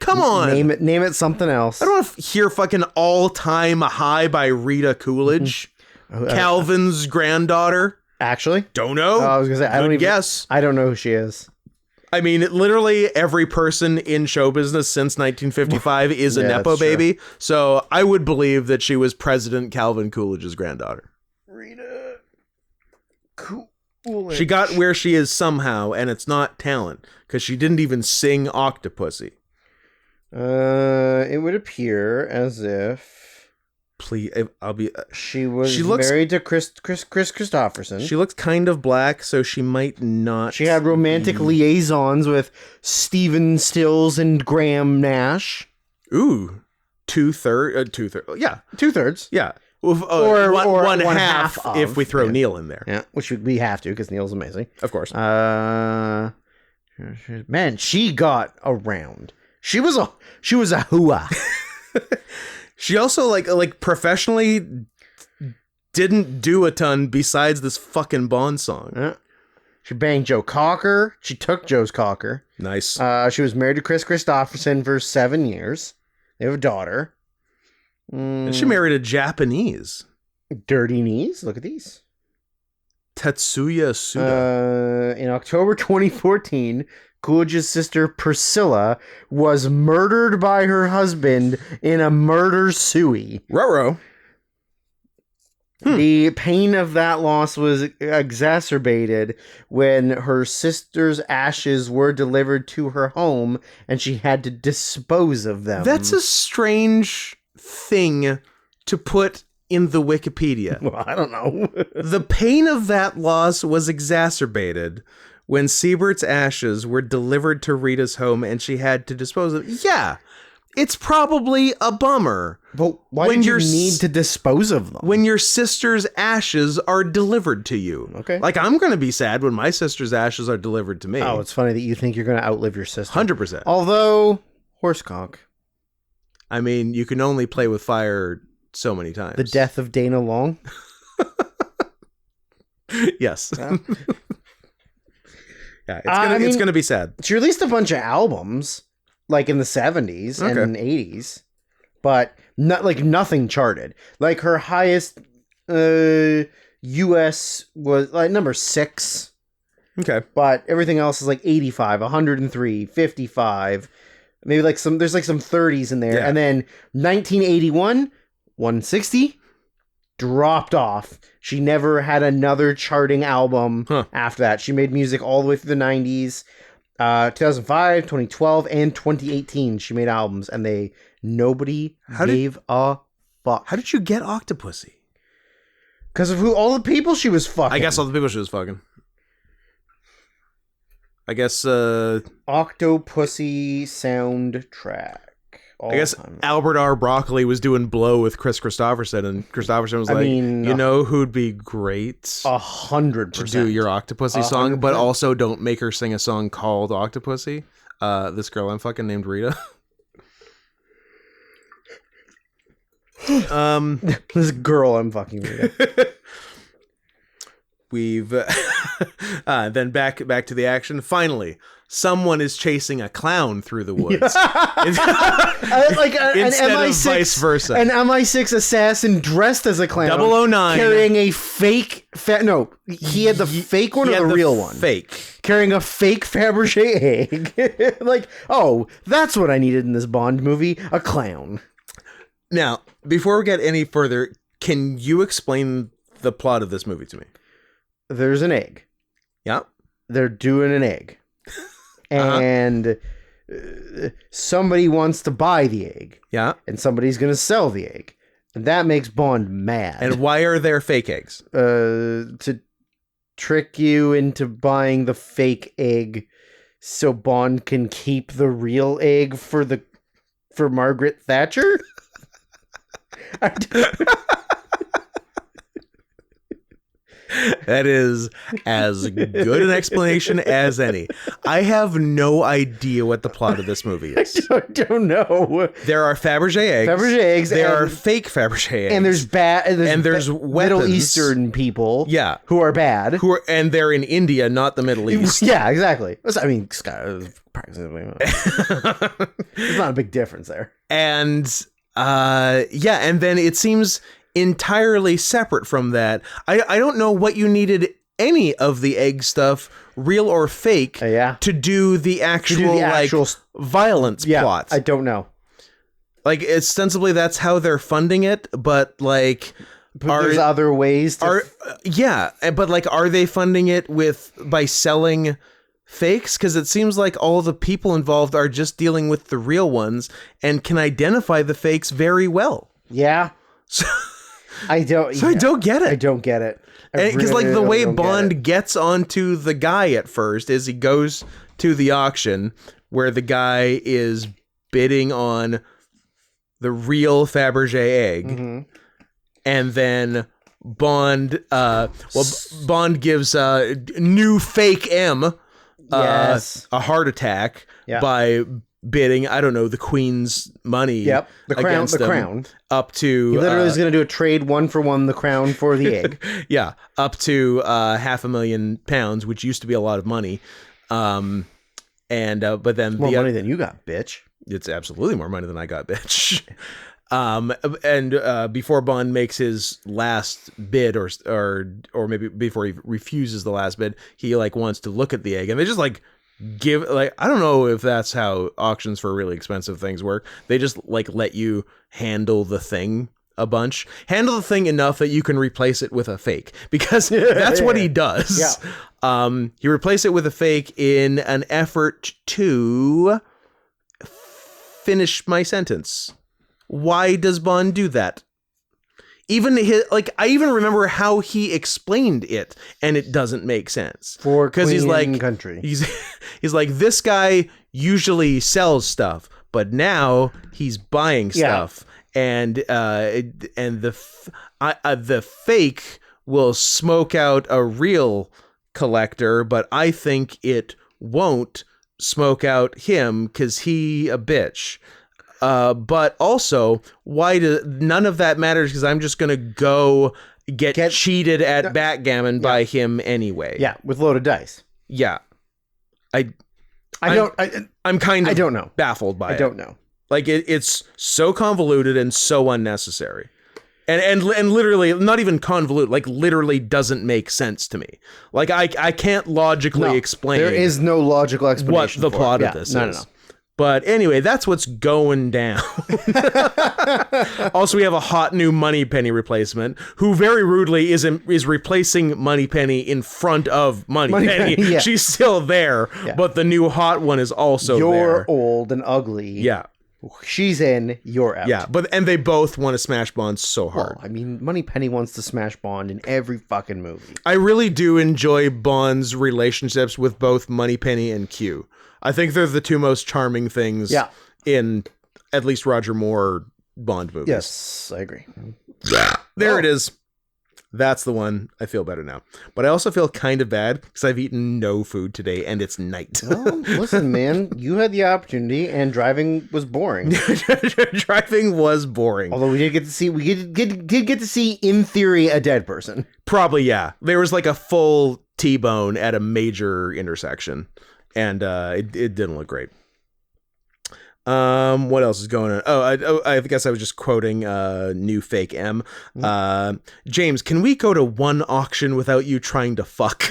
Come on. Name it something else. I don't want to hear fucking All-Time High by Rita Coolidge. Calvin's granddaughter. Actually? Don't know. I was going to say, I don't even guess. I don't know who she is. I mean, literally every person in show business since 1955 is a Nepo baby. So I would believe that she was President Calvin Coolidge's granddaughter. Rita Coolidge. She got where she is somehow, and it's not talent, because she didn't even sing Octopussy. It would appear as if... Please, I'll be... She looks married to Chris Christopherson. She looks kind of black, so she might not... She had romantic liaisons with Stephen Stills and Graham Nash. Ooh. Two-thirds? Yeah. 2/3. Yeah. Or one half if we throw Neil in there. Yeah, which we have to, because Neil's amazing. Of course. Man, she got around. She was a hooah. She also like professionally didn't do a ton besides this fucking Bond song. Yeah. She banged Joe Cocker. She took Joe's cocker. Nice. She was married to Chris Christopherson for 7 years. They have a daughter. And she married a Japanese. Dirty knees. Look at these. Tetsuya Suda. In October 2014, Coolidge's sister Priscilla was murdered by her husband in a murder-suey. Ruh-roh. The pain of that loss was exacerbated when her sister's ashes were delivered to her home and she had to dispose of them. That's a strange thing to put in the Wikipedia. Well, I don't know. The pain of that loss was exacerbated when Siebert's ashes were delivered to Rita's home and she had to dispose of them. Yeah, it's probably a bummer. But why did you need to dispose of them? When your sister's ashes are delivered to you. Okay. Like, I'm going to be sad when my sister's ashes are delivered to me. Oh, it's funny that you think you're going to outlive your sister. 100%. Although, horsecock. I mean, you can only play with fire so many times. The death of Dana Long? Yes. Yeah, it's gonna be sad. She released a bunch of albums, like in the 70s and 80s, but nothing charted. Like her highest US was like number 6. Okay. But everything else is like 85, 103, 55. Maybe like there's like some 30s in there. Yeah. And then 1981, 160. dropped off. She never had another charting album after that. She made music all the way through the 90s. 2005, 2012, and 2018 she made albums, and nobody gave a fuck. How did you get Octopussy? Because of all the people she was fucking. I guess all the people she was fucking. I guess Octopussy soundtrack. I guess Albert R. Broccoli was doing Blow with Chris Christopherson, and Christopherson was you know who'd be great? 100% to do your Octopussy song, but also don't make her sing a song called Octopussy. This girl I'm fucking named Rita. This girl I'm fucking Rita. We've then back to the action. Finally, someone is chasing a clown through the woods. Like instead an MI6, of vice versa. An MI6 assassin dressed as a clown. 009 carrying a fake. He had the fake one or the real one. Fake. Carrying a fake Fabergé egg. Like, oh, that's what I needed in this Bond movie. A clown. Now, before we get any further, can you explain the plot of this movie to me? There's an egg. Yeah. They're doing an egg. And somebody wants to buy the egg. Yeah. And somebody's going to sell the egg. And that makes Bond mad. And why are there fake eggs? To trick you into buying the fake egg so Bond can keep the real egg for Margaret Thatcher? That is as good an explanation as any. I have no idea what the plot of this movie is. I don't know. There are Fabergé eggs. There are fake Fabergé eggs. And there's weapons. Middle Eastern people. Yeah. Who are bad. And they're in India, not the Middle East. Yeah, exactly. I mean, there's not a big difference there. And and then it seems entirely separate from that. I don't know what you needed any of the egg stuff, real or fake, to do the actual violence plot. I don't know. Like, ostensibly that's how they're funding it, but like, there's other ways to but like, are they funding it by selling fakes? Because it seems like all the people involved are just dealing with the real ones and can identify the fakes very well. Yeah. I don't get it. I don't get it. Because like the way Bond gets onto the guy at first is he goes to the auction where the guy is bidding on the real Fabergé egg, and then Bond Bond gives new fake M a heart attack by bidding, I don't know, the Queen's money. Yep, the crown. Up to he literally is going to do a trade 1-for-1 the crown for the egg. Yeah, up to £500,000, which used to be a lot of money. But then more money than you got, bitch. It's absolutely more money than I got, bitch. Before Bond makes his last bid, or maybe before he refuses the last bid, he like wants to look at the egg, and they just like give, like, I don't know if that's how auctions for really expensive things work. They just like let you handle the thing a bunch, handle the thing enough that you can replace it with a fake, because that's what he does. Yeah. He replaces it with a fake in an effort to finish my sentence. Why does Bond do that? I even remember how he explained it, and it doesn't make sense. Because he's like, country. He's like, this guy usually sells stuff, but now he's buying stuff, and the fake will smoke out a real collector, but I think it won't smoke out him because he a bitch. But also, none of that matters because I'm just gonna go get cheated at backgammon by him anyway. Yeah, with loaded dice. Yeah, I'm kind of, I don't know, baffled by it. I don't know. Like it's so convoluted and so unnecessary, and literally not even convoluted. Like literally doesn't make sense to me. Like I can't logically explain. There is no logical explanation what the plot of this is. No. But anyway, that's what's going down. Also, we have a hot new Moneypenny replacement who very rudely is replacing Moneypenny in front of Moneypenny. Yeah. She's still there, but the new hot one is also there. You're old and ugly. Yeah. She's in, you're out. Yeah, and they both want to smash Bond so hard. Well, I mean, Moneypenny wants to smash Bond in every fucking movie. I really do enjoy Bond's relationships with both Moneypenny and Q. I think they're the two most charming things in at least Roger Moore Bond movies. Yes, I agree. There it is. That's the one. I feel better now. But I also feel kind of bad because I've eaten no food today and it's night. Well, listen, man, you had the opportunity and driving was boring. Driving was boring. Although we did get to see, did get to see, in theory, a dead person. Probably, yeah. There was like a full T-bone at a major intersection. And it didn't look great. What else is going on? I guess I was just quoting new fake M. James, can we go to one auction without you trying to fuck?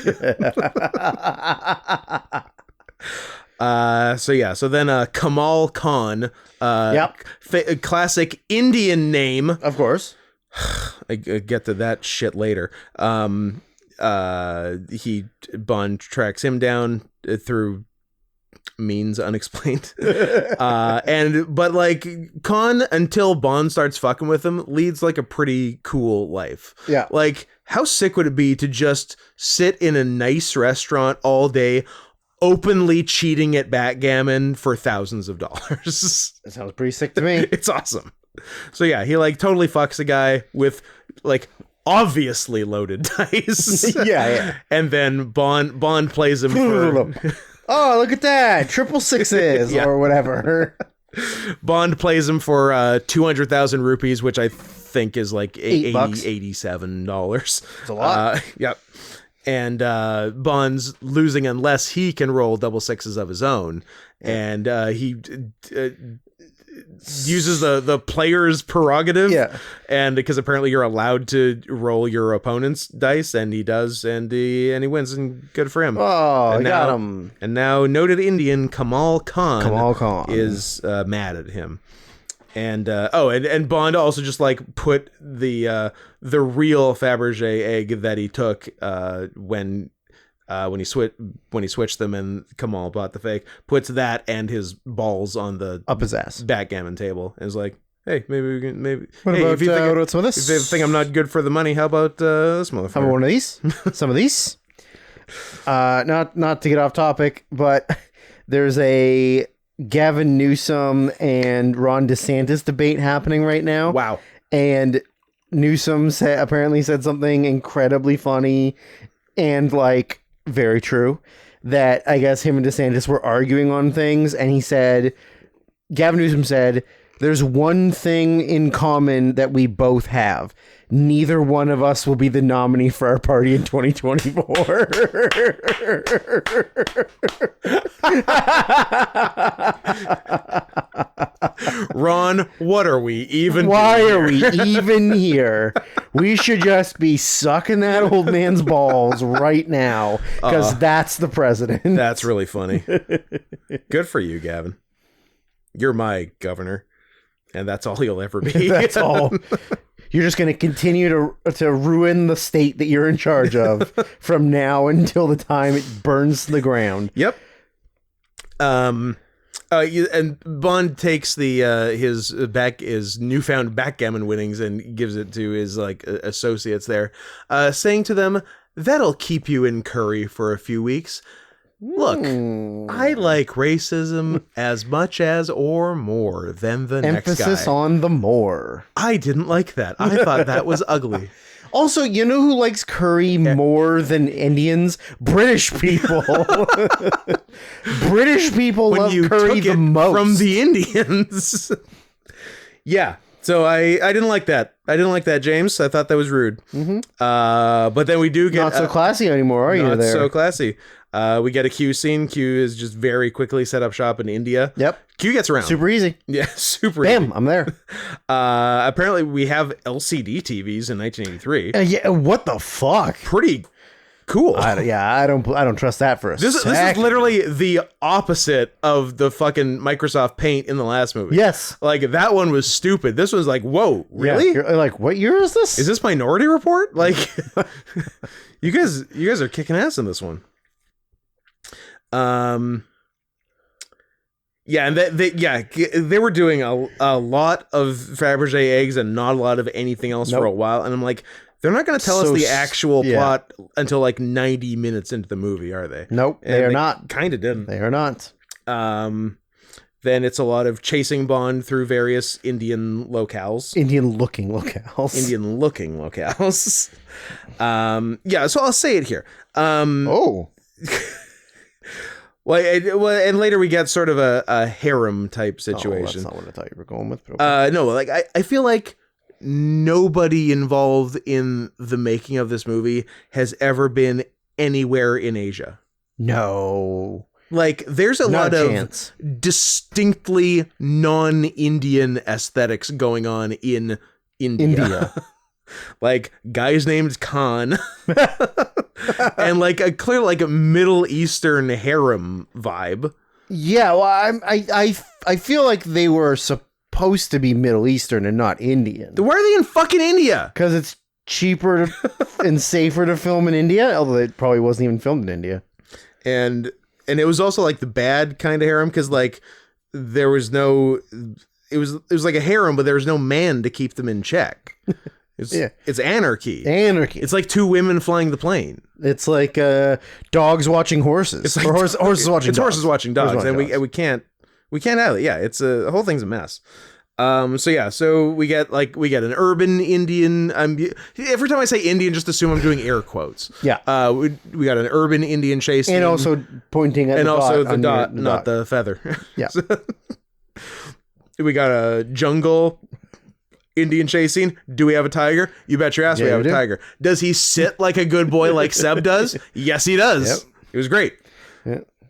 So then Kamal Khan, classic Indian name, of course. I get to that shit later. Bond tracks him down through means unexplained. But like Khan, until Bond starts fucking with him, leads like a pretty cool life. Yeah. Like, how sick would it be to just sit in a nice restaurant all day, openly cheating at backgammon for thousands of dollars? That sounds pretty sick to me. It's awesome. So yeah, he like totally fucks a guy with like obviously loaded dice. Yeah. And then Bond plays him for oh, look at that. 666 or whatever. Bond plays him for 200,000 rupees, which I think is like $87. It's a lot. Yep. And Bond's losing unless he can roll double sixes of his own. And he uses the player's prerogative. Yeah. And because apparently you're allowed to roll your opponent's dice, and he does, and he wins, and good for him. Oh, and got him. And now noted Indian Kamal Khan is mad at him. And and Bond also just like put the real Fabergé egg that he took when he switched them and Kamal bought the fake, puts that and his balls on the up his ass backgammon table and is like, hey, maybe we can what hey, about, if you think some of this? If you think I'm not good for the money, how about this motherfucker? How about one of these? Some of these? Not to get off topic, but there's a Gavin Newsom and Ron DeSantis debate happening right now. Wow. And Newsom apparently said something incredibly funny and like very true, that I guess him and DeSantis were arguing on things, and Gavin Newsom said, there's one thing in common that we both have. Neither one of us will be the nominee for our party in 2024. Ron, what are we even Why doing are we even here? We should just be sucking that old man's balls right now, because that's the president. That's really funny. Good for you, Gavin. You're my governor, and that's all you'll ever be. That's all. You're just going to continue to ruin the state that you're in charge of from now until the time it burns to the ground. Yep. And Bond takes his newfound backgammon winnings and gives it to his like associates there, saying to them, "That'll keep you in curry for a few weeks. Look, I like racism as much as or more than the next guy." Emphasis on the more. I didn't like that. I thought that was ugly. Also, you know who likes curry more than Indians? British people. British people love curry the most. From the Indians. Yeah. So I didn't like that. I didn't like that, James. I thought that was rude. Mm-hmm. But then we do get... Not so classy anymore, are you there? Not so classy. We get a Q scene. Q is just very quickly set up shop in India. Yep. Q gets around. Super easy. Yeah, super easy. Bam, I'm there. Apparently we have LCD TVs in 1983. Yeah, what the fuck? Pretty cool. I don't trust that for a This is literally the opposite of the fucking Microsoft Paint in the last movie. Yes. Like, that one was stupid. This was like, whoa, really? Yeah, you're like, what year is this? Is this Minority Report? Like, you guys are kicking ass in this one. Yeah, and they were doing a lot of Fabergé eggs and not a lot of anything else for a while, and I'm like, they're not going to tell us the actual plot until like 90 minutes into the movie, are they? Nope, they are not. Kind of didn't. They are not. Then it's a lot of chasing Bond through various Indian locales. Indian-looking locales. Yeah, so I'll say it here. Well, and later we get sort of a harem type situation. That's not what I thought you were going with. But okay. No, like I feel like nobody involved in the making of this movie has ever been anywhere in Asia. No. Like, there's a lot of distinctly non-Indian aesthetics going on in India. Like, guys named Khan. And like a clear like a Middle Eastern harem vibe. Yeah, well, I feel like they were supposed to be Middle Eastern and not Indian. Why are they in fucking India? Because it's cheaper and safer to film in India, although it probably wasn't even filmed in India. And it was also like the bad kind of harem, because like there was no, it was like a harem, but there was no man to keep them in check. It's anarchy. It's like two women flying the plane. It's like dogs watching horses. It's like horses watching it's dogs. Horses watching dogs. And we can't have it. Yeah, it's the whole thing's a mess. So we get an urban Indian. Every time I say Indian, just assume I'm doing air quotes. Yeah. We got an urban Indian chase, and also pointing at the dot, not the feather. Yeah. We got a jungle Indian chase scene. Do we have a tiger? You bet your ass we have a tiger. Does he sit like a good boy like Seb does? Yes, he does. Yep. It was great.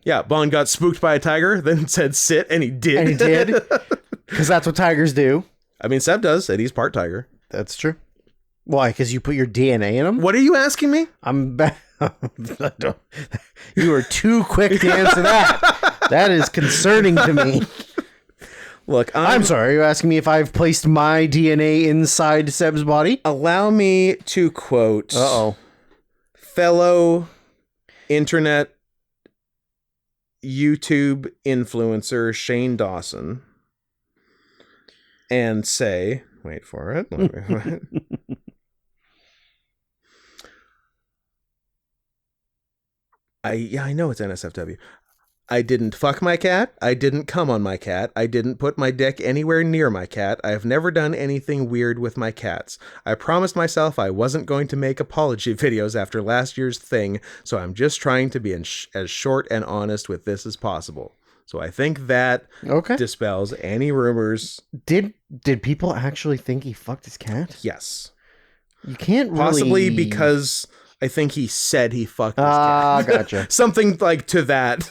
Yeah, Bond got spooked by a tiger, then said sit, and he did. Because that's what tigers do. I mean, Seb does, and he's part tiger. That's true. Why? Because you put your DNA in him? What are you asking me? You are too quick to answer that. That is concerning to me. Look, I'm sorry. You're asking me if I've placed my DNA inside Seb's body? Allow me to quote fellow internet YouTube influencer Shane Dawson and say, wait for it. I know it's NSFW. I didn't fuck my cat. I didn't come on my cat. I didn't put my dick anywhere near my cat. I have never done anything weird with my cats. I promised myself I wasn't going to make apology videos after last year's thing, so I'm just trying to be as short and honest with this as possible. So I think that dispels any rumors. Did people actually think he fucked his cat? Yes. You can't possibly because I think he said he fucked his cat. Gotcha. Something like to that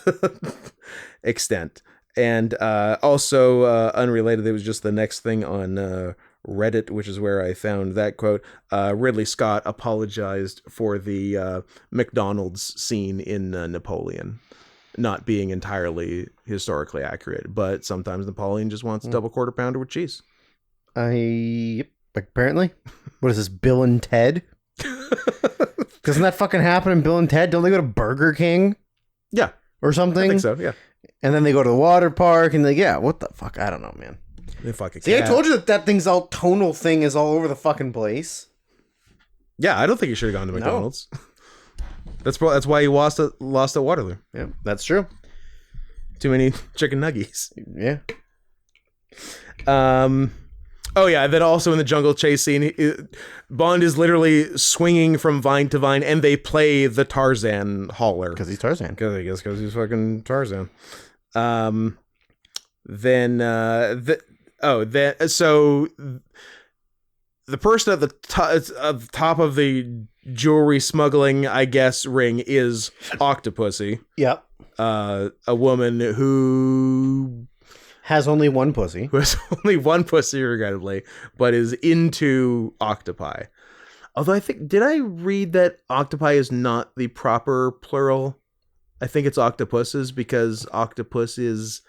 extent. And also unrelated, it was just the next thing on Reddit, which is where I found that quote. Ridley Scott apologized for the McDonald's scene in Napoleon not being entirely historically accurate, but sometimes Napoleon just wants a double quarter pounder with cheese. Apparently. What is this, Bill and Ted? Doesn't that fucking happen in Bill and Ted? Don't they go to Burger King? Yeah. Or something? I think so, yeah. And then they go to the water park and what the fuck? I don't know, man. They fuck a See, cat. I told you that thing's all tonal thing is all over the fucking place. Yeah, I don't think you should have gone to McDonald's. No. That's why you lost at Waterloo. Yeah, that's true. Too many chicken nuggies. Yeah. Oh yeah, then also in the jungle chase scene, Bond is literally swinging from vine to vine, and they play the Tarzan hauler because he's Tarzan. Because he's fucking Tarzan. So the person at the top of the jewelry smuggling, I guess, ring is Octopussy. Yep. A woman who has only one pussy. Regrettably, but is into octopi. Although did I read that octopi is not the proper plural? I think it's octopuses because octopus is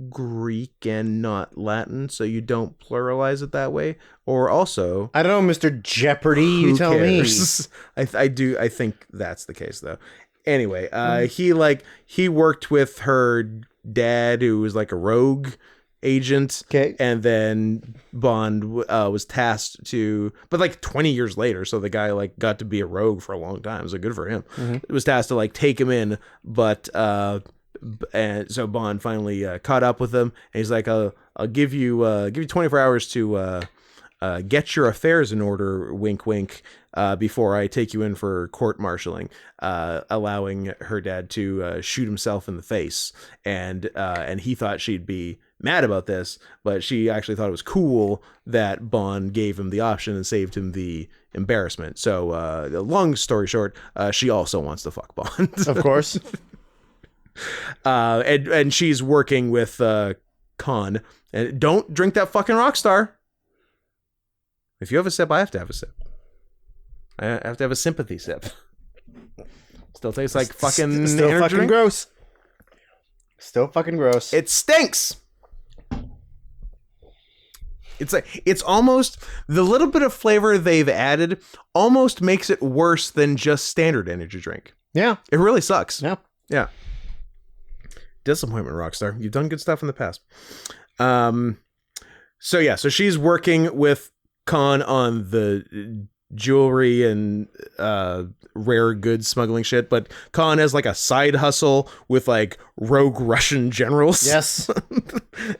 Greek and not Latin, so you don't pluralize it that way. Or also, I don't know, Mr. Jeopardy. You tell me. I do. I think that's the case, though. Anyway, he worked with her dad, who was like a rogue agent. Okay. And then Bond was tasked to, but like 20 years later, so the guy like got to be a rogue for a long time. So good for him. It was tasked to like take him in, but and so Bond finally caught up with him, and he's like, "I'll give you 24 hours to get your affairs in order, wink, wink, before I take you in for court-martialing," allowing her dad to shoot himself in the face. And he thought she'd be mad about this, but she actually thought it was cool that Bond gave him the option and saved him the embarrassment. So, long story short, she also wants to fuck Bond. Of course. And she's working with Khan. And don't drink that fucking Rockstar. If you have a sip, I have to have a sip. I have to have a sympathy sip. Still tastes like fucking Still energy fucking drink. gross. Still fucking gross. It stinks. It's almost, the little bit of flavor they've added almost makes it worse than just standard energy drink. Yeah. It really sucks. Yeah. Yeah. Disappointment, Rockstar. You've done good stuff in the past. So she's working with Khan on the jewelry and rare goods smuggling shit, but Khan has like a side hustle with like rogue Russian generals. Yes.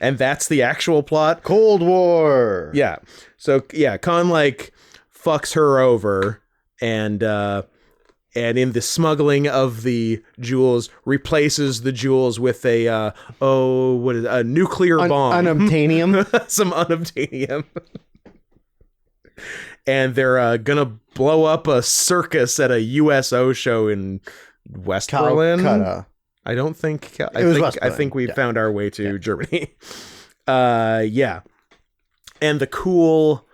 And that's the actual plot. Cold War. Yeah. So yeah, Khan like fucks her over, and in the smuggling of the jewels, replaces the jewels with a nuclear bomb. Unobtainium. Some unobtainium. And they're gonna blow up a circus at a USO show in West Berlin. Calcutta. I don't think. West I think we Berlin. found our way to Germany. Yeah. And the cool.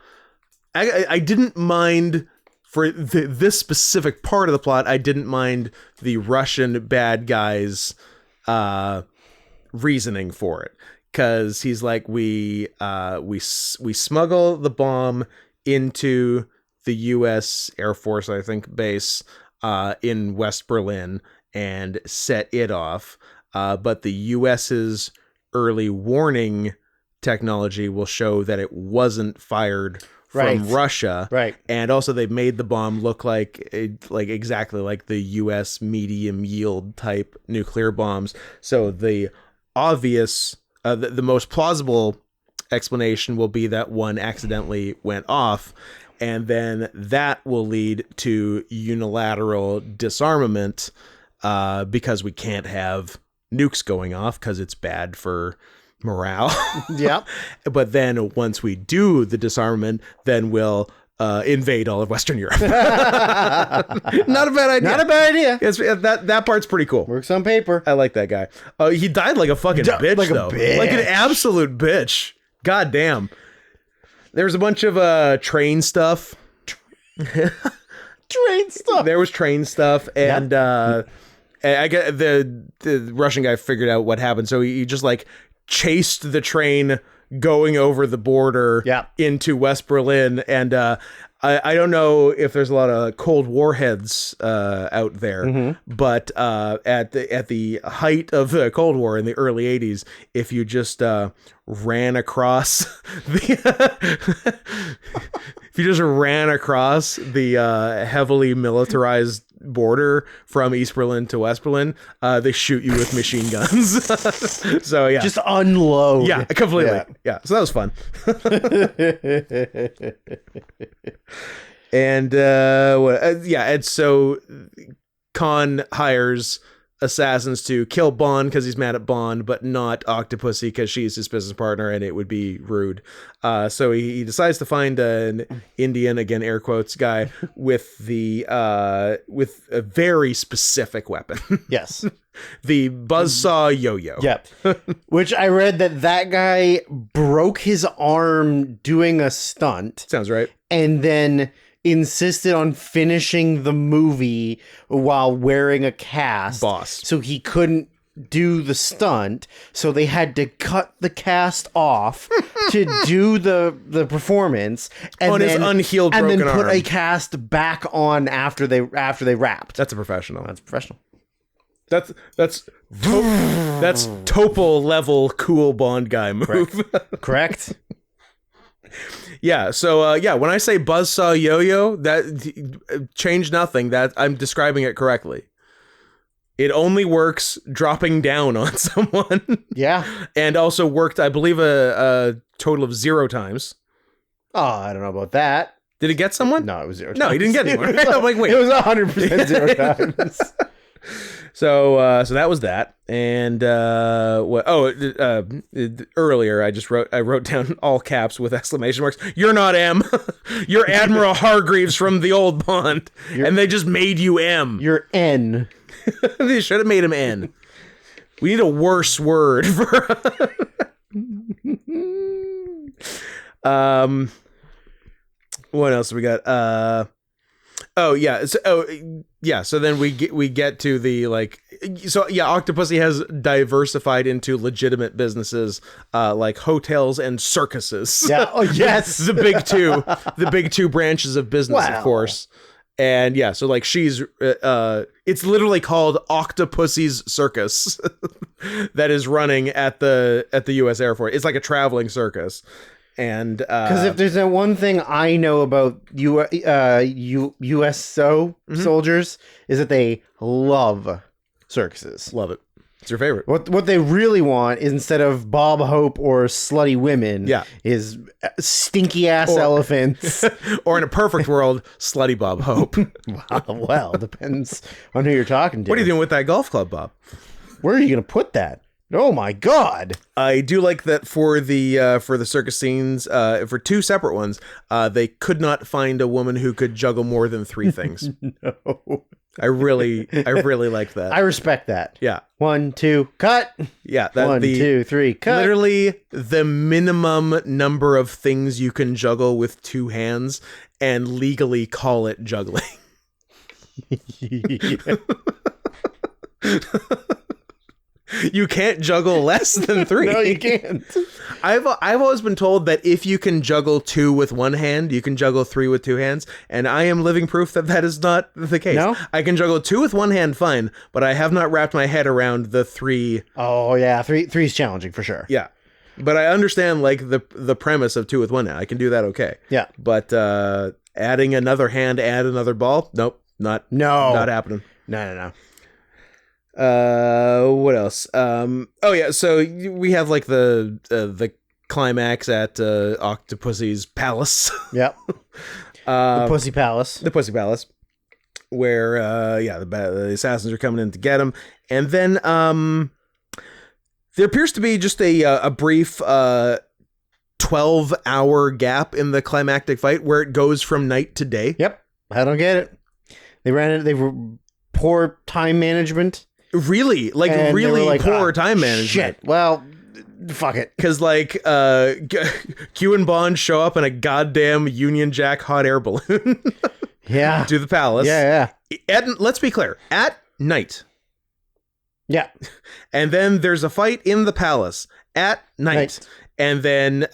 I didn't mind for this specific part of the plot. I didn't mind the Russian bad guys' reasoning for it, because he's like, we smuggle the bomb into the U.S. Air Force, I think, base in West Berlin and set it off. But the U.S.'s early warning technology will show that it wasn't fired from Russia. Right. And also they made the bomb look like exactly like the U.S. medium yield type nuclear bombs. So the obvious, the most plausible explanation will be that one accidentally went off, and then that will lead to unilateral disarmament, because we can't have nukes going off because it's bad for morale. Yeah. But then once we do the disarmament, then we'll invade all of Western Europe. Not a bad idea. Not a bad idea. It's, that part's pretty cool. Works on paper. I like that guy. He died like a fucking bitch, like a though. bitch. Like an absolute bitch. God damn. There's a bunch of train stuff. Train stuff. There was train stuff, and I get the Russian guy figured out what happened, so he just like chased the train going over the border into West Berlin, and I don't know if there's a lot of Cold War heads out there, but at the height of the Cold War in the early 80s, if you just ran across the heavily militarized border from East Berlin to West Berlin, they shoot you with machine guns. So yeah, just unload. Yeah, completely. Yeah, so that was fun. And and so Khan hires assassins to kill Bond because he's mad at Bond, but not Octopussy because she's his business partner and it would be rude. So he decides to find an Indian, again air quotes, guy with with a very specific weapon. Yes. The buzzsaw yo-yo. Yep. Which I read that guy broke his arm doing a stunt. Sounds right. And then insisted on finishing the movie while wearing a cast. Boss. So he couldn't do the stunt, so they had to cut the cast off to do the performance and On his unhealed and then broken put arm. a cast back on after they wrapped. That's a professional. That's professional. That's Topol level cool Bond guy move. Correct. Yeah. So when I say buzzsaw yo-yo, that change nothing. That I'm describing it correctly. It only works dropping down on someone. Yeah. And also worked, I believe, a total of 0 times. Oh, I don't know about that. Did it get someone? No, it was 0 times. No, he didn't get anyone. I'm like, wait. It was 100% 0 times. So that was that. And earlier I wrote down all caps with exclamation marks. You're not M. You're Admiral Hargreaves from the old Bond. And they just made you M. You're N. They should have made him N. We need a worse word for what else we got? So then we get to the Octopussy has diversified into legitimate businesses like hotels and circuses. Yeah. Oh yes. the big two branches of business, Wow. of course. And yeah, so like she's it's literally called Octopussy's Circus that is running at the US Air Force. It's like a traveling circus. And because if there's one thing I know about USO soldiers is that they love circuses. love it. It's your favorite. What they really want is, instead of Bob Hope or slutty women, is stinky ass elephants. Or in a perfect world, slutty Bob Hope. Well, depends on who you're talking to. What are you doing with that golf club, Bob? Where are you going to put that? Oh my God! I do like that for the circus scenes, for 2 separate ones, they could not find a woman who could juggle more than 3 things. No. I really like that. I respect that. Yeah. 1, 2, cut. Yeah. 1, 2, 3, cut. Literally the minimum number of things you can juggle with 2 hands and legally call it juggling. You can't juggle less than 3. No, you can't. I've always been told that if you can juggle 2 with 1 hand, you can juggle 3 with 2 hands, and I am living proof that that is not the case. No? I can juggle 2 with 1 hand fine, but I have not wrapped my head around the 3. Oh yeah, three's challenging for sure. Yeah. But I understand like the premise of 2 with 1 hand. I can do that okay. Yeah. But adding another hand, add another ball? Nope. Not happening. No. What else? So we have like the climax at Octopussy's palace. Yep. The Pussy Palace. The Pussy Palace, where the assassins are coming in to get him, and then there appears to be just a brief 12-hour gap in the climactic fight where it goes from night to day. Yep. I don't get it. They were poor time management. Really, like And really they were like, poor time management. Shit. Well, fuck it. Because like Q and Bond show up in a goddamn Union Jack hot air balloon Yeah. to the palace. Yeah. Let's be clear, at night. Yeah. And then there's a fight in the palace at night. And then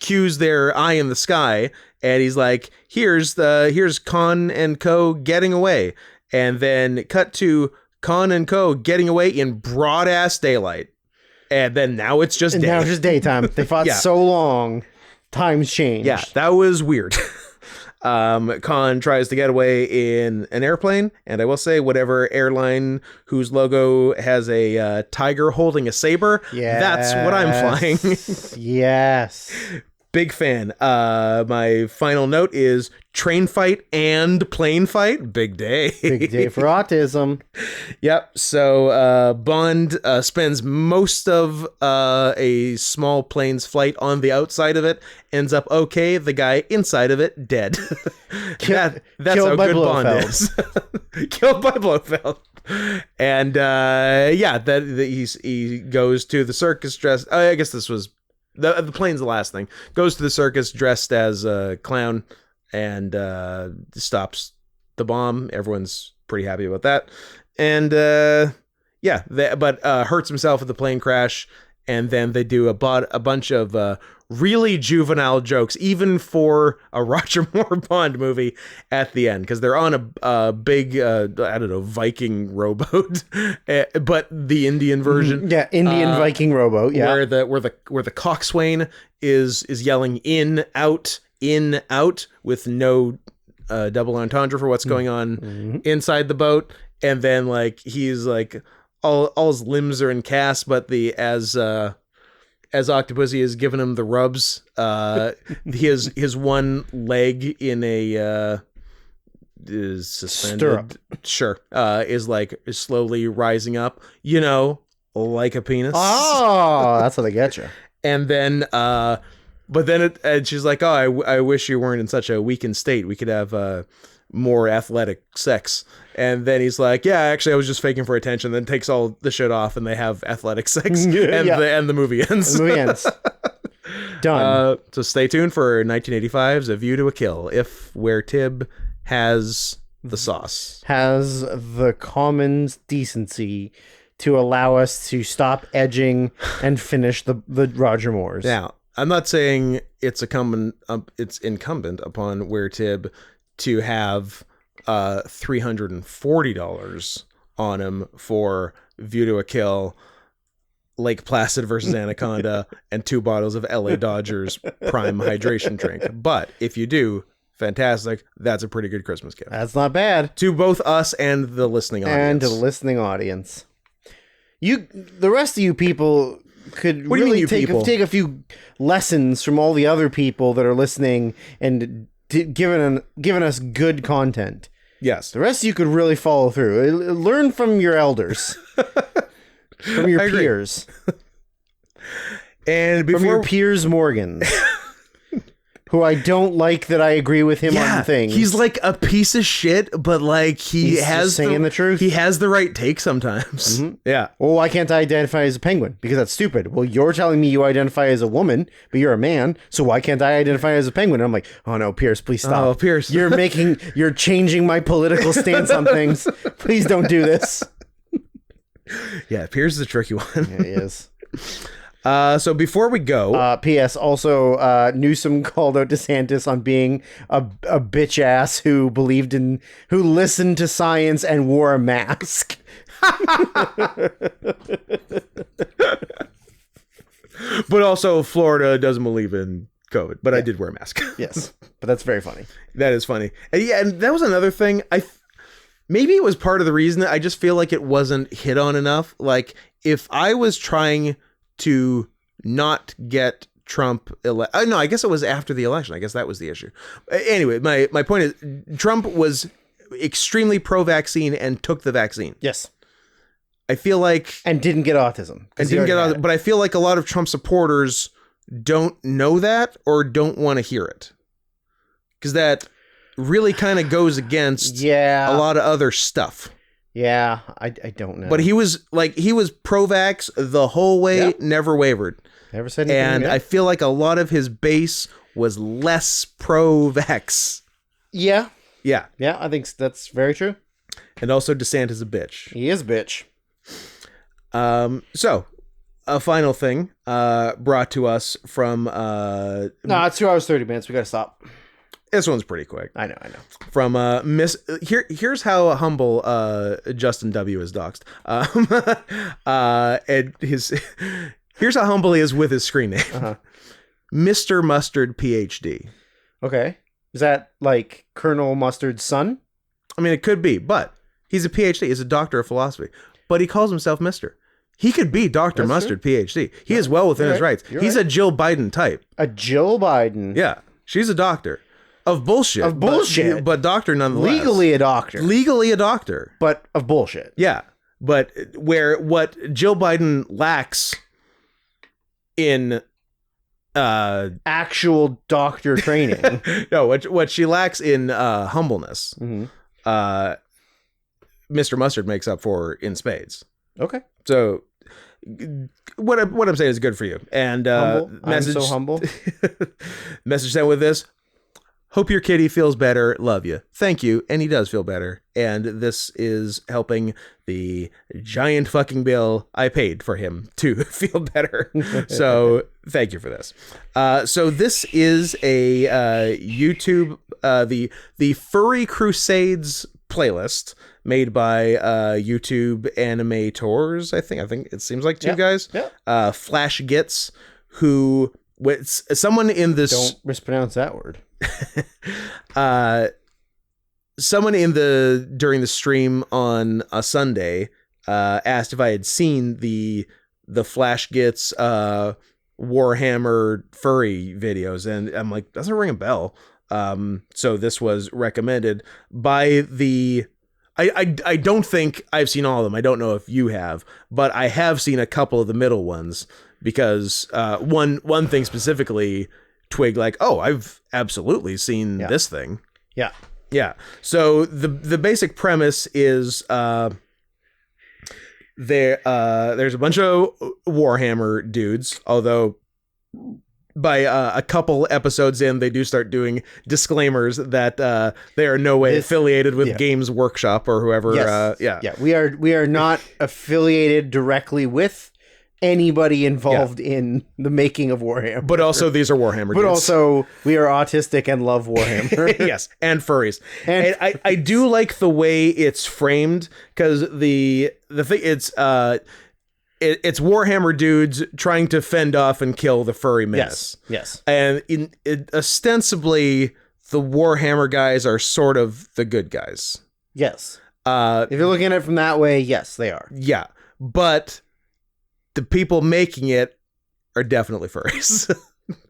Q's their eye in the sky, and he's like, here's Khan and Co. getting away. And then cut to Khan and Co. getting away in broad ass daylight. And then now it's just And day. now it's just daytime. They fought Yeah. so long. Times changed. Yeah, that was weird. Khan tries to get away in an airplane, and I will say, whatever airline whose logo has a tiger holding a saber, that's what I'm flying. Yes. Big fan. My final note is train fight and plane fight. Big day. Big day for autism. Yep. So Bond spends most of a small plane's flight on the outside of it, ends up okay. The guy inside of it, dead. That's killed how by good Bond Blofeld. is. Killed by Blofeld. And he goes to the circus dressed. I guess this was the plane's the last thing. Goes to the circus dressed as a clown. and stops the bomb. Everyone's pretty happy about that. And but hurts himself with the plane crash. And then they do a bunch of really juvenile jokes, even for a Roger Moore Bond movie at the end, because they're on a big, Viking rowboat, but the Indian version. Yeah, Indian Viking rowboat. Yeah, where the coxswain is yelling in out with no double entendre for what's going on inside the boat, and then like he's like. All his limbs are in cast, but as Octopussy has given him the rubs, his one leg in a is suspended. Stirrup. Sure, is slowly rising up, like a penis. Oh, that's how they get you. And then, but then she's like, "Oh, I wish you weren't in such a weakened state. We could have more athletic sex." And then he's like, "Yeah, actually, I was just faking for attention." Then takes all the shit off, and they have athletic sex, and the movie ends. The movie ends. Done. So stay tuned for 1985's A View to a Kill, where Tib has the sauce, has the common decency to allow us to stop edging and finish the Roger Moores. Now, I'm not saying it's incumbent upon Where Tib to have $340 on him for View to a Kill, Lake Placid versus Anaconda, and 2 bottles of LA Dodgers Prime hydration drink. But if you do, fantastic. That's a pretty good Christmas gift. That's not bad. To both us and the listening audience. And to the listening audience. The rest of you people could What do you really mean, take a few lessons from all the other people that are listening and giving us good content. Yes. The rest of you could really follow through. Learn from your elders. From your peers. And from your Piers Morgans. Who I don't like that I agree with him on things. He's like a piece of shit, but like he's just saying the truth. He has the right take sometimes. Mm-hmm. Yeah. Well, why can't I identify as a penguin? Because that's stupid. Well, you're telling me you identify as a woman, but you're a man, so why can't I identify as a penguin? And I'm like, oh no, Pierce, please stop. Oh, Pierce. You're changing my political stance on things. Please don't do this. Yeah, Pierce is a tricky one. Yeah, he is. So before we go, P.S. Also, Newsom called out DeSantis on being a bitch ass who listened to science and wore a mask. But also Florida doesn't believe in COVID, but I did wear a mask. Yes, but that's very funny. That is funny. And yeah, and that was another thing. Maybe it was part of the reason that I just feel like it wasn't hit on enough. Like if I was trying to not get Trump no, I guess it was after the election. I guess that was the issue. Anyway, my point is Trump was extremely pro-vaccine and took the vaccine. Yes. I feel like... And didn't get autism. But I feel like a lot of Trump supporters don't know that or don't want to hear it. Because that really kind of goes against a lot of other stuff. Yeah, I don't know. But he was pro-vax the whole way, never wavered. Never said anything. And I feel like a lot of his base was less pro-vax. Yeah. Yeah. Yeah, I think that's very true. And also DeSantis a bitch. He is a bitch. So, a final thing brought to us from... No, it's 2 hours, 30 minutes. We got to stop. This one's pretty quick. I know. From here's how humble Justin W is doxed. And here's how humble he is with his screen name. Mr. Mustard PhD. Okay. Is that like Colonel Mustard's son? I mean, it could be, but he's a PhD. He's a doctor of philosophy, but he calls himself Mr. He could be Dr. Mustard PhD. He is well within his rights. He's a Jill Biden type. A Jill Biden. Yeah. She's a doctor. Of bullshit. But doctor nonetheless. Legally a doctor. Legally a doctor. But of bullshit. Yeah. But what Jill Biden lacks in actual doctor training. No, what she lacks in humbleness, Mr. Mustard makes up for in spades. Okay. So what I'm saying is good for you. And humble. message, I'm so humble. Message sent with this. Hope your kitty feels better. Love you. Thank you. And he does feel better. And this is helping the giant fucking bill I paid for him to feel better. So thank you for this. So this is a YouTube, the Furry Crusades playlist made by YouTube animators. I think it seems like two guys. Yeah. Flash Gits, who someone in this. Don't mispronounce that word. Someone during the stream on a Sunday asked if I had seen the Flash Gits Warhammer furry videos, and I'm like, doesn't ring a bell. So this was recommended by the. I don't think I've seen all of them. I don't know if you have, but I have seen a couple of the middle ones because one thing specifically. Twig like, oh, I've absolutely seen this thing. Yeah. So the basic premise is there's a bunch of Warhammer dudes, although by a couple episodes in, they do start doing disclaimers that they are no way affiliated with Games Workshop or whoever. We are not affiliated directly with anybody involved in the making of Warhammer. But also these are Warhammer dudes. But also we are autistic and love Warhammer. Yes, and furries. And I do like the way it's framed, because the thing it's Warhammer dudes trying to fend off and kill the furry menace. Yes. And ostensibly the Warhammer guys are sort of the good guys. Yes. If you're looking at it from that way, yes, they are. Yeah. But the people making it are definitely furries.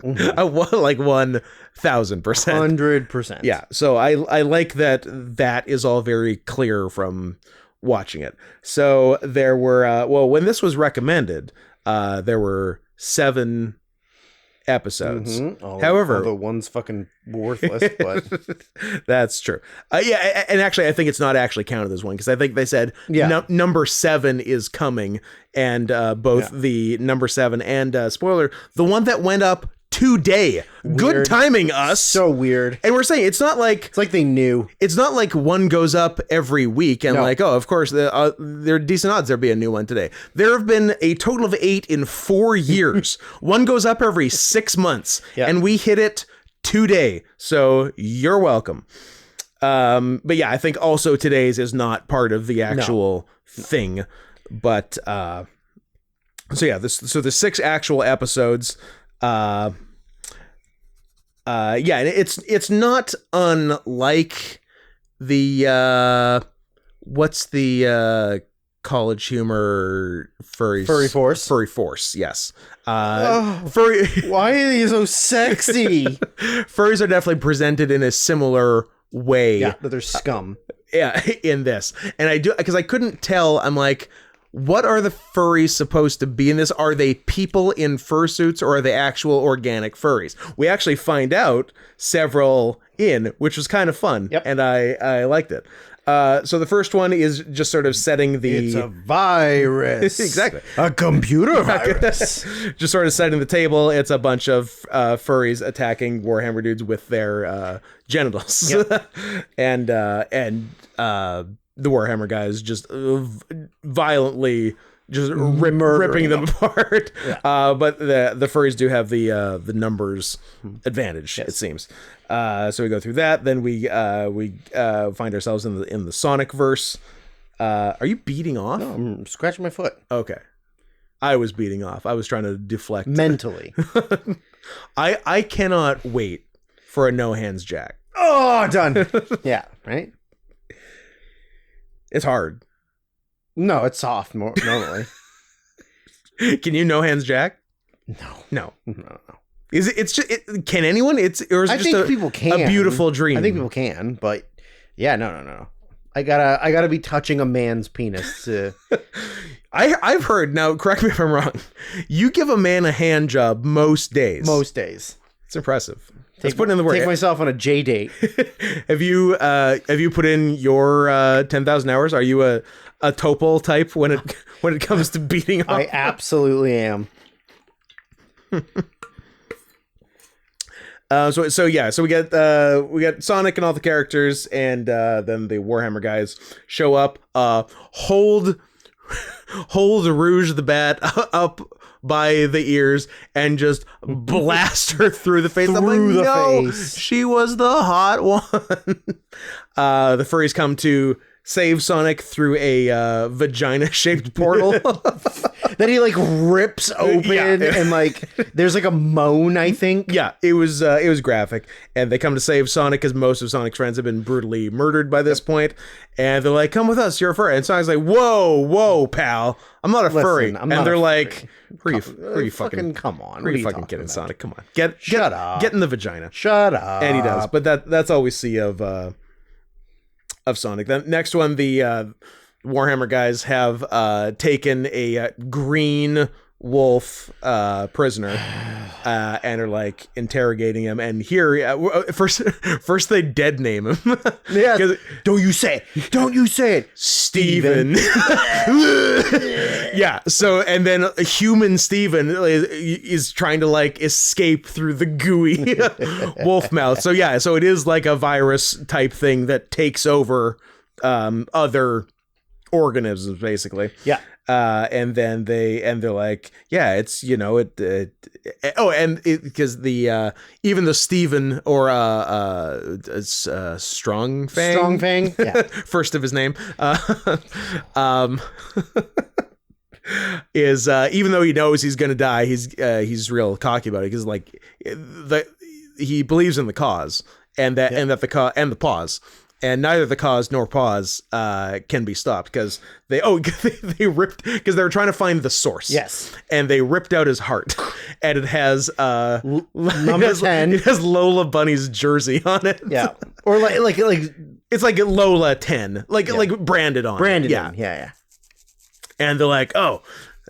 Like 1,000%. 100%. Yeah. So I like that is all very clear from watching it. So there were, when this was recommended, there were 7 episodes. However, the one's fucking worthless, but that's true. And actually, I think it's not actually counted as one, because I think they said number 7 is coming, and both the number 7 and spoiler, the one that went up today. Weird. Good timing, us. So weird. And we're saying it's like they knew. It's not like one goes up every week and of course there are decent odds there'll be a new one today. There have been a total of 8 in 4 years. One goes up every 6 months, and we hit it today. So you're welcome. But yeah, I think also today's is not part of the actual thing. But so the 6 actual episodes. And it's not unlike the what's the college humor furry force, yes. Furry. Why are you so sexy? Furries are definitely presented in a similar way. Yeah, but they're scum. In this, and I do, because I couldn't tell. I'm like, what are the furries supposed to be in this? Are they people in fursuits, or are they actual organic furries? We actually find out several which was kind of fun, and I liked it. So the first one is just sort of setting the... It's a virus. Exactly. A computer virus. Just sort of setting the table. It's a bunch of furries attacking Warhammer dudes with their genitals. Yep. and the Warhammer guys just violently just ripping them apart. Yeah. But the furries do have the numbers advantage, it seems. So we go through that. Then we find ourselves in the Sonic verse. Are you beating off? No, I'm scratching my foot. Okay. I was beating off. I was trying to deflect. Mentally. I cannot wait for a no hands jack. Oh, done. Yeah, right? It's hard. No, it's soft normally. Can you no hands jack? No. Is it? It's just. Can anyone? I think people can. A beautiful dream. I think people can, but yeah, no. I gotta be touching a man's penis to. I've heard. Now, correct me if I'm wrong. You give a man a hand job most days. Most days. It's impressive. Let's put in the work. Take myself on a J date. Have you put in your 10,000 hours? Are you a Topol type when it comes to beating up? I absolutely am. So we got Sonic and all the characters, and then the Warhammer guys show up. Hold Rouge the Bat up by the ears and just blast her through the face. I'm like, Through the no, face. she was the hot one. The furries come to save Sonic through a vagina-shaped portal. That he like rips open Yeah. and like there's like a moan, I think. Yeah, it was graphic, and they come to save Sonic because most of Sonic's friends have been brutally murdered by this point, and they're like, "Come with us, you're a furry." And Sonic's like, "Whoa, pal, I'm not a furry." I'm and not they're a like, "Who are you fucking? come on. Who are What you are fucking talking kidding, about? Sonic? Come on, get up. get in the vagina." Shut up. And he does, but that's all we see of Sonic. The next one, the Warhammer guys have taken a green wolf prisoner and are like interrogating him. And here, first they dead name him. Yeah. Don't you say it. Steven. Yeah. So, and then a human Steven is trying to like escape through the gooey wolf mouth. So yeah, so it is like a virus type thing that takes over other organisms basically. Yeah. And then they're like, yeah, it's, because the even the Steven or Strong Fang, yeah. first of his name, is even though he knows he's gonna die, he's real cocky about it because like he believes in the cause and that the pause. And neither the cause nor pause can be stopped because they ripped because they were trying to find the source. Yes, and they ripped out his heart, and it has number 10. It has Lola Bunny's jersey on it. Yeah, or like it's like Lola 10, like branded on. branded. Yeah, Yeah. And they're like, oh,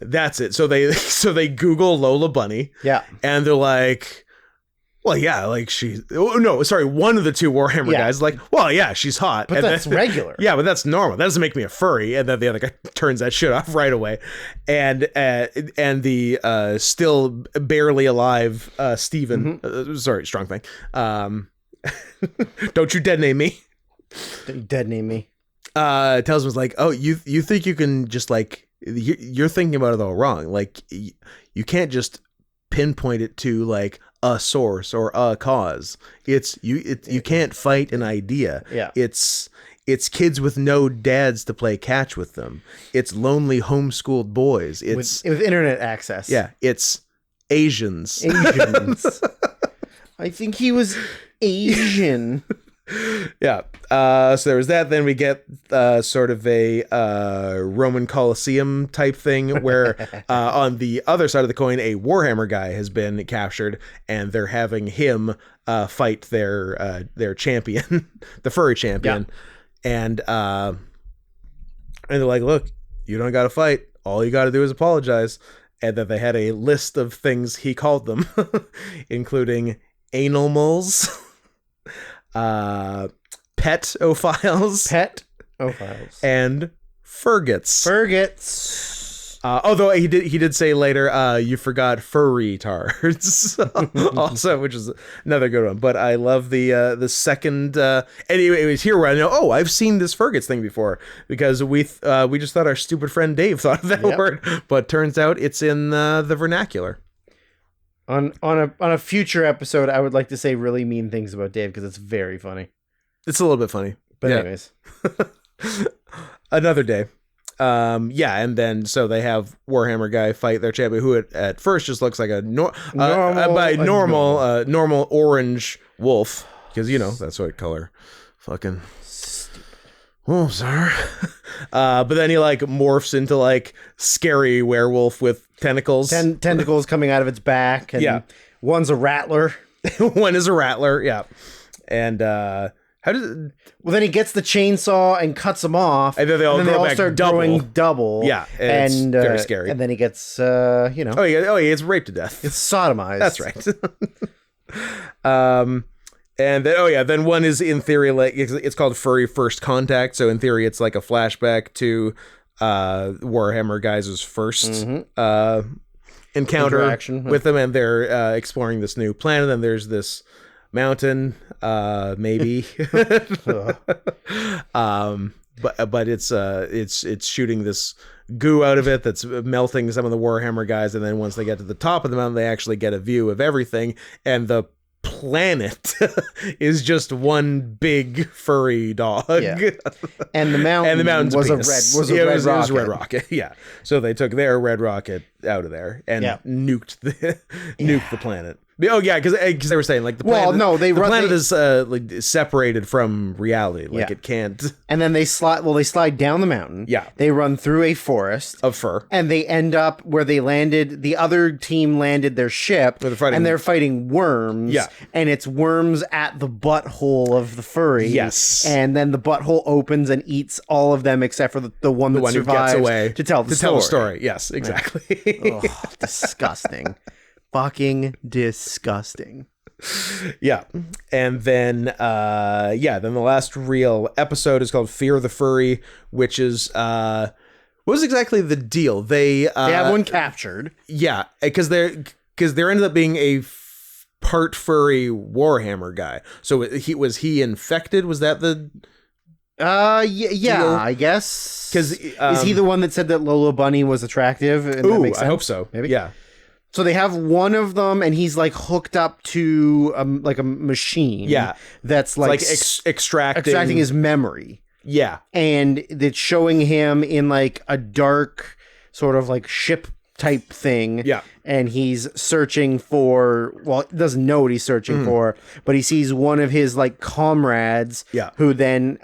that's it. So they Google Lola Bunny. Yeah, and they're like, well, yeah, like one of the two Warhammer guys is like, well, yeah, she's hot. but and that's regular. Yeah, but that's normal. That doesn't make me a furry. And then the other guy turns that shit off right away. And the still barely alive Steven, Strong Thing. Don't you dead name me. Dead name me. Tells him, like, oh, you think you can just like, you're thinking about it all wrong. Like, you can't just pinpoint it to like a source or a cause. You can't fight an idea. Yeah. It's kids with no dads to play catch with them. It's lonely homeschooled boys. It's with internet access. yeah. It's Asians. I think he was Asian. Yeah. So there was that. Then we get sort of a Roman Colosseum type thing where on the other side of the coin, a Warhammer guy has been captured, and they're having him fight their champion, the furry champion, and they're like, look, you don't got to fight. All you got to do is apologize. And that they had a list of things he called them, including anal moles. Petophiles, and Fergits. Although he did say later, you forgot furry tards, also, which is another good one. But I love the second. Anyway, it was here where I know. Oh, I've seen this Fergits thing before because we just thought our stupid friend Dave thought of that word, but turns out it's in the vernacular. On a future episode, I would like to say really mean things about Dave because it's very funny. It's a little bit funny. But anyways. Another day. And then so they have Warhammer guy fight their champion who at first just looks like a normal orange wolf because that's what color. Fucking oh, sorry. But then he like morphs into like scary werewolf with tentacles. Tentacles coming out of its back. And one's a rattler. One is a rattler. Yeah. And how does it... Well, then he gets the chainsaw and cuts them off. And then they all start double. growing double. Yeah. And it's very scary. And then he gets, Oh, he gets raped to death. It's sodomized. That's right. And then, then one is in theory, like, it's called Furry First Contact. So in theory, it's like a flashback to Warhammer guys' first encounter with them. And they're exploring this new planet. And there's this mountain, maybe. But it's shooting this goo out of it that's melting some of the Warhammer guys, and then once they get to the top of the mountain, they actually get a view of everything, and the planet is just one big furry dog. Yeah. And the mountain was a red rocket. Yeah. So they took their red rocket out of there and nuked the planet. Oh yeah, because they were saying like the planet is like separated from reality, like it can't. And then they slide down the mountain. Yeah, they run through a forest of fur, and they end up where they landed. The other team landed their ship, and they're fighting worms. Yeah, and it's worms at the butthole of the furry. Yes, and then the butthole opens and eats all of them except for the one that survives who gets away to tell the story. Yes, exactly. Oh, disgusting. Fucking disgusting. Yeah. And then then the last real episode is called Fear the Furry, which is what was exactly the deal? They have one captured. Yeah, because there ended up being a part furry Warhammer guy. So was he infected? Was that the deal? I guess. Because is he the one that said that Lola Bunny was attractive? Ooh, I hope so. Maybe. Yeah. So they have one of them, and he's like hooked up to like a machine. Yeah, that's like extracting his memory. Yeah, and it's showing him in like a dark sort of like ship type thing. Yeah, and he's searching for. Well, he doesn't know what he's searching for, but he sees one of his like comrades. Yeah, who then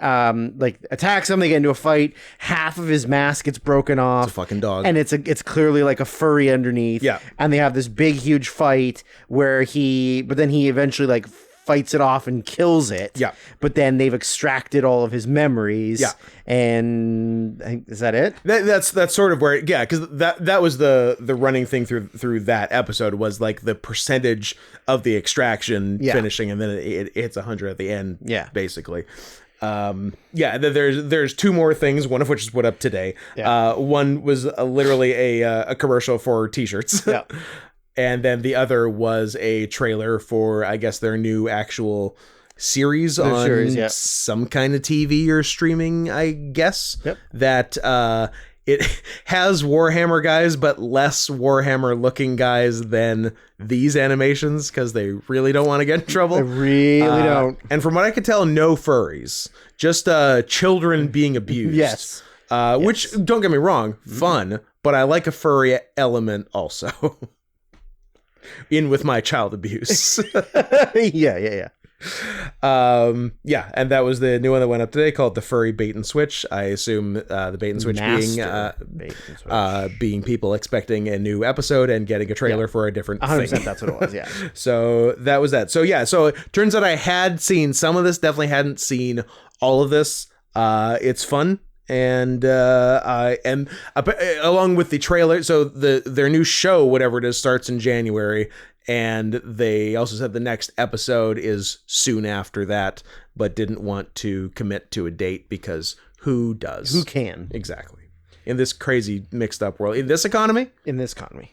like attacks him. They get into a fight. Half of his mask gets broken off. It's a fucking dog, and it's clearly like a furry underneath. Yeah, and they have this big huge fight but then he eventually like fights it off and kills it. Yeah. But then they've extracted all of his memories. Yeah. And I think, is that it? That's sort of where, because that was the running thing through that episode was like the percentage of the extraction finishing, and then it hits 100 at the end. Yeah. Basically. There's two more things, one of which is put up today. Yeah. One was literally a commercial for t-shirts. Yeah. And then the other was a trailer for, I guess, their new actual series on some kind of TV or streaming, I guess. Yep. That it has Warhammer guys, but less Warhammer looking guys than these animations, because they really don't want to get in trouble. They really don't. And from what I could tell, no furries. Just children being abused. Yes. Which, don't get me wrong, fun, but I like a furry element also. In with my child abuse. Yeah. And that was the new one that went up today, called the Furry Bait and Switch. I assume the bait and switch being people expecting a new episode and getting a trailer for a different 100% thing. That's what it was. Yeah. So that was that. So it turns out I had seen some of this, definitely hadn't seen all of this. It's fun. And along with the trailer, so their new show, whatever it is, starts in January, and they also said the next episode is soon after that, but didn't want to commit to a date because who does? Who can? Exactly. In this crazy mixed up world, in this economy,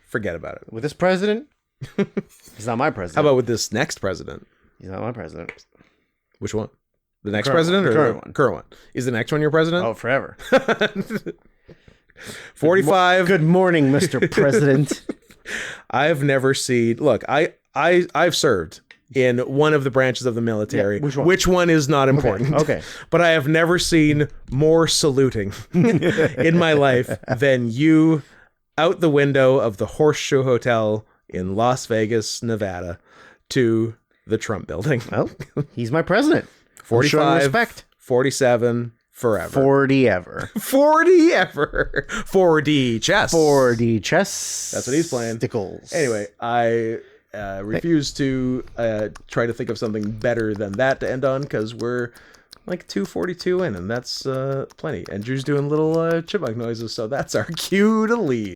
forget about it. With this president, he's not my president. How about with this next president? He's not my president. Which one? The next president or the current one? Is the next one your president? Oh, forever. 45. Good morning, Mr. President. I've never seen. Look, I've served in one of the branches of the military. Yeah, which one? Which one is not important. Okay. But I have never seen more saluting in my life than you out the window of the Horseshoe Hotel in Las Vegas, Nevada, to the Trump building. Well, he's my president. 45, respect. 47, forever. 40 ever. 40 ever. 4D chess. 4D chess. That's what he's playing. Stickles. Anyway, I refuse to try to think of something better than that to end on, because we're like 2:42 in, and that's plenty. And Drew's doing little chipmunk noises, so that's our cue to leave.